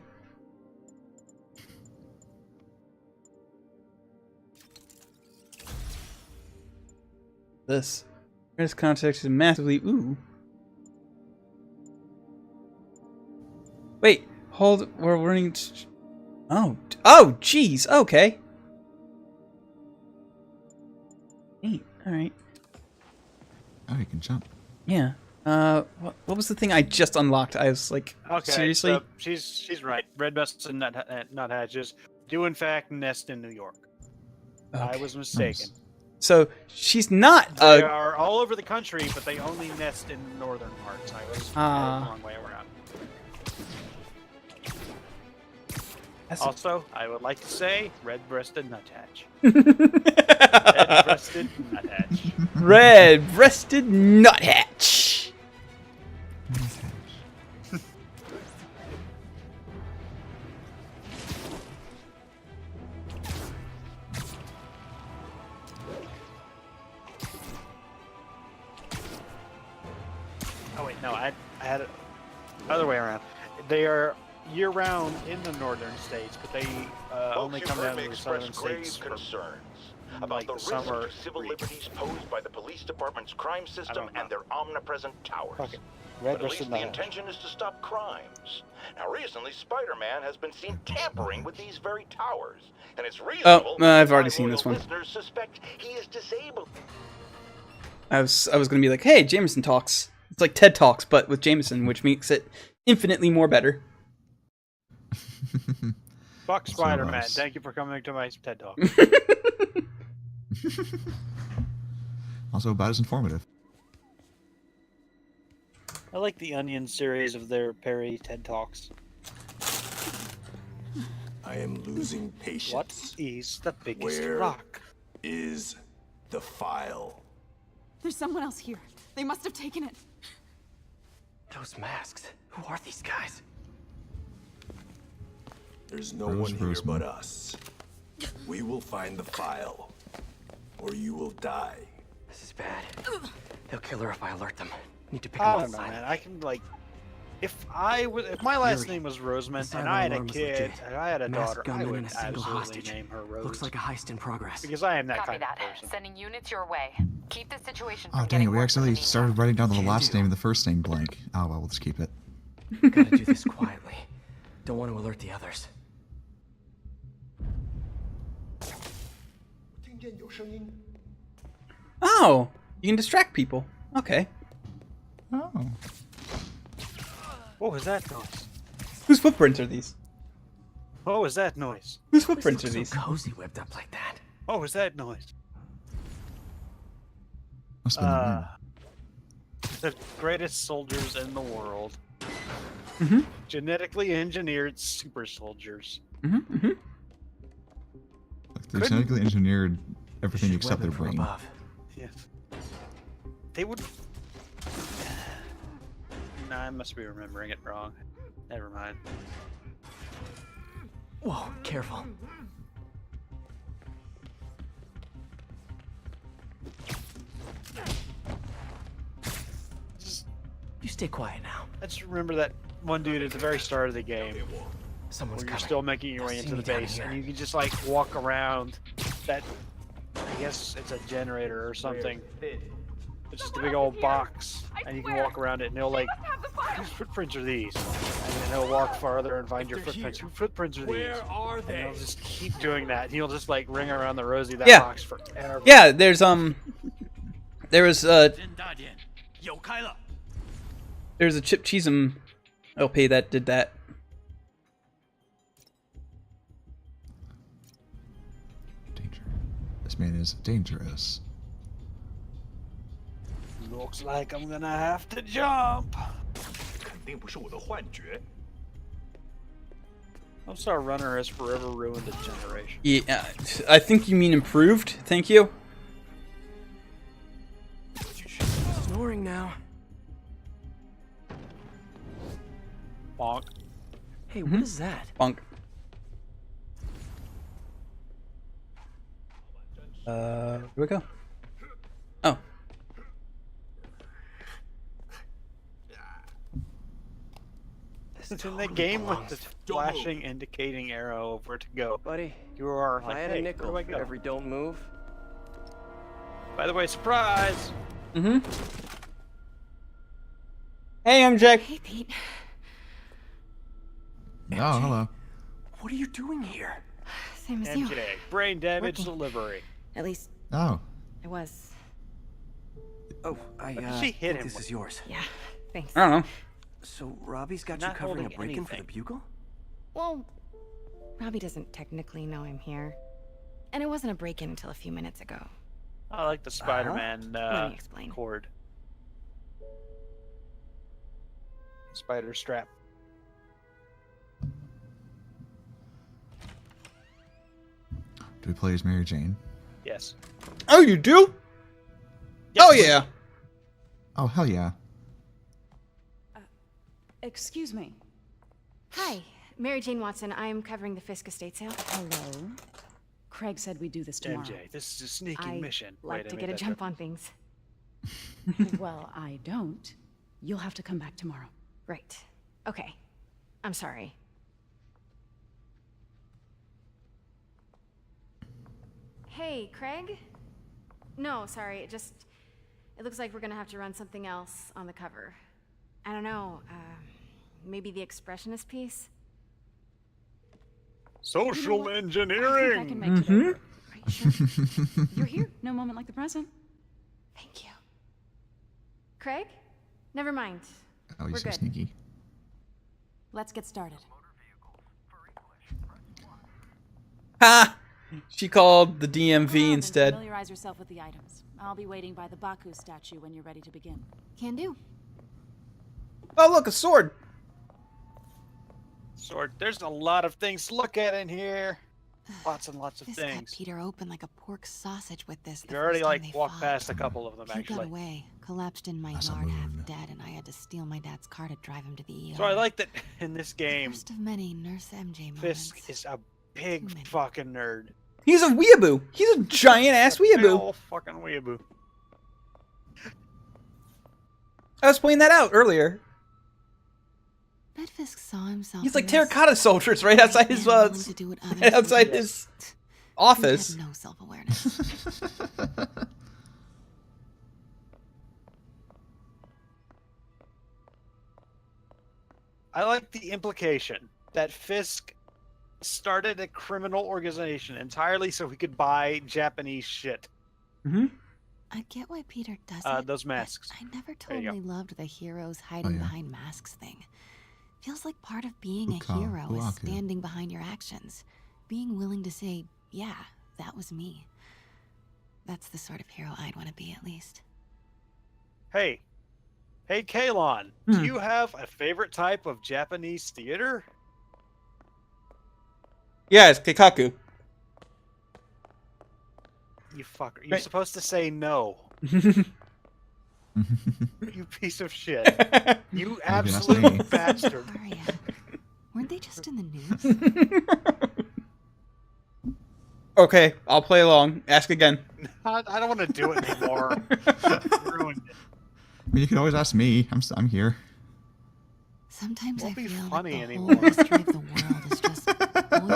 This. This context is massively ooh. Wait, hold. We're running. Oh, jeez. Okay. Neat. All right. Oh, you can jump. Yeah. What was the thing I just unlocked? I was like, Okay, seriously? so she's right. Red-breasted nuthatches do in fact nest in New York. I Okay. was mistaken. So she's not. They are all over the country, but they only nest in the northern parts. I was the wrong way around. Also, I would like to say red-breasted nuthatch. Red-breasted nuthatch. Red-breasted nuthatch. Oh wait, no, I had it other way around. They are year-round in the northern states, but they only come down to the southern states for concerns about the risks to civil liberties posed by the police department's crime system and their omnipresent towers. Okay. But at least the intention is to stop crimes. Now, recently, Spider-Man has been seen tampering with these very towers, and it's reasonable. I've already seen this one. Listeners suspect he is disabled. I was gonna be like, hey, Jameson talks. It's like TED Talks, but with Jameson, which makes it infinitely more better. Fuck Spider-Man. Thank you for coming to my TED Talk. Also about as informative. I like the Onion series of their Perry TED Talks. I am losing patience. What is the biggest Where rock? is the file? There's someone else here. They must have taken it. Those masks. Who are these guys? There's no Rose one here Roseman. but us. We will find the file, or you will die. This is bad. They'll kill her if I alert them. Need to pick them I up. don't know, man. I can like, if my last Yuri, name was Roseman the and I had a alarm is kid legit. and I had a Masked daughter, I gunman would and a single absolutely hostage. name her Rose. Looks like a heist in progress. Because I am that Copy kind that. of person. Sending units your way. Keep the situation Oh from dang getting it! We worse in accidentally the started writing down the last name and the first name blank. Oh well, we'll just keep it. Gotta do this quietly. Don't want to alert the others. Oh, you can distract people. Okay. Oh. What was that noise? Whose footprints are these? What was that noise? Whose footprints are these? Cozy whipped up like that. What was that noise? Must have been the The greatest soldiers in the world. Mm-hmm. Genetically engineered super soldiers. Mm-hmm. Mm-hmm. Like they genetically engineered everything except their brain. Yes. They would. Nah, I must be remembering it wrong. Never mind. Whoa, careful. You stay quiet now. I just remember that one dude at the very start of the game. Someone's where you're coming. still making your way They'll into see the me down base, here. and you can just like walk around that. I guess it's a generator or something. It's just a big old box, and you can walk around it, and he'll like, whose footprints are these? And then he'll walk farther and find your footprints. Whose footprints are these? Where are And they? he'll just keep doing that. And he'll just like ring around the rosy that Yeah. box forever. Yeah, there's there was there's a Chip Cheesem LP that did that. Danger. This man is dangerous. Looks like I'm gonna have to jump. 肯定不是我的幻觉。 I'm sorry, Runner has forever ruined a generation. Yeah, I think you mean improved. Thank you. Snoring now. Bonk. Hey, what is that? Bonk. Here we go. Oh. It's in the game with the flashing, indicating arrow of where to go. Buddy, you are if like, I had a hey, nickel where do I for go? every don't move. By the way, surprise! Mm-hmm. Hey, MJ. Hey, Pete. Oh, hello. What are you doing here? Same as you. MJ, brain damage Working. delivery. At least Oh. I was. Oh, I She hit think him this with- is yours. Yeah, thanks. I don't know. So Robbie's got you Not covering a holding break-in for the anything. Bugle? Well, Robbie doesn't technically know I'm here. And it wasn't a break-in until a few minutes ago. I like the Spider-Man Let me explain. cord. Spider strap. Do we play as Mary Jane? Yes. Oh, you do? Oh, yeah. Oh, hell yeah. Excuse me. Hi, Mary Jane Watson. I'm covering the Fisk estate sale. Hello. Craig said we'd do this tomorrow. MJ, this is a sneaky I mission. like Wait, to I get made a that jump up. on things. Well, I don't. You'll have to come back tomorrow. Right. Okay. I'm sorry. Hey, Craig? No, sorry. It looks like we're gonna have to run something else on the cover. I don't know. Maybe the expressionist piece? Social I engineering. can make today work. Are you sure? You're here. No moment like the present. Thank you. Craig? Never mind. Oh, We're you're so good. sneaky. Let's get started. Ha! She called the DMV instead. Familiarize yourself with the items. I'll be waiting by the Baku statue when you're ready to begin. Can do. Oh, look, a sword. Sword. There's a lot of things to look at in here. Lots and lots of This cut things. Peter open like a pork sausage with this. You already like walked past a couple of them He got actually. away, collapsed in my That's a yard half moon. dead, and I had to steal my dad's car to drive him to the ER. So I like that in this game, First of many Nurse MJ moments. Fisk is a big fucking nerd. He's a weeaboo. He's a giant ass Big weeaboo. ol' fucking weeaboo. I was pointing that out earlier. Bet Fisk saw himself. He's in like this. terracotta soldiers right outside his Man willing to do what others right outside wouldn't. his office. He had no self-awareness. I like the implication that Fisk started a criminal organization entirely so he could buy Japanese shit. Mm-hmm. I get why Peter does it. Those masks. I never There you go. totally loved the heroes hiding yeah. behind masks thing. Feels like part of being Uka, a hero is Uaku. standing behind your actions. Being willing to say, yeah, that was me. That's the sort of hero I'd want to be, at least. Hey, Kalon, do you have a favorite type of Japanese theater? Yeah, it's Keikaku. You fucker. You're Right. supposed to say no. You piece of shit. You that's me. absolute bastard. Weren't they just in the news? Okay, I'll play along. Ask again. I don't want to do it anymore. Ruined it. I mean, you can always ask me. I'm here. Sometimes Won't I be feel like funny the anymore. whole history of the world is just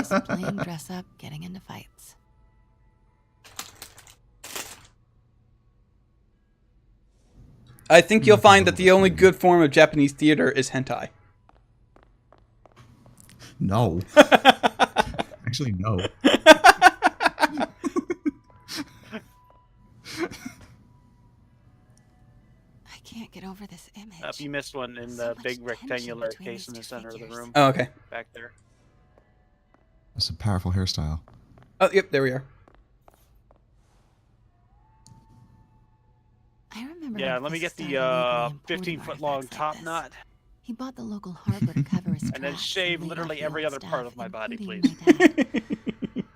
boys playing dress up, getting into fights. I think you'll find that the only good form of Japanese theater is hentai. No. Actually, no. I can't get over this image. You missed one in the big rectangular case in the center of the room. Oh, okay. Back there. That's a powerful hairstyle. Oh, yep, there we are. I remember. Yeah, when let me Fisk get started the making imported 15-foot long artifacts like top this. knot. He bought the local harbor to cover his And then tracks shave laid literally off the every old other part stuff, of my body, including please. my dad.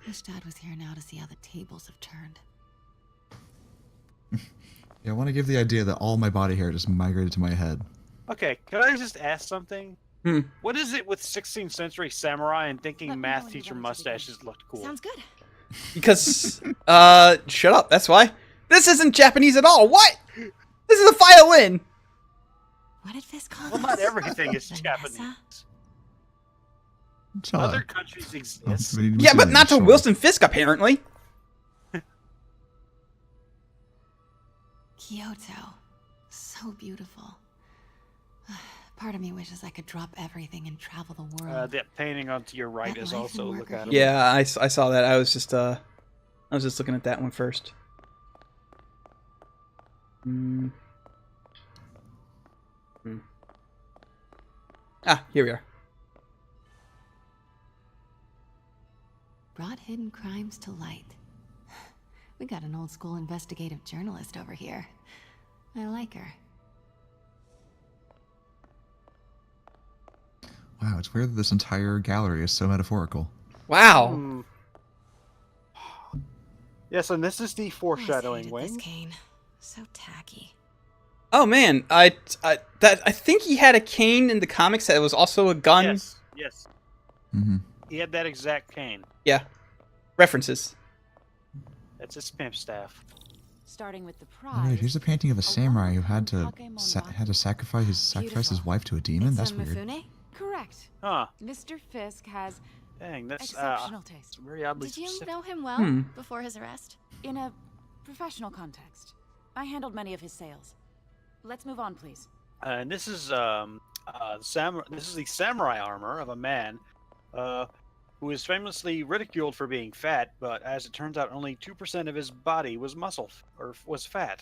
Wish Dad was here now to see how the tables have turned. Yeah, I want to give the idea that all my body hair just migrated to my head. Okay, can I just ask something? Hmm. What is it with 16th century samurai and thinking math teacher mustaches looked cool? Sounds good. Because, shut up, that's why. This isn't Japanese at all. What? This is a violin. What did Fisk call Well, this? not everything is Vanessa? Japanese. Shut Other up. countries exist. Yeah, but not to Wilson Fisk, apparently. Kyoto. So beautiful. Part of me wishes I could drop everything and travel the world. That painting onto your right is also look at. Yeah, I saw that. I was just looking at that one first. Ah, here we are. Brought hidden crimes to light. We got an old school investigative journalist over here. I like her. Wow, it's weird that this entire gallery is so metaphorical. Wow. Yes, and this is the foreshadowing wing. Cane. So tacky. Oh man, I think he had a cane in the comics that was also a gun. Yes. Mm-hmm. He had that exact cane. Yeah. References. That's his pimp staff. Starting with the Oh, prize. wait, here's a painting of a samurai who had to sacrifice his wife to a demon. It's That's a weird. Mifune? Correct. Huh. Mr. Fisk has Dang, that's exceptional taste. very oddly Did you specific. know him well before his arrest? In a professional context, I handled many of his sales. Let's move on, please. And this is the samurai armor of a man who is famously ridiculed for being fat, but as it turns out, only 2% of his body was muscle or was fat.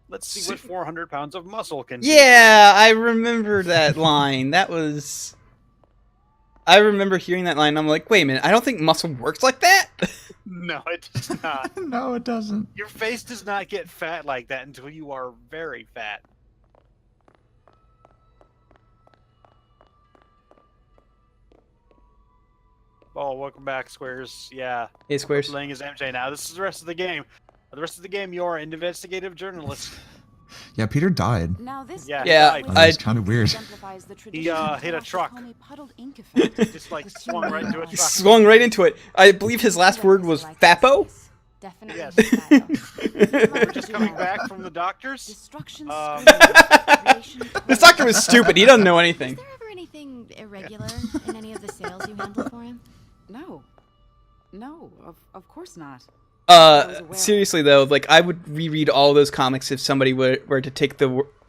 Let's see what 400 pounds of muscle can do. Yeah, I remember that line. I remember hearing that line. I'm like, wait a minute. I don't think muscle works like that. No, it does not. No, it doesn't. Your face does not get fat like that until you are very fat. Oh, welcome back, Squares. Yeah. Hey, Squares. Playing as MJ now. This is the rest of the game. The rest of the game, you're an investigative journalist. Yeah, Peter died. Now this It's kind of weird. He hit a truck. Just like swung right into a truck. Swung right into it. I believe his last word was "Fapo." Definitely. Yes. We're just coming back from the doctors. This doctor was stupid. He doesn't know anything. Was there ever anything irregular in any of the sales you handled for him? No. No, of course not. Seriously though, like I would reread all those comics if somebody were to take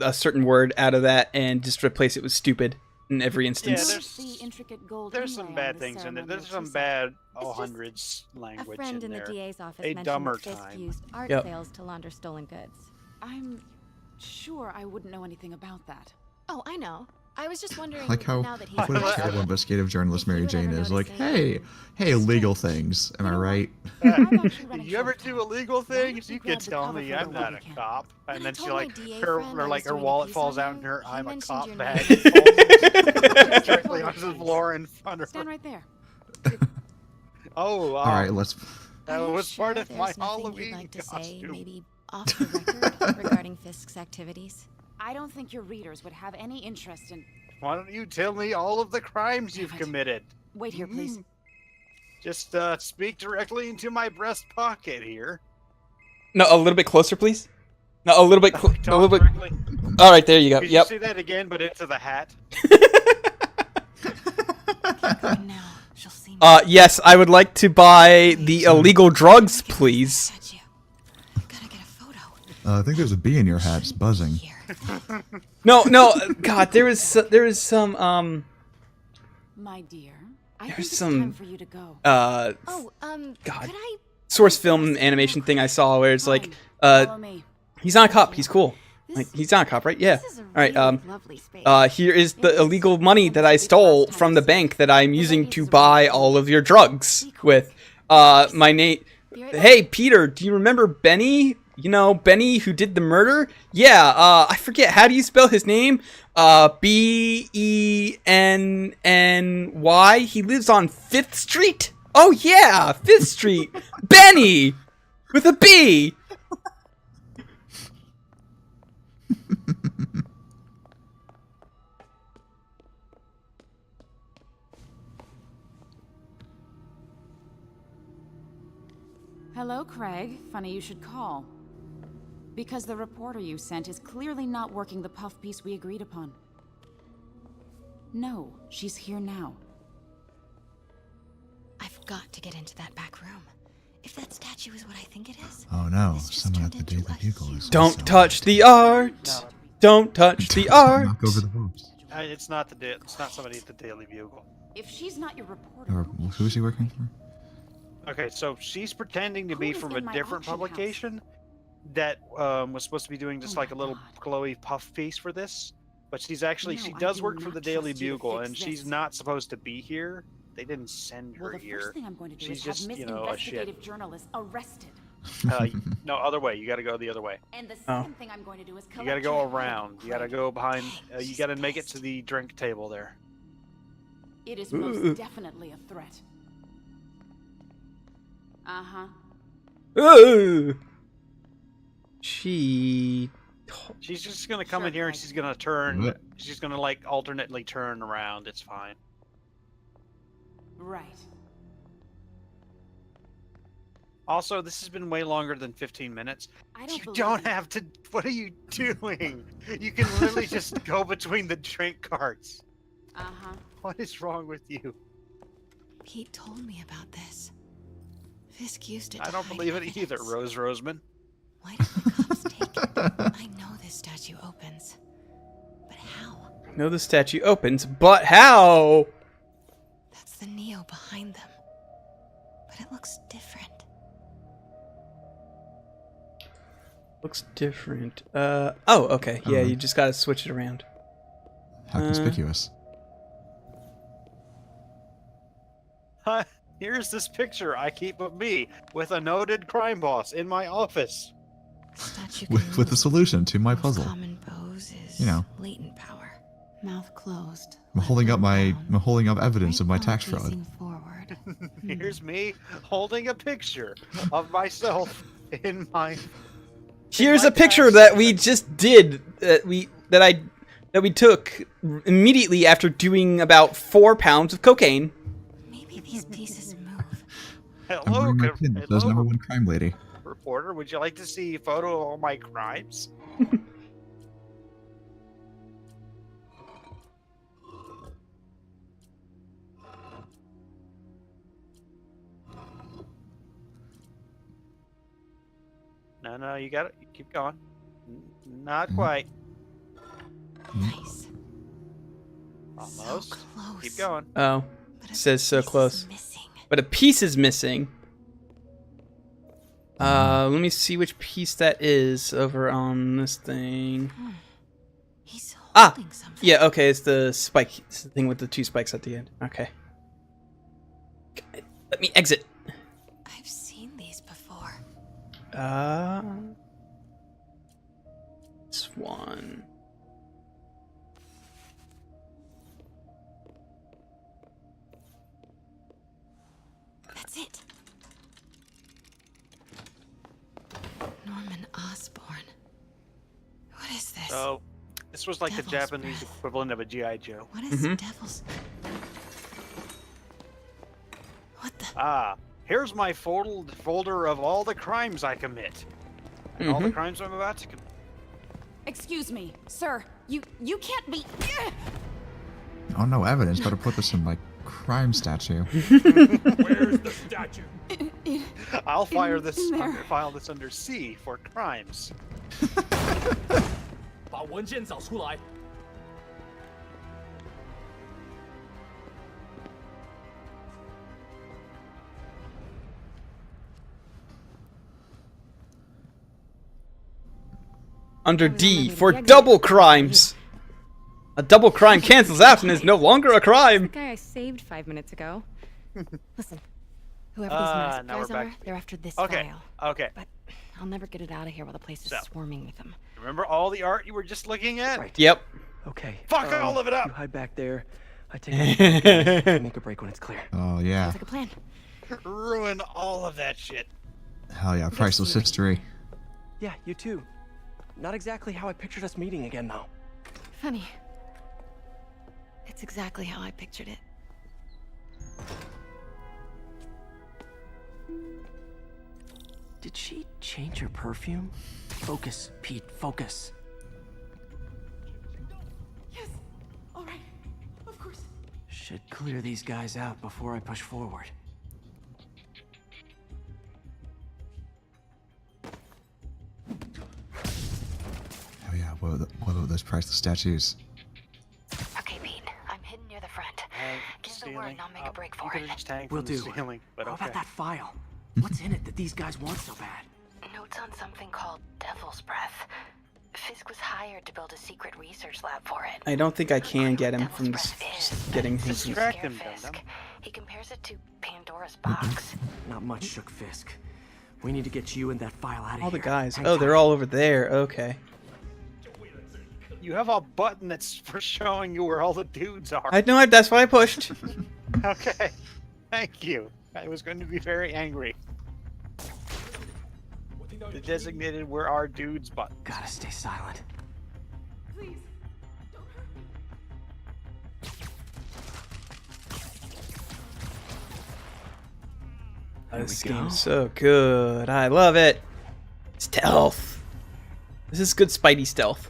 a certain word out of that and just replace it with "stupid" in every instance. Yeah, there's some bad things in there. There's some bad hundreds language A friend in the there. DA's office A mentioned dumber that Fisk time. used art Yep. sales to launder stolen goods. I'm sure I wouldn't know anything about that. Oh, I know. I was just wondering. Like how now that he's what a dead, terrible investigative journalist Mary Jane is. Like, noticing- hey, legal things. Am I right? Did you ever do illegal things? You could tell me I'm not a cop. And then she told my like DA her friend I was her doing a wallet piece falls on out you. and her He I'm a mentioned cop your bag name. falls directly onto the floor in front of Stand her. right there. Oh, All right, let's. that Are you was sure part of there's my nothing Halloween you'd like to say, costume. maybe off the record, regarding Fisk's activities? I don't think your readers would have any interest in... Why don't you tell me all of the crimes you've committed? Wait here, please. Just speak directly into my breast pocket here. No, a little bit closer, please. No, a little bit. A little bit. All right, there you go. Could Yep. you say that again, but into the hat? Yes, I would like to buy the illegal drugs, please. I think there's a bee in your hat. It's buzzing. No, God, there was some My dear, I There's think it's some, time for you to go. God, Could I? source film animation thing I saw where it's like, Follow me. he's not a cop, he's cool. Like, he's not a cop, right? Yeah. All right. Here is the illegal money that I stole from the bank that I'm using to buy all of your drugs with. My name. Hey, Peter, do you remember Benny? You know, Benny who did the murder? Yeah, I forget. How do you spell his name? Benny. He lives on 5th Street? Oh, yeah, 5th Street. Benny! With a B! Hello, Craig. Funny you should call. Because the reporter you sent is clearly not working the puff piece we agreed upon. No, she's here now. I've got to get into that back room. If that statue is what I think it is, Oh no, someone at the Daily Bugle is Don't also- touch the art. No. Don't touch the art. Knock over the hoops. It's not it's not somebody at the Daily Bugle. If she's not your reporter, Or who is he working for? Okay, so she's pretending to be Who is from in a my different auction house? publication that was supposed to be doing just like a little glowy puff piece for this, but she's actually No, she I does do work for not the Daily trust you to Bugle, fix and she's this. not supposed to be here. They didn't send her well, the here. first thing I'm going to do She's is have just, Miss you know, a shit. Investigative Journalist arrested. No, other way. You got to go the other way. And the second thing I'm going to do is You collect got to go your around. You got to go behind. You got to make it to the drink table there. It is Ooh. most definitely a threat. Uh-huh. Ooh. She's just gonna come in here and she's gonna turn. She's gonna like alternately turn around. It's fine. Right. Also, this has been way longer than 15 minutes. I don't You believe don't you. have to. What are you doing? You can literally just go between the drink carts. Uh-huh. What is wrong with you? Pete told me about this. Fisk used it. I don't believe it either, Rose Roseman. Why did the cops take it? I know this statue opens, but how? I know the statue opens, but how? That's the Neo behind them, but it looks different. Looks different. Oh, okay. Yeah, Uh-huh. you just gotta switch it around. How conspicuous. Here's this picture I keep of me with a noted crime boss in my office. Statue With the solution to my puzzle. common pose is You know. latent power. Mouth closed. I'm holding up evidence of my tax fraud. Facing forward. Here's me holding a picture of myself in my. Here's a picture that we just did. That we took immediately after doing about 4 pounds of cocaine. Maybe these pieces move. I'm Hello, wearing my pin that says hello, #1 crime lady. reporter. Would you like to see a photo of all my crimes? No, you got it. You keep going. Not quite. Nice. Almost. close. Keep going. Oh, it says so close. But a piece is missing. Let me see which piece that is over on this thing. He's Ah, yeah, okay, it's the spike. It's the thing with the 2 spikes at the end. Okay. Let me exit. I've seen these before. This one. That's it. Norman Osborn. What is this? So, this was like the Devil's Japanese breath. equivalent of a G.I. Joe. What is devil's? What the? Ah, here's my folder of all the crimes I commit. And all the crimes I'm about to commit. Excuse me, sir. You can't be. Oh, no evidence. Better put this in my crime statue. Where's the statue? I'll file this there. under C for crimes. 把文件找出来。 Under D for double crimes. A double crime cancels out and is no longer a crime. The guy I saved 5 minutes ago. Listen, whoever these masked now guys we're back are, to they're after this Okay, file. okay. But I'll never get it out of here while the place is So. swarming with them. Remember all the art you were just looking at? Right. Yep. Okay. Fuck all of it up! You hide back there. I take out the make a break when it's clear. Oh, yeah. Sounds like a plan. Ruin all of that shit. Hell yeah, priceless history. Yeah, you too. Not exactly how I pictured us meeting again, though. Funny. It's exactly how I pictured it. Did she change her perfume? Focus, Pete, focus. Yes. All right. Of course. Should clear these guys out before I push forward. what about those priceless statues? Okay, Pete. I'm hidden near the front. Give the word and I'll make a break for it. We'll do. But How okay. about that file? What's in it that these guys want so bad? Notes on something called Devil's Breath. Fisk was hired to build a secret research lab for it. I don't think I can get him from getting him. Distract him, Fisk. He compares it to Pandora's box. Not much, Shook Fisk. We need to get you and that file out of here. All the guys. Hang Oh, tight. they're all over there. Okay. You have a button that's for showing you where all the dudes are. I know. That's why I pushed. Okay. Thank you. I was going to be very angry. The designated where our dudes button. Gotta stay silent. Please. This game's so good. I love it. Stealth. This is good Spidey stealth.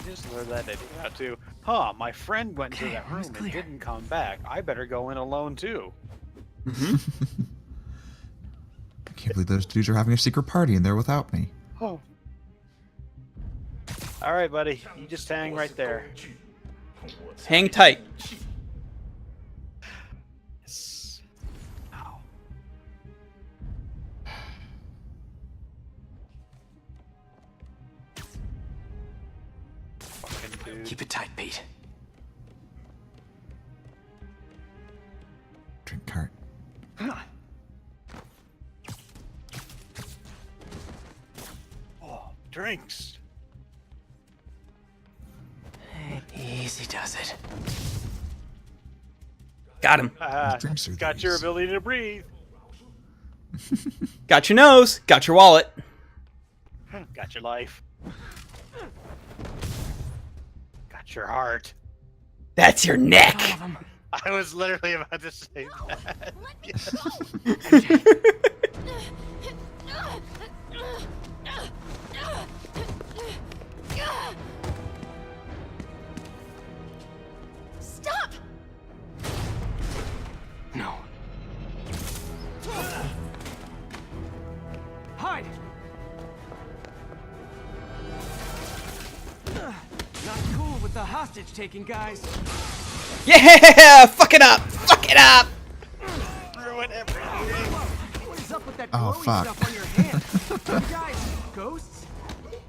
Just learned that idea how to. Huh, my friend went into that room and didn't come back. I better go in alone too. I can't believe those dudes are having a secret party in there without me. Oh. Alright, buddy. You just hang right there. Hang tight. Yes. Fucking dude. Keep it tight, Pete. Drink cart. Oh, drinks. Easy does it. Got him. Got your ability to breathe. Got your nose. Got your wallet. Got your life. Got your heart. That's your neck. I was literally about to say that. Stop! No. Hide! Not cool with the hostage taking, guys. Yeah! Fuck it up! Fuck it up! Ruin everything. What is up with that Oh, glowy fuck. stuff on your hand? You guys, ghosts?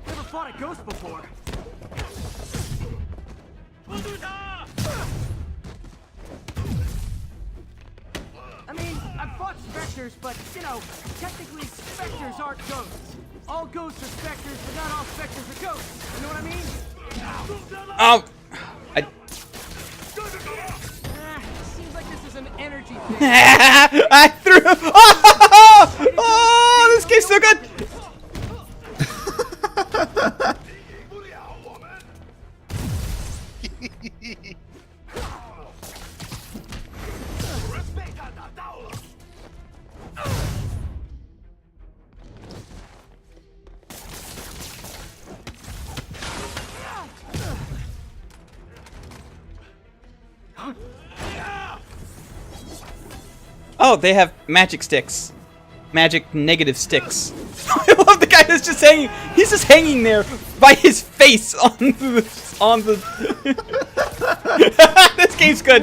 Never fought a ghost before. I mean, I've fought specters, but, you know, technically specters aren't ghosts. All ghosts are specters, but not all specters are ghosts. You know what I mean? Oh! Seems like this is an energy thing. I threw. Oh! Oh! This game's so good. Oh, they have magic sticks. Magic negative sticks. I love the guy that's just hanging. He's just hanging there by his face on the. This game's good.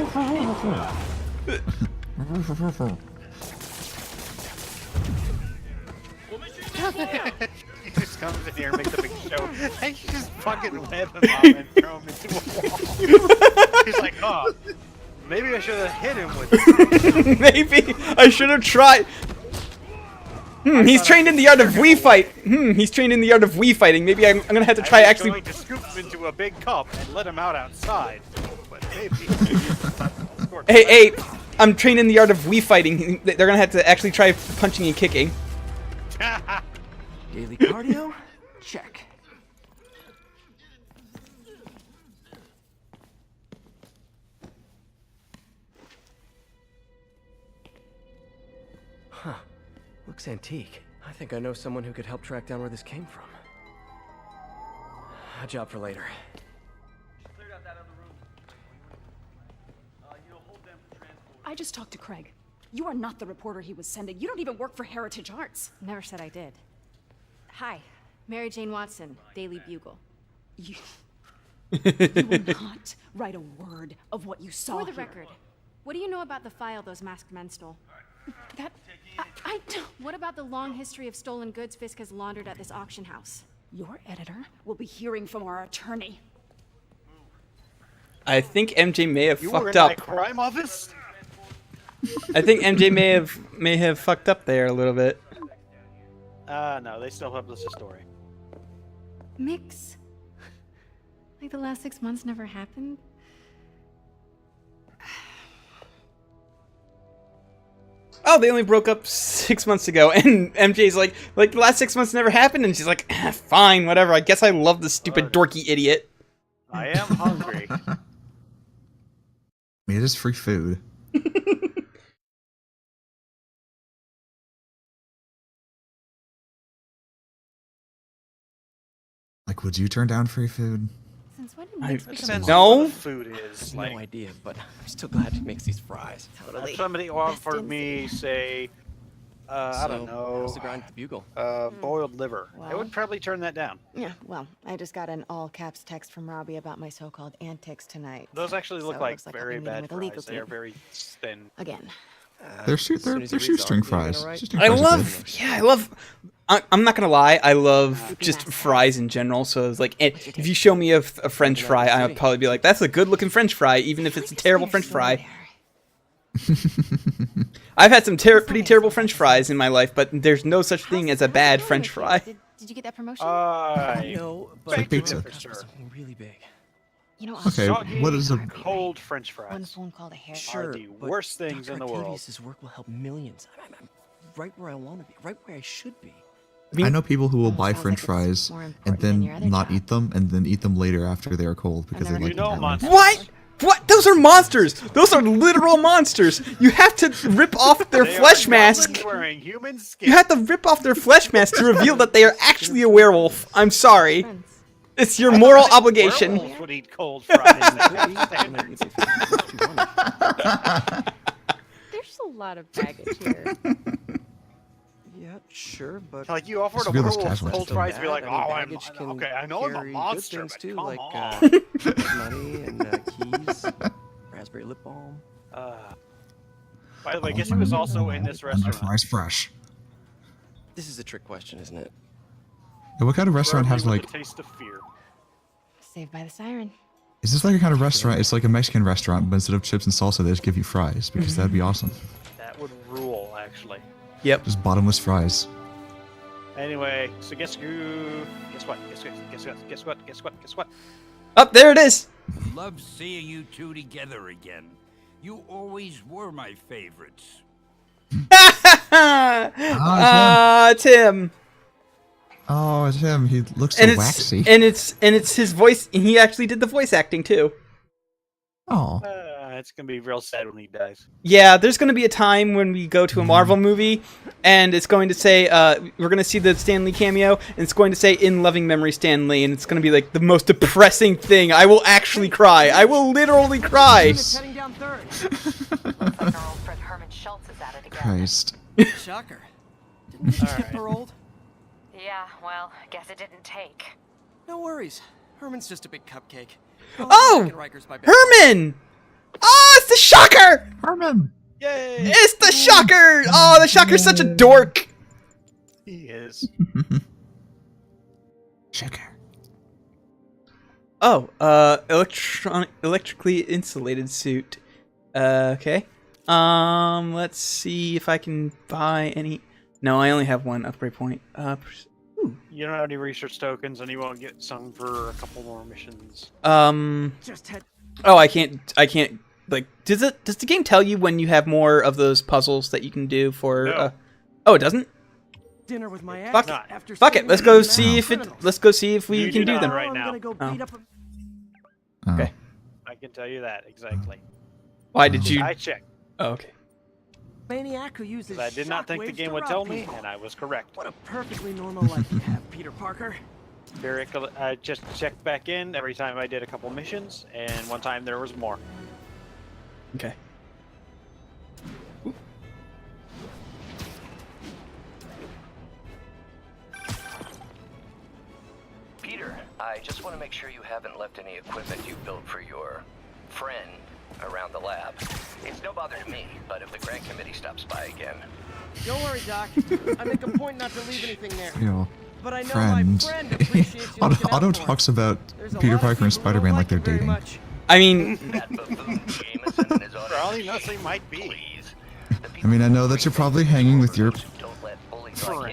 He just comes in here and makes a big show. And you just fucking web him up and throw him into a wall. He's like, oh, maybe I should have hit him with it. Maybe I should have tried. He's trained in the art of Wii fight. He's trained in the art of Wii fighting. Maybe I'm gonna have to try I was actually. going to scoop him into a big cup and let him out outside. But maybe. Hey, I'm trained in the art of Wii fighting. They're gonna have to actually try punching and kicking. Daily cardio? Check. Huh. Looks antique. I think I know someone who could help track down where this came from. A job for later. Cleared out that other room. Hold them just talked to Craig. You are not the reporter he was sending. You don't even work for Heritage Arts. Never said I did. Hi, Mary Jane Watson, Daily Bugle. You will not write a word of what you saw For the here. record, what do you know about the file those masked men stole? That... I don't... What about the long history of stolen goods Fisk has laundered at this auction house? Your editor will be hearing from our attorney. I think MJ may have You were fucked in up. my crime office? I think MJ may have fucked up there a little bit. No, they still publish the story. Mix? Like the last 6 months never happened? Oh, they only broke up 6 months ago, and MJ's like the last 6 months never happened, and she's like, fine, whatever. I guess I love this stupid dorky idiot. I am hungry. I mean, it is free food. Like, would you turn down free food? Since when did I- Mix become Depends No. on what the food is. No Like, idea, but I'm still glad he makes these fries. if somebody offered me, say, I don't So, know, how's the grind at the Bugle? boiled liver, I Well. would probably turn that down. Yeah, well, I just got an all-caps text from Robbie about my so-called antics tonight. Those actually look So it like looks like I'll very be meeting bad with the legal fries. They are team. very thin. Again. They're shoestring fries. Shoestring I fries are love, good. yeah, I love. I'm not gonna lie, I love just fries in general. So it's like, if you show me a French fry, I'll probably be like, that's a good-looking French fry, even if it's a terrible French fry. I've had some pretty terrible French fries in my life, but there's no such thing as a bad French fry. Did you get that promotion? No, It's but like pizza. for sure. Something really big. You know, Okay, Soggy, what is a cold French fries? one phone call to Harry. Sure, are the but worst things in Dr. the world. Octavius's work will help millions. I'm right where I want to be, right where I should be. I know people who will buy sounds French like fries it's more and important than your then other not job. eat them, and then eat them later after they are cold because they never like You know, them that way. monsters. What? What? Those are monsters. Those are literal monsters. You have to rip off their They flesh are mask. goblins wearing human skin. You have to rip off their flesh mask to reveal that they are actually a werewolf. I'm sorry. Friends. It's your moral obligation. Werewolves would eat cold fries. They have standards. There's a lot of baggage here. Yeah, sure, but Like you offered Let's a be honest, werewolf Casual. cold fries, be like, I oh, mean, I'm baggage can okay. I know I'm a carry good monster, things but too, come like on. money and keys, raspberry lip balm. By the way, guess who was also in this My restaurant? fries fresh. This is a trick question, isn't it? Yeah, what kind of restaurant has Rarely like? with a taste of fear. Saved by the Siren. Is this like a kind of restaurant? It's like a Mexican restaurant, but instead of chips and salsa, they just give you fries because that'd be awesome. That would rule, actually. Yep. Just bottomless fries. Anyway, so guess who? Guess what? Guess what? Up there it is. Love seeing you two together again. You always were my favorites. Tim. Oh, it's him. He looks so And it's waxy. and it's his voice. And he actually did the voice acting too. Oh. It's gonna be real sad when he dies. Yeah, there's going to be a time when we go to a Marvel movie, and it's going to say, we're going to see the Stan Lee cameo, and it's going to say, in loving memory, Stan Lee, and it's going to be like the most depressing thing. I will actually cry. I will literally cry. Unit's heading down third. Looks like our old friend Herman Schultz is at it again. Christ. Shocker. Didn't we skip her old? Yeah, well, guess it didn't take. No worries. Herman's just a big cupcake. Oh! Riker's my best Herman! Oh, it's the Shocker! Herman! Yay! It's the Shocker! Oh, the Shocker's such a dork. He is. Shocker. Oh, electrically insulated suit. Okay. Let's see if I can buy any. No, I only have one upgrade point. You don't have any research tokens, and you won't get some for a couple more missions. Just head. Oh, I can't. Like, does the game tell you when you have more of those puzzles that you can do for? No. Oh, it doesn't. Dinner with my ex. Fuck Not. After Fuck it. saving Let's me go from see if it. criminals. Let's go see if we You can do do not them. right I'm now. gonna go Oh. beat up a... Okay. I can tell you that exactly. Why did you? I checked. Oh, okay. maniac who uses 'Cause I did not think the shockwaves game to would rob tell me, people. and I was correct. What a perfectly normal life you have, Peter Parker. I just checked back in every time I did a couple missions, and one time there was more. Okay. I just want to make sure you haven't left any equipment you built for your friend around the lab. It's no bother to me, but if the grant committee stops by again... Don't worry, Doc. I make a point not to leave anything there. But I know Friend. my friend appreciates you looking out Otto for him. talks about There's a Peter lot of Parker and people who Spider-Man don't like they're you very dating. much. I mean, For all he knows, they might be. I mean, I know that you're probably hanging with your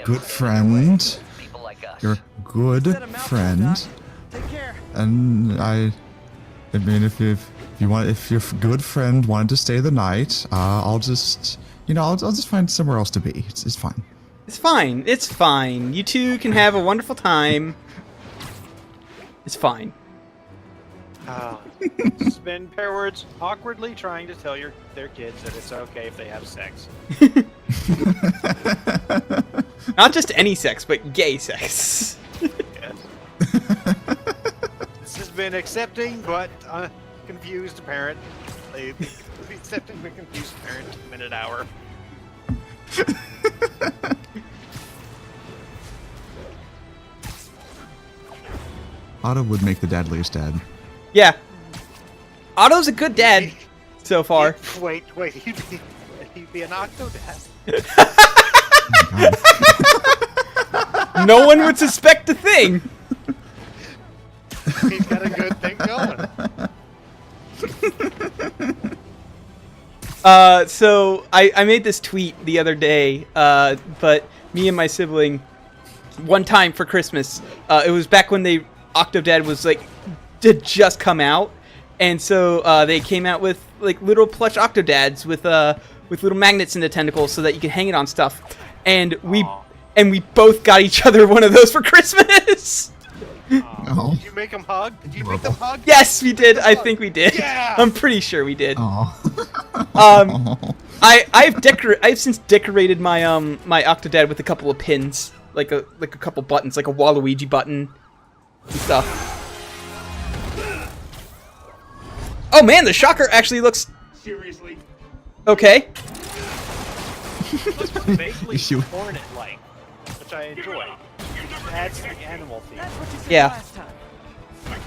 good friend. Your good friend. And I mean, if your good friend wanted to stay the night, I'll just, I'll just find somewhere else to be. It's fine. it's fine. It's fine. You two can have a wonderful time. It's fine. Spend pair words awkwardly trying to tell their kids that it's okay if they have sex. Not just any sex, but gay sex. Yes. This has been accepting but confused parent. Accepting but confused parent minute hour. Otto would make the dadliest dad. Yeah. Otto's a good dad so far. Wait, he'd be an Octodad. No one would suspect a thing. He's got a good thing going. So I made this tweet the other day, but me and my sibling, one time for Christmas, it was back when Octodad was did just come out, and so they came out with little plush Octodads with little magnets in the tentacles so that you can hang it on stuff, and we both got each other one of those for Christmas. Oh. Did you make them hug? Did you make them hug? Yes, we did. I think we did. Yeah! I'm pretty sure we did. Oh. I've since decorated my my Octodad with a couple of pins, like a couple buttons, like a Waluigi button and stuff. Oh man, the Shocker actually looks Seriously? okay. Looks vaguely hornet-like, which I enjoy. It adds to the animal theme. Yeah.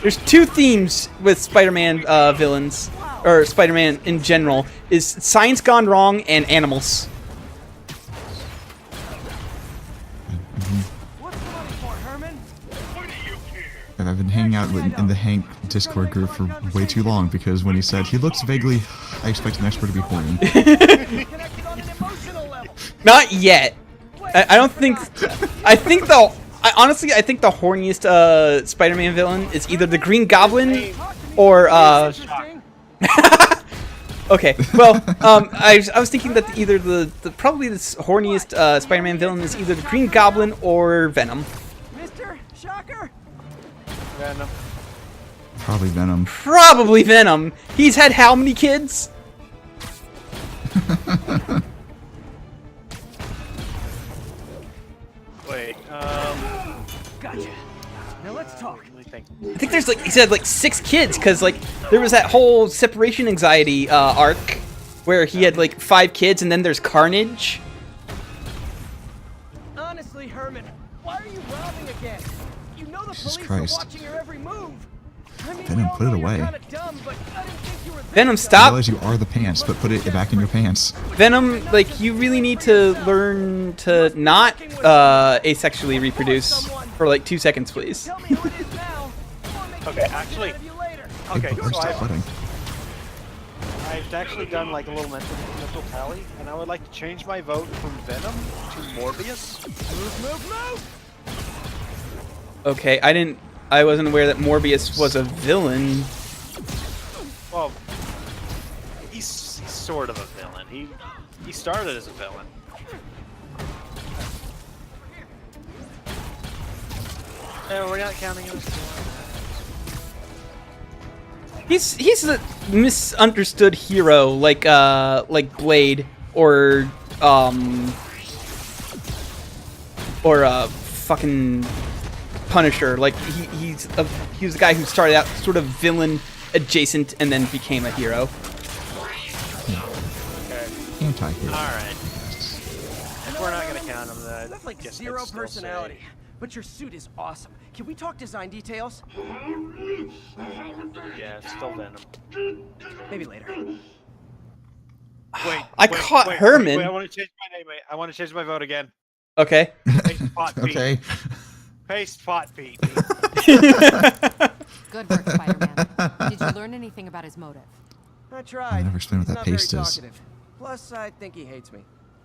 There's two themes with Spider-Man villains, or Spider-Man in general, is science gone wrong and animals. And I've been hanging out in the Hank Discord group for way too long because when he said he looks vaguely, I expect an expert to be horny. Not yet. I don't think. I think the. Honestly, I think the horniest Spider-Man villain is either the Green Goblin or. Okay, well, I was thinking that either probably the horniest Spider-Man villain is either the Green Goblin or Venom. Mr. Shocker. Venom. Probably Venom. Probably Venom. He's had how many kids? Wait, Gotcha. Now let's talk. I think there's he said 6 kids because there was that whole separation anxiety arc where he had 5 kids and then there's Carnage. Honestly, Herman, why are you robbing again? You know the Jesus police Christ. are watching your every move. I mean, Venom, put it away. dumb, but I didn't think you were Venom, I stop. realize you are the pants, but put it back in your pants. Venom, you really need to learn to not asexually reproduce for 2 seconds, please. okay, actually, okay, Hey, so stop fighting. I've actually done a little mental tally, and I would like to change my vote from Venom to Morbius. Move! Okay, I wasn't aware that Morbius was a villain. Well, he's sort of a villain. He started as a villain. No, we're not counting him as a villain. He's a misunderstood hero, like Blade or fucking Punisher. He was a guy who started out sort of villain adjacent and then became a hero. Okay. Anti-hero. All right. If we're not gonna count him, then That's guess zero I'd still personality. but your suit is awesome. Can we talk design details? Yeah, it's still Venom. Maybe later. I caught Herman. Wait, I want to change my name. I want to change my vote again. Okay. Paste Pot Pete. Okay. Paste Pot Pete. Good work, Spider-Man. Did you learn anything about his motive? I tried. never explain what He's that not very paste is. talkative. Plus, I think he hates me.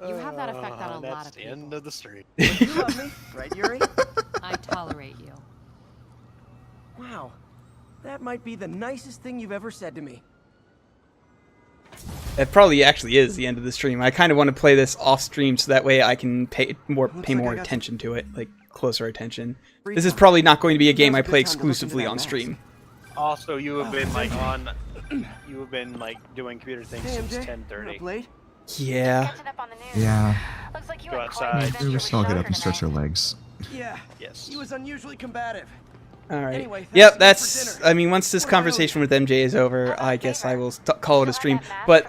You have that effect on a lot of That's the people. end of the street. But you love me, right, Yuri? I tolerate you. Wow. That might be the nicest thing you've ever said to me. It probably actually is the end of the stream. I kind of want to play this off stream so that way I can pay more attention to it, like closer attention. This is probably not going to be a game I play exclusively on stream. Also, you have been like you have been like doing computer things since 10:30. Yeah. Yeah. Go outside. Maybe we should all get up and stretch your legs. Yeah. Yes. He was unusually combative. All right. Anyway, Yep, that's. I mean, once this conversation with MJ is over, I guess I will call it a stream. But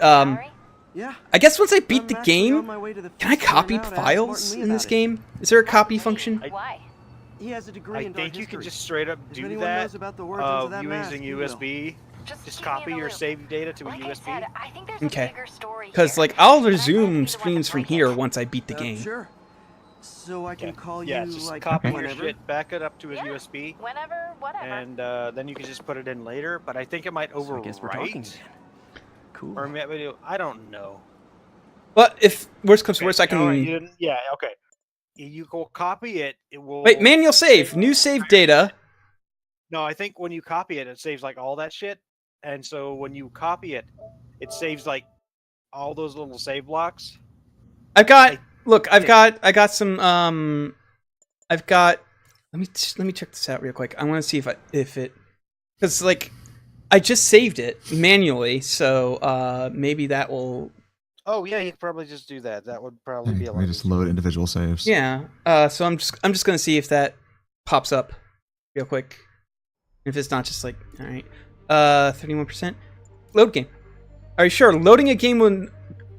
Yeah. I guess once I beat the game, can I copy files in this game? Is there a copy function? Why? He has a degree I in think you can just straight up do anyone that. knows about the origins of that mask, using you will. USB. Just copy your saved data to a USB. Okay. Because like I'll resume streams from here once I beat the game. Sure. So I can call Yeah, you just like copy your whenever. shit, back it up to a USB, Whenever, whatever. and then you can just put it in later. But I think it might overwrite. I guess we're talking then. Cool. Or maybe I don't know. But if worst comes to worst, I can. Yeah. Okay. You go copy it. It will. Wait, manual save, new save data. No, I think when you copy it, it saves like all that shit. And so when you copy it, it saves like all those little save blocks. I've got. Look, I got some. I've got. Let me check this out real quick. I want to see if it, because like, I just saved it manually, so maybe that will. Oh yeah, you could probably just do that. That would probably be a lot. We just load individual saves. Yeah. So I'm just gonna see if that pops up real quick. If it's not, just like, all right. 31%. Load game. All right, sure. Loading a game will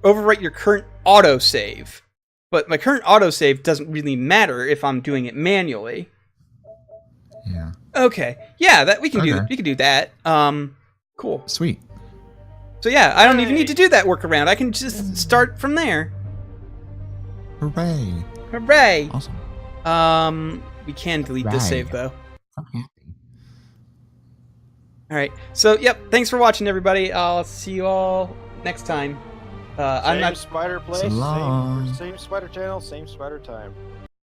overwrite your current autosave, but my current autosave doesn't really matter if I'm doing it manually. Yeah. Okay. Yeah, that we can do. We can do that. Cool. Sweet. So yeah, I don't even need to do that workaround. I can just start from there. Hooray! Hooray! Awesome. We can delete this Right. save though. I'm happy. All right. So yep. Thanks for watching, everybody. I'll see you all next time. I'm Same not. spider place, So long. same spider channel, same spider time.